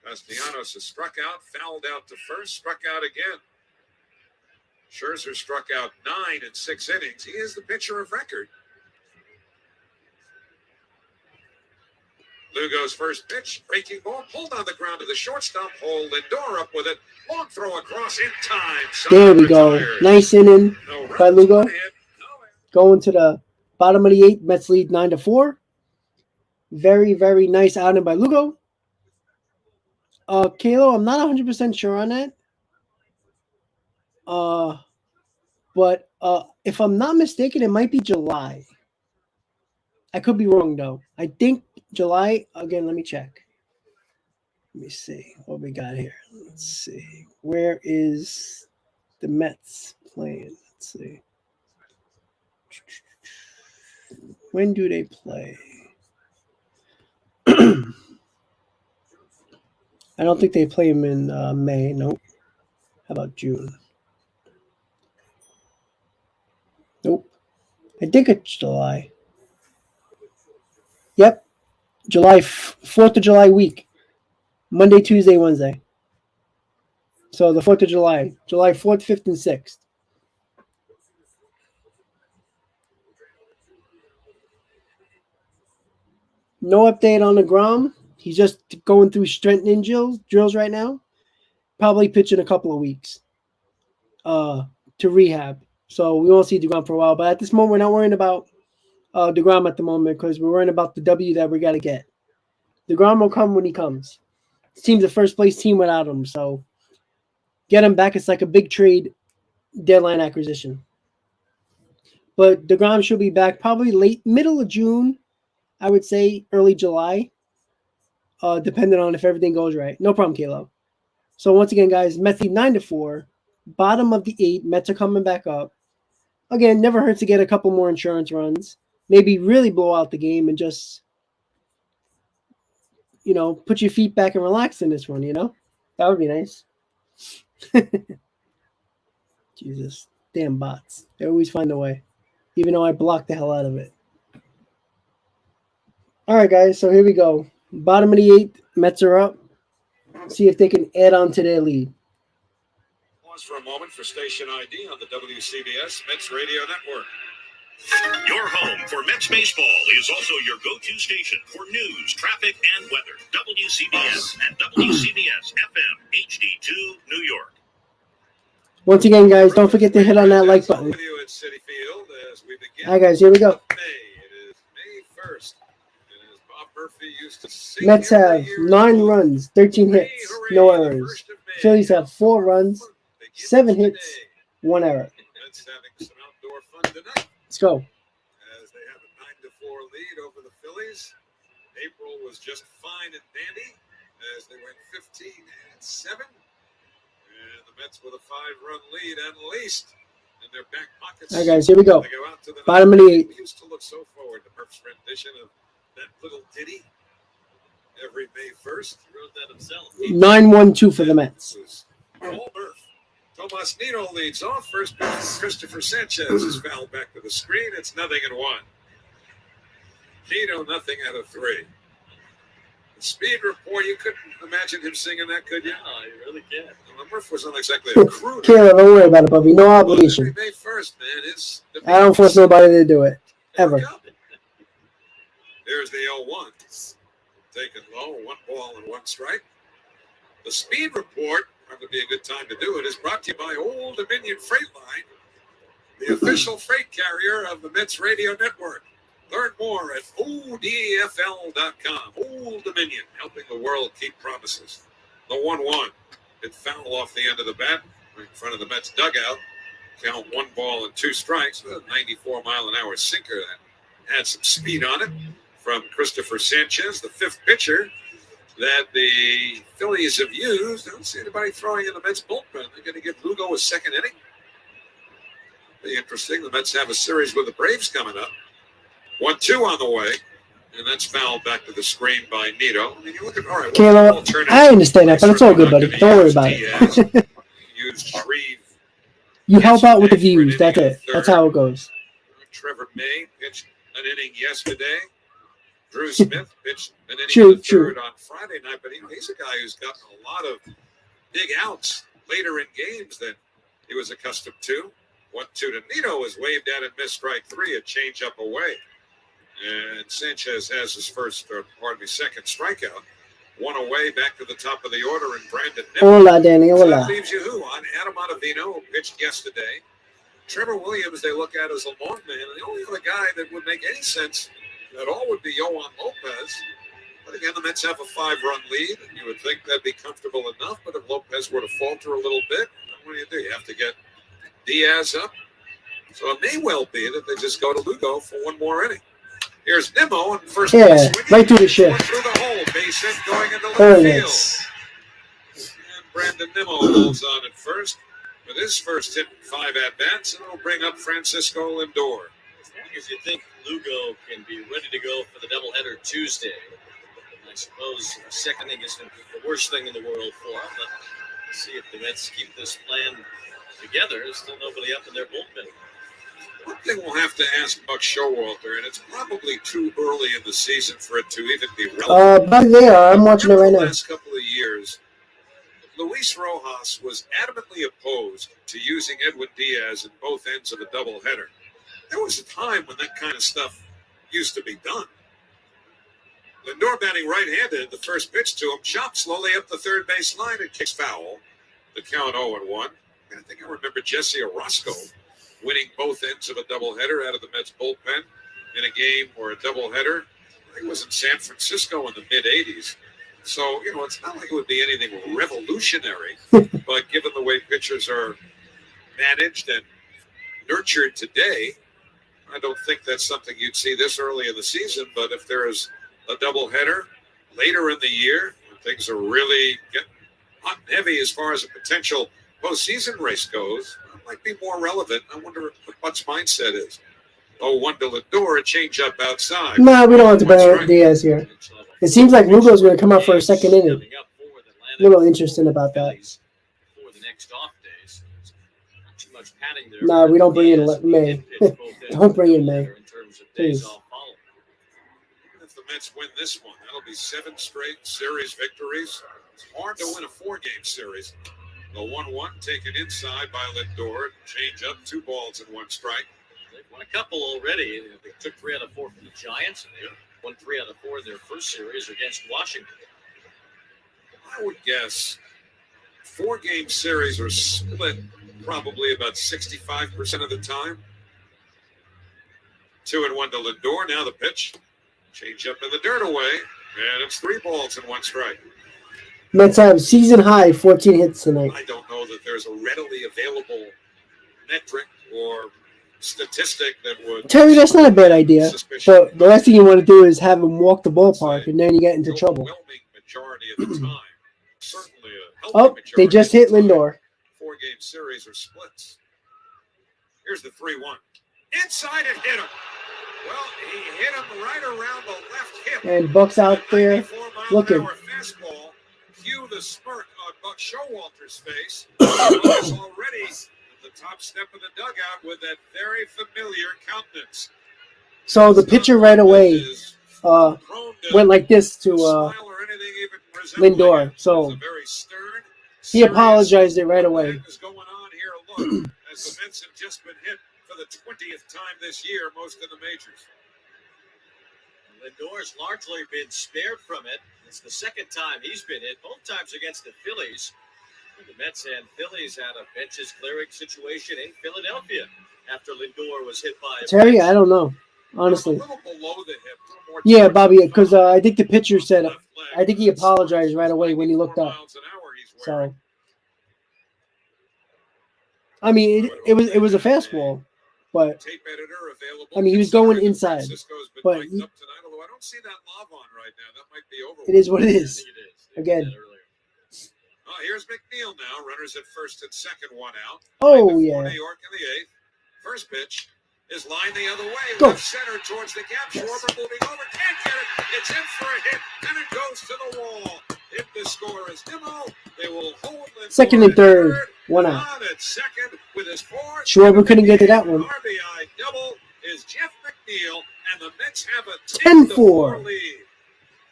Castellanos has struck out, fouled out to first, struck out again. Scherzer struck out 9 in 6 innings. He is the pitcher of record. Lugo's first pitch, breaking ball, pulled on the ground to the shortstop hole. Lindor up with it. Long throw across in time. There we go. Nice inning by Lugo. Going to the bottom of the 8th. Mets lead 9-4. Very, very nice outing by Lugo. Kalo, I'm not 100% sure on that. But if I'm not mistaken, it might be July. I could be wrong, though. I think July. Again, let me check. Let me see what we got here. Let's see. Where is the Mets playing? Let's see. When do they play? I don't think they play them in May. Nope. How about June? Nope. I think it's July. Yep. July 4th of July week. Monday, Tuesday, Wednesday. So the 4th of July. July 4th, 5th, and 6th. No update on the Grom. He's just going through strengthening drills right now. Probably pitching a couple of weeks to rehab. So we won't see DeGrom for a while. But at this moment, we're not worrying about DeGrom at the moment because we're worrying about the W that we got to get. DeGrom will come when he comes. This team's a first-place team without him. So get him back. It's like a big trade deadline acquisition. But DeGrom should be back probably middle of June, I would say early July, depending on if everything goes right. No problem, Kalo. So once again, guys, Mets lead 9-4. Bottom of the 8. Mets are coming back up. Again, never hurts to get a couple more insurance runs. Maybe really blow out the game and just, put your feet back and relax in this one, That would be nice. Jesus. Damn bots. They always find a way. Even though I block the hell out of it. All right, guys. So here we go. Bottom of the 8th. Mets are up. See if they can add on to their lead. Pause for a moment for station ID on the WCBS Mets Radio Network. Your home for Mets baseball is also your go-to station for news, traffic, and weather. WCBS and WCBS FM HD2 New York. Once again, guys, don't forget to hit on that like button. All right, guys, here we go. It is May 1st. Mets have 9 runs, 13 hits, no errors. Phillies have 4 runs, 7 hits, 1 error. Let's go. As they have a 9-4 lead over the Phillies. April was just fine and dandy as they went 15-7. And the Mets with a 5-run lead at least in their back pockets. All right, guys, here we go. They go out to the Bottom of the 8th. We used to look so forward to Murph's rendition of that little ditty every May 1st. He wrote that himself. 9-1-2 for the Mets. All Murph. Tomas Nino leads off. First pitch from Christopher Sanchez is fouled back to the screen. It's 0-1. Nino, nothing out of 3. The speed report, you couldn't imagine him singing that, could you? No, you really can't. Well, Murph was not exactly a crooner. Kayla, don't worry about it, Bubby. No obligation. May 1st, man. It's I don't force nobody to do it. Ever. There's the 0-1. Taken low, 1 ball and 1 strike. The speed report, probably be a good time to do it, is brought to you by Old Dominion Freight Line, the official freight carrier of the Mets Radio Network. Learn more at ODFL.com. Old Dominion, helping the world keep promises. The 1-1. It foul off the end of the bat in front of the Mets dugout. Count 1 ball and 2 strikes with a 94-mile-an-hour sinker that had some speed on it from Christopher Sanchez, the 5th pitcher that the Phillies have used. I don't see anybody throwing in the Mets bullpen. They're going to give Lugo a 2nd inning. Be interesting. The Mets have a series with the Braves coming up. 1-2 on the way, and that's fouled back to the screen by Nito. I mean, you look at, all right, Kayla, I understand that, but it's all good, buddy. Don't worry about it. You help out with the views. That's it. That's how it goes. Trevor May pitched an inning yesterday. Drew Smith pitched an inning in the third on Friday night, but he's a guy who's gotten a lot of big outs later in games than he was accustomed to. 1-2 to Nito was waved at and missed strike 3, a changeup away. And Sanchez has his second strikeout. One away, back to the top of the order, and Brandon Nimmo. Hola, Danny. So that Hola. leaves you who? On Adam Ottavino, who pitched yesterday. Trevor Williams, they look at as a long man. And the only other guy that would make any sense at all would be Yohan Lopez. But again, the Mets have a 5-run lead, and you would think that'd be comfortable enough. But if Lopez were to falter a little bit, what do? You have to get Diaz up. So it may well be that they just go to Lugo for one more inning. Here's Nimmo on first base. Right through the shift. Through the hole, base hit going into left Very field. nice. And Brandon Nimmo holds on at first with his first hit in 5 at-bats, and it'll bring up Francisco Lindor. As long as you think Lugo can be ready to go for the doubleheader Tuesday, I suppose the second inning isn't the worst thing in the world for him, but let's see if the Mets keep this plan together. There's still nobody up in their bullpen. One thing we'll have to ask Buck Showalter, and it's probably too early in the season for it to even be relevant. Back there, I'm watching it right The now. last couple of years, Luis Rojas was adamantly opposed to using Edwin Diaz in both ends of a doubleheader. There was a time when that kind of stuff used to be done. Lindor batting right-handed, the first pitch to him, chops slowly up the third base line and kicks foul. The count 0-1. I think I remember Jesse Orozco winning both ends of a doubleheader out of the Mets bullpen in a game or a doubleheader. I think it was in San Francisco in the mid-'80s. So, it's not like it would be anything revolutionary, but given the way pitchers are managed and nurtured today, I don't think that's something you'd see this early in the season. But if there is a doubleheader later in the year, when things are really getting hot and heavy as far as a potential postseason race goes, it might be more relevant. I wonder what Butt's mindset is. 0-1 to Lindor, a change-up outside. No, we don't have to bring Diaz here. It seems like Lugo's going to come out for a second inning. A little interesting about that. No, we don't bring in May. Don't bring in May. Please. If the Mets win this one, that'll be 7 straight series victories. It's hard to win a 4-game series. The 1-1 taken inside by Lindor. Change up, 2 balls and 1 strike. They've won a couple already. They took 3 out of 4 from the Giants, and they won 3 out of 4 in their first series against Washington. I would guess 4-game series are split probably about 65% of the time. 2-1 to Lindor. Now the pitch. Change up in the dirt away. And it's 3 balls and 1 strike. Mets have season high 14 hits tonight. I don't know that there's a readily available metric or statistic that would. Terry, that's not a bad idea. But the last thing you want to do is have him walk the ballpark, and then you get into trouble. Majority of the time. Certainly a Oh, they just hit Lindor. 4-game series or splits. Here's the 3-1. Inside and hit him. Well, he hit him right around the left hip. And Buck's out there looking. Fastball. Cue the smirk on Buck Showalter's face. He's already at the top step of the dugout with that very familiar countenance. So the pitcher right away went like this to Lindor. So he apologized it right away. As the Mets have just been hit for the 20th time this year, most of the majors. Lindor's largely been spared from it. It's the second time he's been hit, both times against the Phillies. The Mets and Phillies had a benches clearing situation in Philadelphia after Lindor was hit by Terry, I don't know, honestly. A little below the hip, yeah, Bobby, because I think the pitcher said, I think he apologized right away when he looked up. So, I mean, it was a fastball, but I mean he was going inside, but he, I don't see that lob on right now. That might be over. It is what it is. Again. Here's McNeil now. Runners at first and second, 1 out. Oh yeah. New York in the 8th. First pitch is lined the other way. Go. Left center towards the gap. Schwarber moving over. Can't get it. It's in for a hit, and it goes to the wall. If the score is Nimmo, they will hold it. Second and third, 1 out. At second with his 4th. Schwarber couldn't get to that one. RBI double is Jeff McNeil, and the Mets have a 10-4 lead.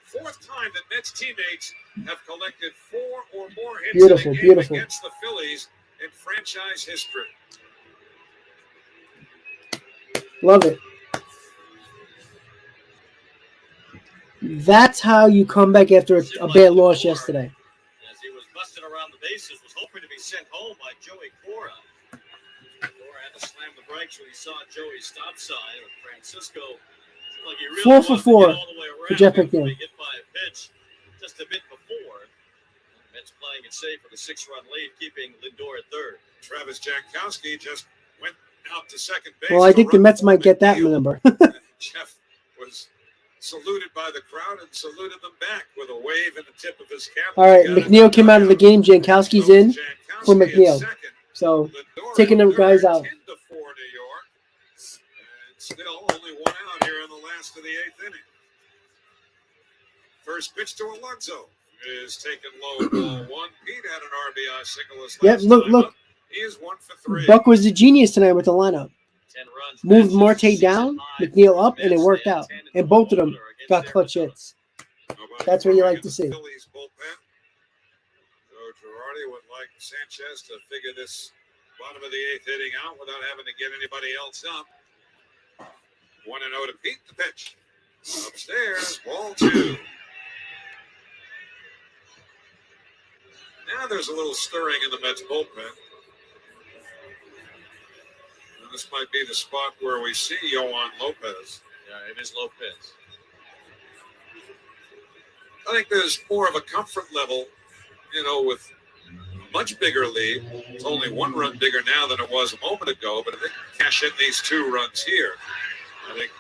4th time that Mets teammates have collected 4 or more hits Beautiful, in a game beautiful. against the Phillies in franchise history. Love it. That's how you come back after a bad loss yesterday. As he was busted around the bases, was hoping to be sent home by Joey Cora. Cora had to slam the brakes when he saw Joey's stop sign. Francisco like he really 4 for 4 all the way around for Jeff before McNeil. he hit by a pitch just a bit before. Mets playing it safe with a 6-run lead, keeping Lindor at third. Travis Jankowski just went out to second base. Well, I think the Mets might get that number. Jeff was saluted by the crowd and saluted them back with a wave in the tip of his cap. All right, McNeil came out of the game. Jankowski's in for McNeil. So, taking them guys out. 10-4 New York. And still only one out here in the last of the 8th inning. First pitch to Alonso is taken low, ball 1. Pete had an RBI single this last look. He is 1 for 3. Buck was the genius tonight with the lineup. 10 runs. Moved Marte down, McNeil up, and it worked out. And both of them got clutch hits. That's what you like to see. Phillies bullpen. So Girardi would like Sanchez to figure this bottom of the 8th inning out without having to get anybody else up. 1-0 to Pete. The pitch. Upstairs, ball 2. Now there's a little stirring in the Mets bullpen. And this might be the spot where we see Yohan Lopez. Yeah, it is Lopez. I think there's more of a comfort level, with a much bigger lead. It's only 1 run bigger now than it was a moment ago, but if they cash in these 2 runs here, I think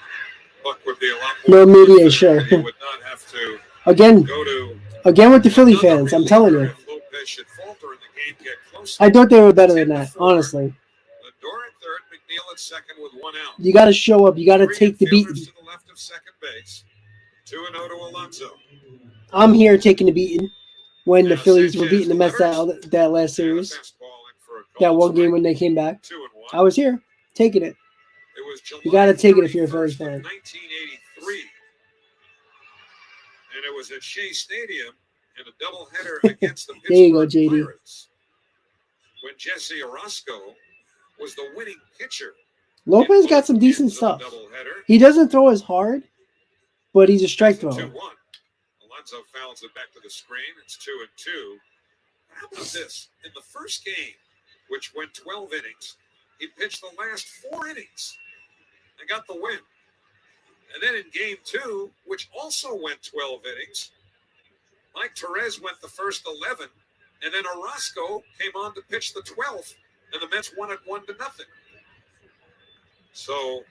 Buck would be a lot more. No media, sure. He would not have to Again with the Philly another fans, I'm telling you. if Lopez should falter and the game get closer. I thought they were better than that, honestly. Lindor at third, McNeil at second with 1 out. You got to show up. You got to take the beating. To the left of second base. 2-0 to Alonso. I'm here taking the beating when the Phillies were beating the Mets that last series. That one game when they came back. 2-1. I was here taking it. It was July You got to take it if you're a Phillies 31st fan. of 1983. And it was at Shea Stadium in a doubleheader against the There you go, Pittsburgh JD. Pirates when Jesse Orozco was the winning pitcher. Lopez in got both some decent games of the stuff. doubleheader. He doesn't throw as hard, but he's a strike thrower. 2-1. Alonso fouls it back to the screen. It's 2-2. How about this? In the first game, which went 12 innings, he pitched the last 4 innings and got the win. And then in game 2, which also went 12 innings, Mike Torres went the first 11, and then Orozco came on to pitch the 12th, and the Mets won it 1-0. So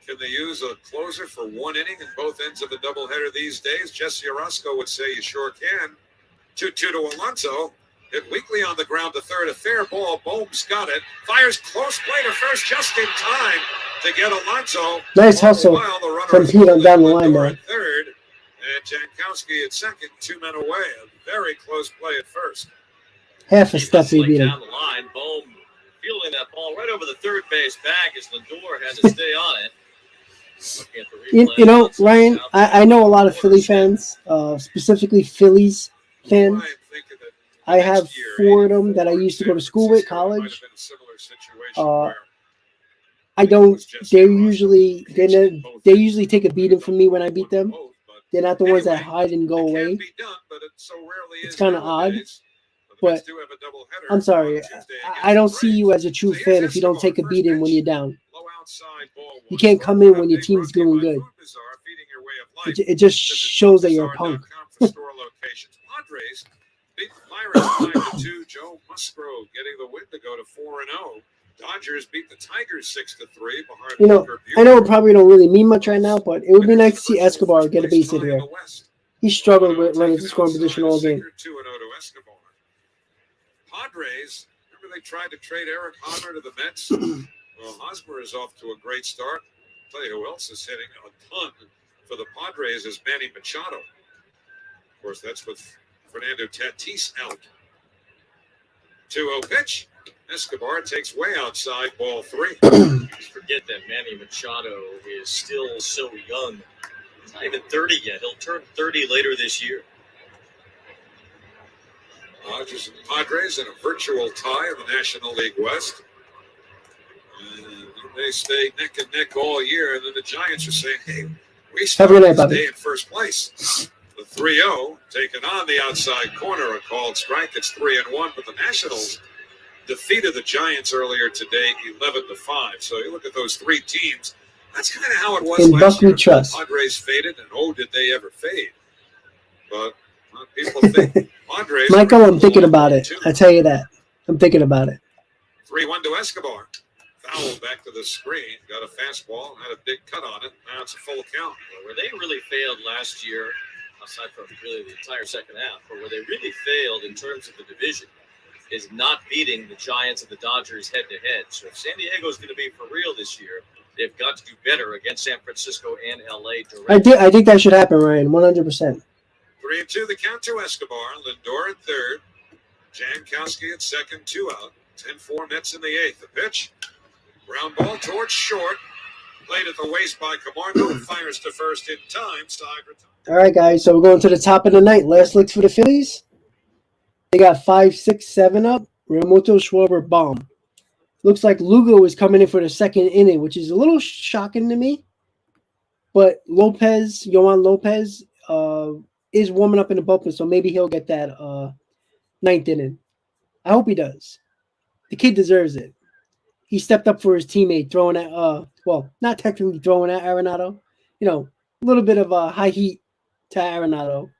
can they use a closer for 1 inning in both ends of a doubleheader these days? Jesse Orozco would say you sure can. 2-2 to Alonso. Hit weakly on the ground to third. A fair ball. Bohm's got it. Fires close play to first just in time to get Alonso. Nice hustle from Pete on down the line there. At third, and Jankowski at second. 2 men away. A very close play at first. Half a step he beat him. Down the line, Bohm fielding that ball right over the third base bag as Lindor had to stay on it. You know, Ryan, I know a lot of Philly fans, specifically Phillies fans. I have 4 of them that I used to go to school with, college. I don't. They usually take a beating from me when I beat them. They're not the ones that hide and go away. It's kind of odd, but I'm sorry. I don't see you as a true fan if you don't take a beating when you're down. You can't come in when your team's doing good. It just shows that you're a punk. Padres beat the Pirates 5-2. Joe Musgrove getting the win to go to 4-0. Dodgers beat the Tigers 6-3 behind. You know, I know it probably don't really mean much right now, but it would be nice to see Escobar get a base hit here. He struggled with running to scoring position all game. 2-0 to Escobar. Padres, remember they tried to trade Eric Hosmer to the Mets? Well, Hosmer is off to a great start. I'll tell you who else is hitting a ton for the Padres is Manny Machado. Of course, that's with Fernando Tatis out. 2-0 pitch. Escobar takes way outside, ball 3. Just forget that Manny Machado is still so young. He's not even 30 yet. He'll turn 30 later this year. Dodgers and Padres in a virtual tie in the National League West. And they stay neck and neck all year, and then the Giants are saying, hey, We Have a good night, stay Bobby. in first place. The 3-0 taking on the outside corner, a called strike. It's 3-1, but the Nationals defeated the Giants earlier today, 11-5. So you look at those three teams. That's kind of how it was In last Buck we year. trust. The Padres faded, and oh, did they ever fade? But people think Padres. Michael, I'm thinking about it. I tell you that. I'm thinking about it. 3-1 to Escobar. Foul back to the screen. Got a fastball. Had a big cut on it. Now it's a full count. Where they really failed last year, aside from really the entire second half, but where they really failed in terms of the division is not beating the Giants and the Dodgers head-to-head. So if San Diego is going to be for real this year, they've got to do better against San Francisco and LA directly. I think that should happen, Ryan, 100%. 3-2 the count to Escobar. Lindor at third. Jankowski at second, 2 out. 10-4 Mets in the eighth. The pitch. Ground ball towards short. Played at the waist by Camargo. Fires to first in time. Side return. All right, guys. So we're going to the top of the night. Last looks for the Phillies. They got 5, 6, 7 up. Realmuto, Schwarber, bomb. Looks like Lugo is coming in for the second inning, which is a little shocking to me. But Yohan Lopez, is warming up in the bullpen, so maybe he'll get that ninth inning. I hope he does. The kid deserves it. He stepped up for his teammate, throwing at not technically throwing at Arenado. A little bit of high heat to Arenado.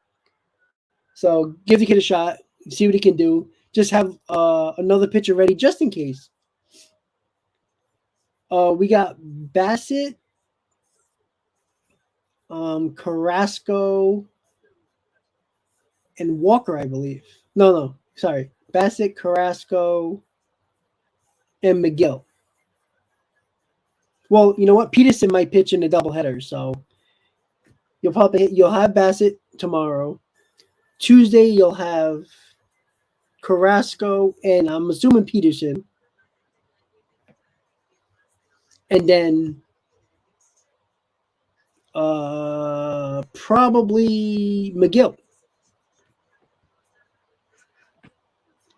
So give the kid a shot, see what he can do. Just have another pitcher ready just in case. We got Bassett, Carrasco, and Walker, I believe. No, sorry. Bassett, Carrasco, and McGill. Well, you know what? Peterson might pitch in a doubleheader, so you'll have Bassett tomorrow. Tuesday you'll have Carrasco and I'm assuming Peterson. And then probably McGill.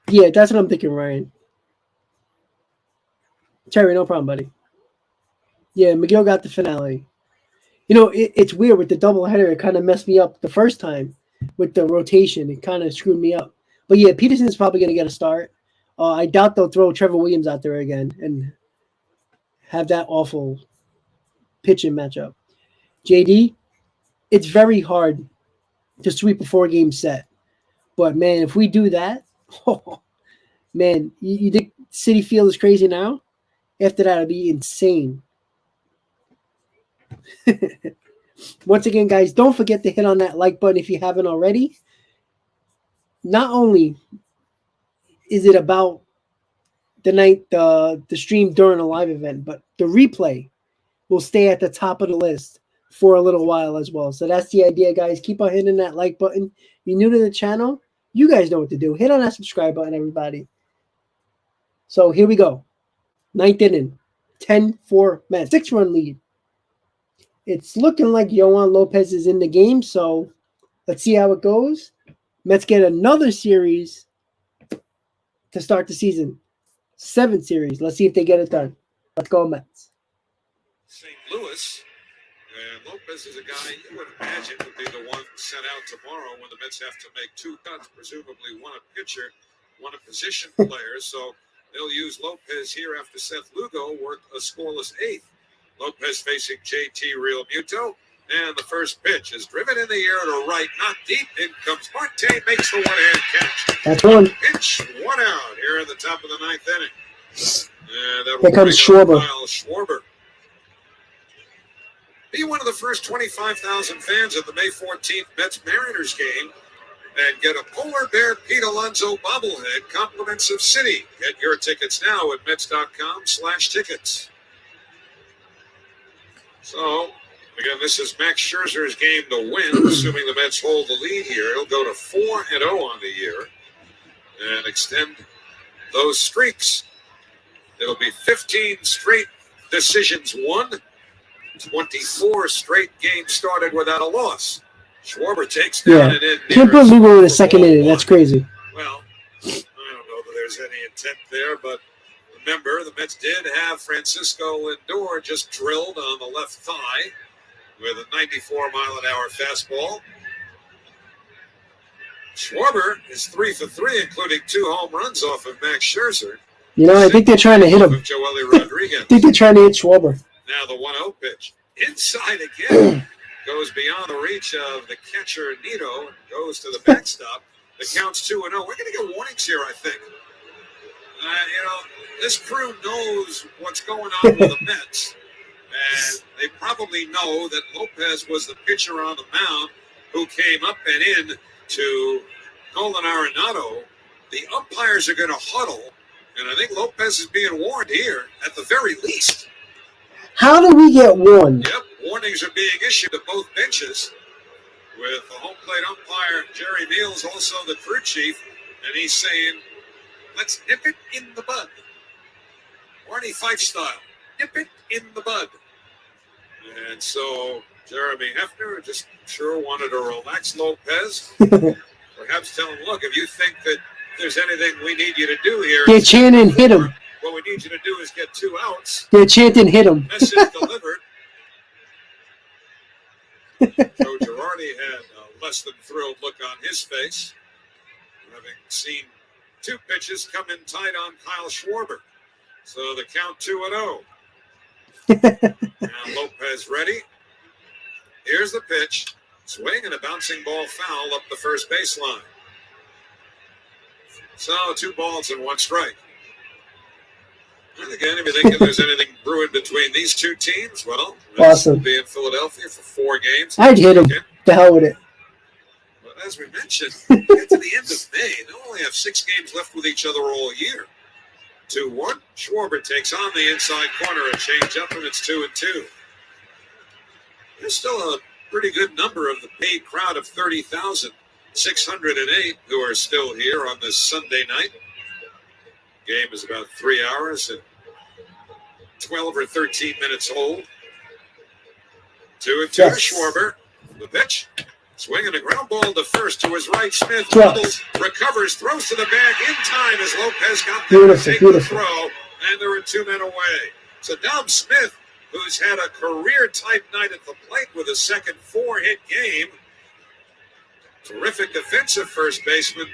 Yeah, that's what I'm thinking, Ryan. Terry, no problem, buddy. Yeah, McGill got the finale. It's weird with the doubleheader. It kind of messed me up the first time with the rotation. It kind of screwed me up. But yeah, Peterson's probably going to get a start. I doubt they'll throw Trevor Williams out there again and have that awful pitching matchup. JD, it's very hard to sweep a 4-game set. But, man, if we do that, man, you think Citi Field is crazy now? After that, it'll be insane. Once again, guys, don't forget to hit on that like button if you haven't already. Not only is it about the stream during a live event, but the replay will stay at the top of the list for a little while as well. So that's the idea, guys. Keep on hitting that like button. If you're new to the channel, you guys know what to do. Hit on that subscribe button, everybody. So here we go. Ninth inning, 10-4 Mets, 6-run lead. It's looking like Yohan Lopez is in the game, so let's see how it goes. Mets get another series to start the season. 7 series. Let's see if they get it done. Let's go, Mets. St. Louis. And Lopez is a guy you would imagine would be the one sent out tomorrow when the Mets have to make 2 cuts, presumably one a pitcher, one a position player. So they'll use Lopez here after Seth Lugo worked a scoreless 8th. Lopez facing JT Realmuto. And the first pitch is driven in the air to right, not deep. In comes Marte, makes the one-hand catch. That's one. Pitch, 1 out here in the top of the 9th inning. And Here comes Schwarber. Schwarber. Be one of the first 25,000 fans at the May 14th Mets-Mariners game and get a Polar Bear Pete Alonso bobblehead, compliments of Citi. Get your tickets now at Mets.com/tickets. So, again, this is Max Scherzer's game to win, assuming the Mets hold the lead here. It'll go to 4-0 on the year and extend those streaks. It'll be 15 straight decisions won, 24 straight games started without a loss. Schwarber takes down and in. Can't put Lugo in the second inning. That's crazy. Well, I don't know that there's any intent there, but remember, the Mets did have Francisco Lindor just drilled on the left thigh with a 94-mile-an-hour fastball. Schwarber is 3 for 3, including 2 home runs off of Max Scherzer. You know, I think they're trying to hit him. Joely Rodriguez. I think they're trying to hit Schwarber. Now the 1-0 pitch. Inside again. Goes beyond the reach of the catcher, Nito, and goes to the backstop. The count's 2-0. We're going to get warnings here, I think. This crew knows what's going on with the Mets. And they probably know that Lopez was the pitcher on the mound who came up and in to Nolan Arenado. The umpires are going to huddle, and I think Lopez is being warned here at the very least. How do we get warned? Yep, warnings are being issued to both benches with the home plate umpire, Jerry Meals, also the crew chief, and he's saying, let's nip it in the bud. Barney Fife style, nip it in the bud. And so Jeremy Hefner just sure wanted to relax Lopez. Perhaps tell him, look, if you think that there's anything we need you to do here. They're chanting, hit him. What we need you to do is get 2 outs. They're chanting, hit him. Message delivered. Joe Girardi had a less than thrilled look on his face, having seen 2 pitches come in tight on Kyle Schwarber. So the count 2-0. Now Lopez ready. Here's the pitch. Swing and a bouncing ball foul up the first baseline. So 2 balls and 1 strike. And again, if you think there's anything brewing between these 2 teams, well, awesome. Will be in Philadelphia for 4 games. I'd hit him. The hell with it. But as we mentioned, get to the end of May, they only have 6 games left with each other all year. 2-1. Schwarber takes on the inside corner, a changeup, and it's 2-2. There's still a pretty good number of the paid crowd of 30,608 who are still here on this Sunday night. Game is about 3 hours and 12 or 13 minutes old. 2-2 Yes. Schwarber. The pitch. Swinging a ground ball to first to his right. Smith doubles, recovers, throws to the bag in time as Lopez got there to take the throw, and there were 2 men away. So Dom Smith, who's had a career-type night at the plate with a second 4-hit game, terrific defensive first baseman,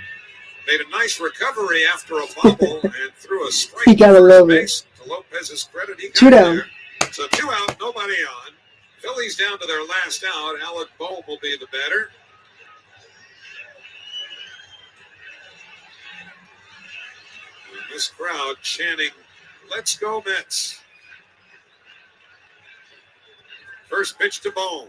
made a nice recovery after a bobble and threw a strike He got to a first little base. To Lopez's credit, he got 2 down. there. So 2 out, nobody on. Phillies down to their last out. Alec Bohm will be the batter. And this crowd chanting, "Let's go Mets." First pitch to Bohm.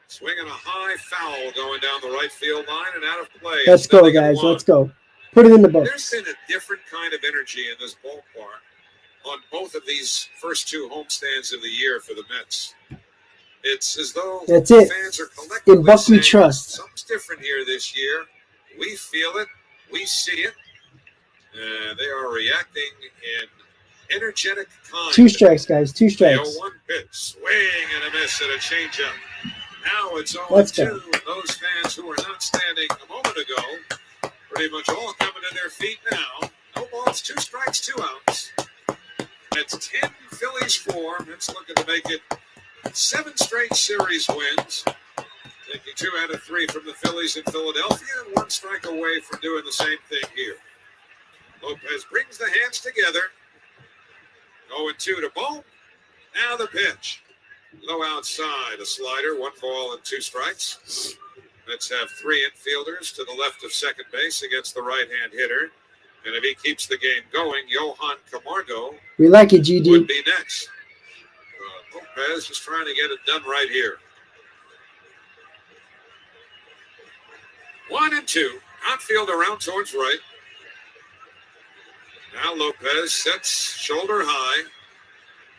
Swinging a high foul going down the right field line and out of play. Let's go, guys. Let's go. Put it in the books. There's been a different kind of energy in this ballpark on both of these first 2 homestands of the year for the Mets. It's as though That's it. fans are collectively In Buck we saying, trust. something's different here this year. We feel it. We see it. They are reacting in energetic kind. 2 strikes, guys. 2 The strikes. 0-1 pitch. Swing and a miss at a changeup. Now it's 0-2. Let's go. And those fans who were not standing a moment ago, pretty much all coming to their feet now. No balls, 2 strikes, 2 outs. It's 10 Phillies 4. It's looking to make it 7 straight series wins. Taking 2 out of 3 from the Phillies in Philadelphia and 1 strike away from doing the same thing here. Lopez brings the hands together. 0-2 to Bohm. Now the pitch. Low outside, a slider, 1 ball and 2 strikes. Let's have 3 infielders to the left of second base against the right-hand hitter. And if he keeps the game going, Johan Camargo We like it, GD. would be next. Lopez just trying to get it done right here. 1-2. Outfield around towards right. Now Lopez sets shoulder high.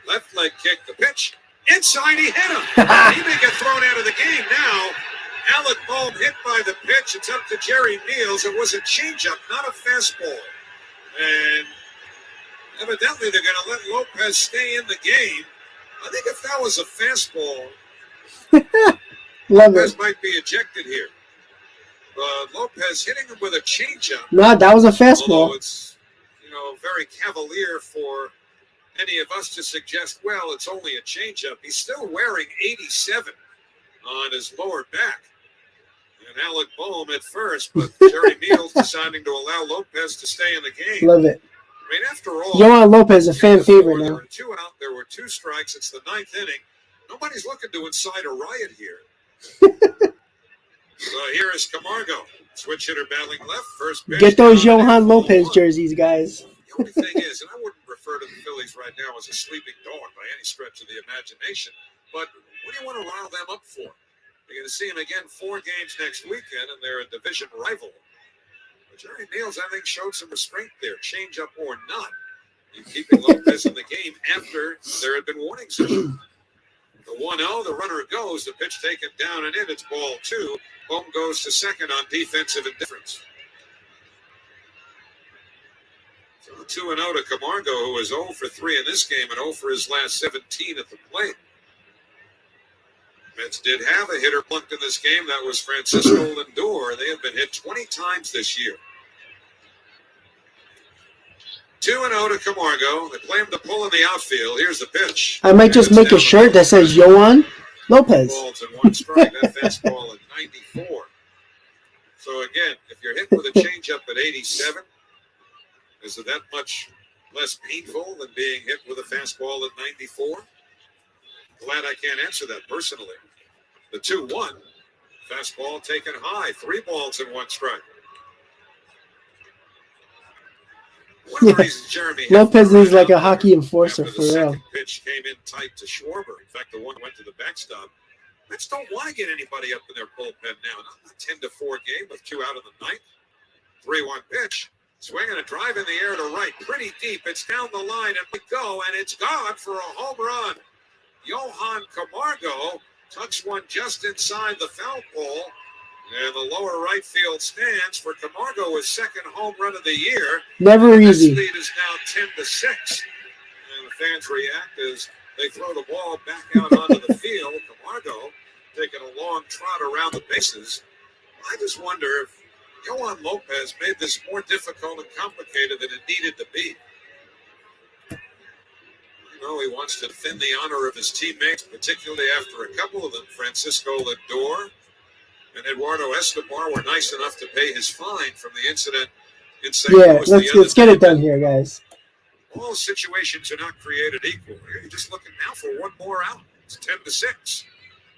Left leg kick, the pitch. Inside, he hit him. He may get thrown out of the game now. Alec Bohm hit by the pitch. It's up to Jerry Meals. It was a changeup, not a fastball. And evidently they're going to let Lopez stay in the game. I think if that was a fastball, Love Lopez it. might be ejected here. But Lopez hitting him with a changeup, No, that was a although fastball. it's, very cavalier for any of us to suggest, well, it's only a changeup. He's still wearing 87. on his lower back. And Alec Boehm at first, but Jerry Meals deciding to allow Lopez to stay in the game. Love it. I mean, after all, Yohan Lopez, a fan favorite there now. were 2 out, there were 2 strikes. It's the 9th inning. Nobody's looking to incite a riot here. So here is Camargo. Switch hitter battling left. First pitch. Get those down and Yohan in, Lopez 1. jerseys, guys. The only thing is, and I wouldn't refer to the Phillies right now as a sleeping dog by any stretch of the imagination, but what do you want to rile them up for? You're going to see them again 4 games next weekend, and they're a division rival. But Jerry Meals, I think, showed some restraint there, change up or not, in keeping Lopez in the game after there had been warning session. The 1-0, the runner goes, the pitch taken down and in, it's ball 2. Boehm goes to second on defensive indifference. So 2-0 to Camargo, who was 0 for 3 in this game and 0 for his last 17 at the plate. Mets did have a hitter plunked in this game. That was Francisco Lindor. They have been hit 20 times this year. 2-0 to Camargo. They claim to pull in the outfield. Here's the pitch. I might just make a shirt that says Yohan Lopez. Balls and 1 strike. That fastball at 94. So again, if you're hit with a changeup at 87, is it that much less painful than being hit with a fastball at 94? Glad I can't answer that personally. The 2-1. Fastball taken high. 3 balls and 1 strike. One of the reasons Jeremy Lopez is like a hockey enforcer for the real. second pitch came in tight to Schwarber. In fact, the one went to the backstop. Mets don't want to get anybody up in their bullpen now. Not a 10-4 game with 2 out in the 9th. 3-1 pitch. Swinging a drive in the air to right. Pretty deep. It's down the line and we go. And it's gone for a home run. Yohan Camargo tucks one just inside the foul pole. And the lower right field stands for Camargo, his 2nd home run of the year. Never easy. This lead is now 10-6. And the fans react as they throw the ball back out onto the field. Camargo taking a long trot around the bases. I just wonder if Yohan Lopez made this more difficult and complicated than it needed to be. You know, he wants to defend the honor of his teammates, particularly after a couple of them, Francisco Lindor and Eduardo Escobar, were nice enough to pay his fine from the incident in St. Louis. Let's get it done here, guys. All situations are not created equal. You're just looking now for 1 more out. It's 10-6.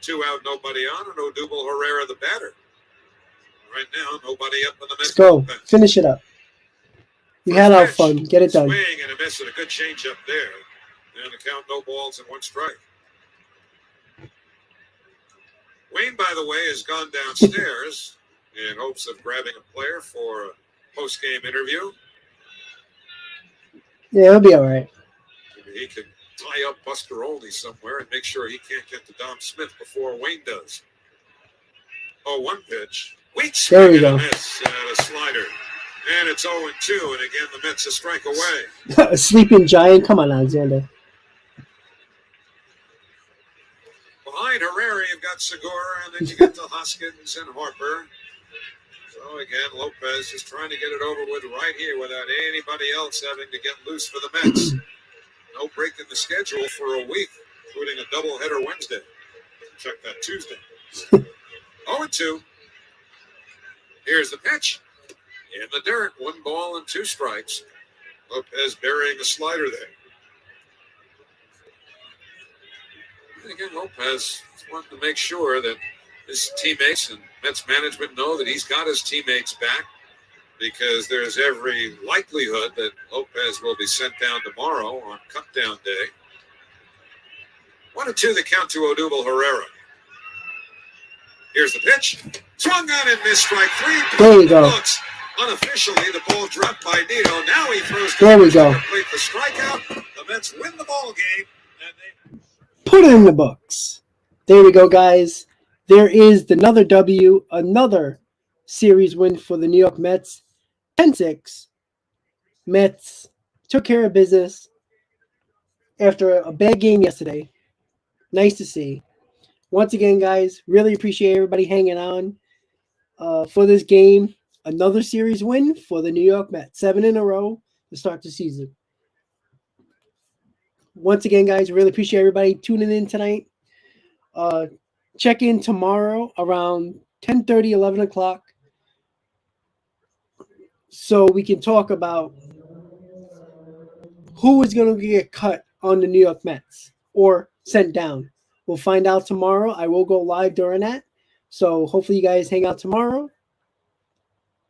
2 out, nobody on, and Odubel Herrera the batter. Right now, nobody up in the Mets. Let's go. Bullpen. Finish it up. We had our fun. Get it done. Swing and a miss and a good change up there. And the count, no balls and 1 strike. Wayne, by the way, has gone downstairs in hopes of grabbing a player for a post-game interview. Yeah, it'll be all right. Maybe he can tie up Buster Olney somewhere and make sure he can't get to Dom Smith before Wayne does. 0-1 pitch. Wait, There we go. Miss, a slider. And it's 0-2, and again, the Mets a strike away. A sleeping giant. Come on, Alexander. Behind Herrera, you've got Segura, and then you get to Hoskins and Harper. So again, Lopez is trying to get it over with right here without anybody else having to get loose for the Mets. No break in the schedule for a week, including a doubleheader Wednesday. Check that Tuesday. 0-2. Here's the pitch. In the dirt, 1 ball and 2 strikes. Lopez burying a slider there. And again, Lopez wanted to make sure that his teammates and Mets management know that he's got his teammates back, because there's every likelihood that Lopez will be sent down tomorrow on cutdown day. 1-2, the count to Odubel Herrera. Here's the pitch. Swung on and missed, strike 3. There you go. Unofficially, the ball dropped by Nito. Now he throws. There we go. Complete the strikeout. The Mets win the ball game, and they Put it in the books. There we go, guys. There is another W, another series win for the New York Mets. 10-6. Mets took care of business after a bad game yesterday. Nice to see. Once again, guys, really appreciate everybody hanging on for this game. Another series win for the New York Mets. 7 in a row to start the season. Once again, guys, really appreciate everybody tuning in tonight. check in tomorrow around 10:30, 11 o'clock, so we can talk about who is going to get cut on the New York Mets or sent down. We'll find out tomorrow. I will go live during that. So hopefully you guys hang out tomorrow.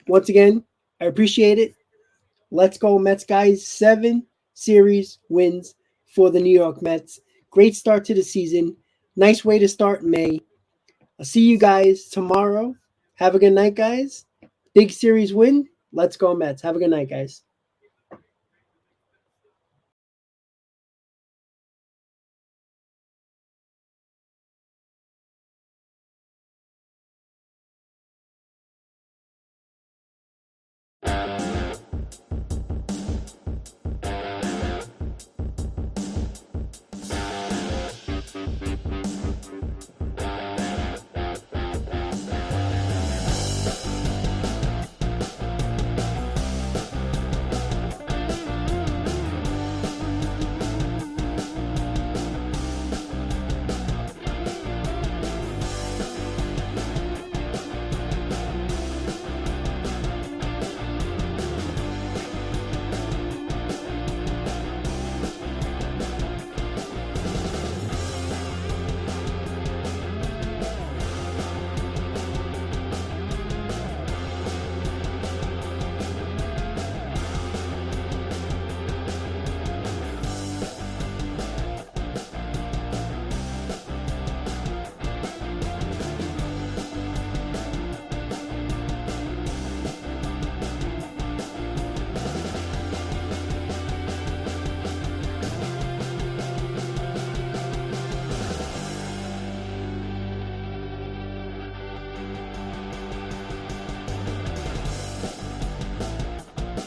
Once again, I appreciate it. Let's go Mets, guys. 7 series wins for the New York Mets. Great start to the season. Nice way to start May. I'll see you guys tomorrow. Have a good night, guys. Big series win. Let's go Mets. Have a good night, guys.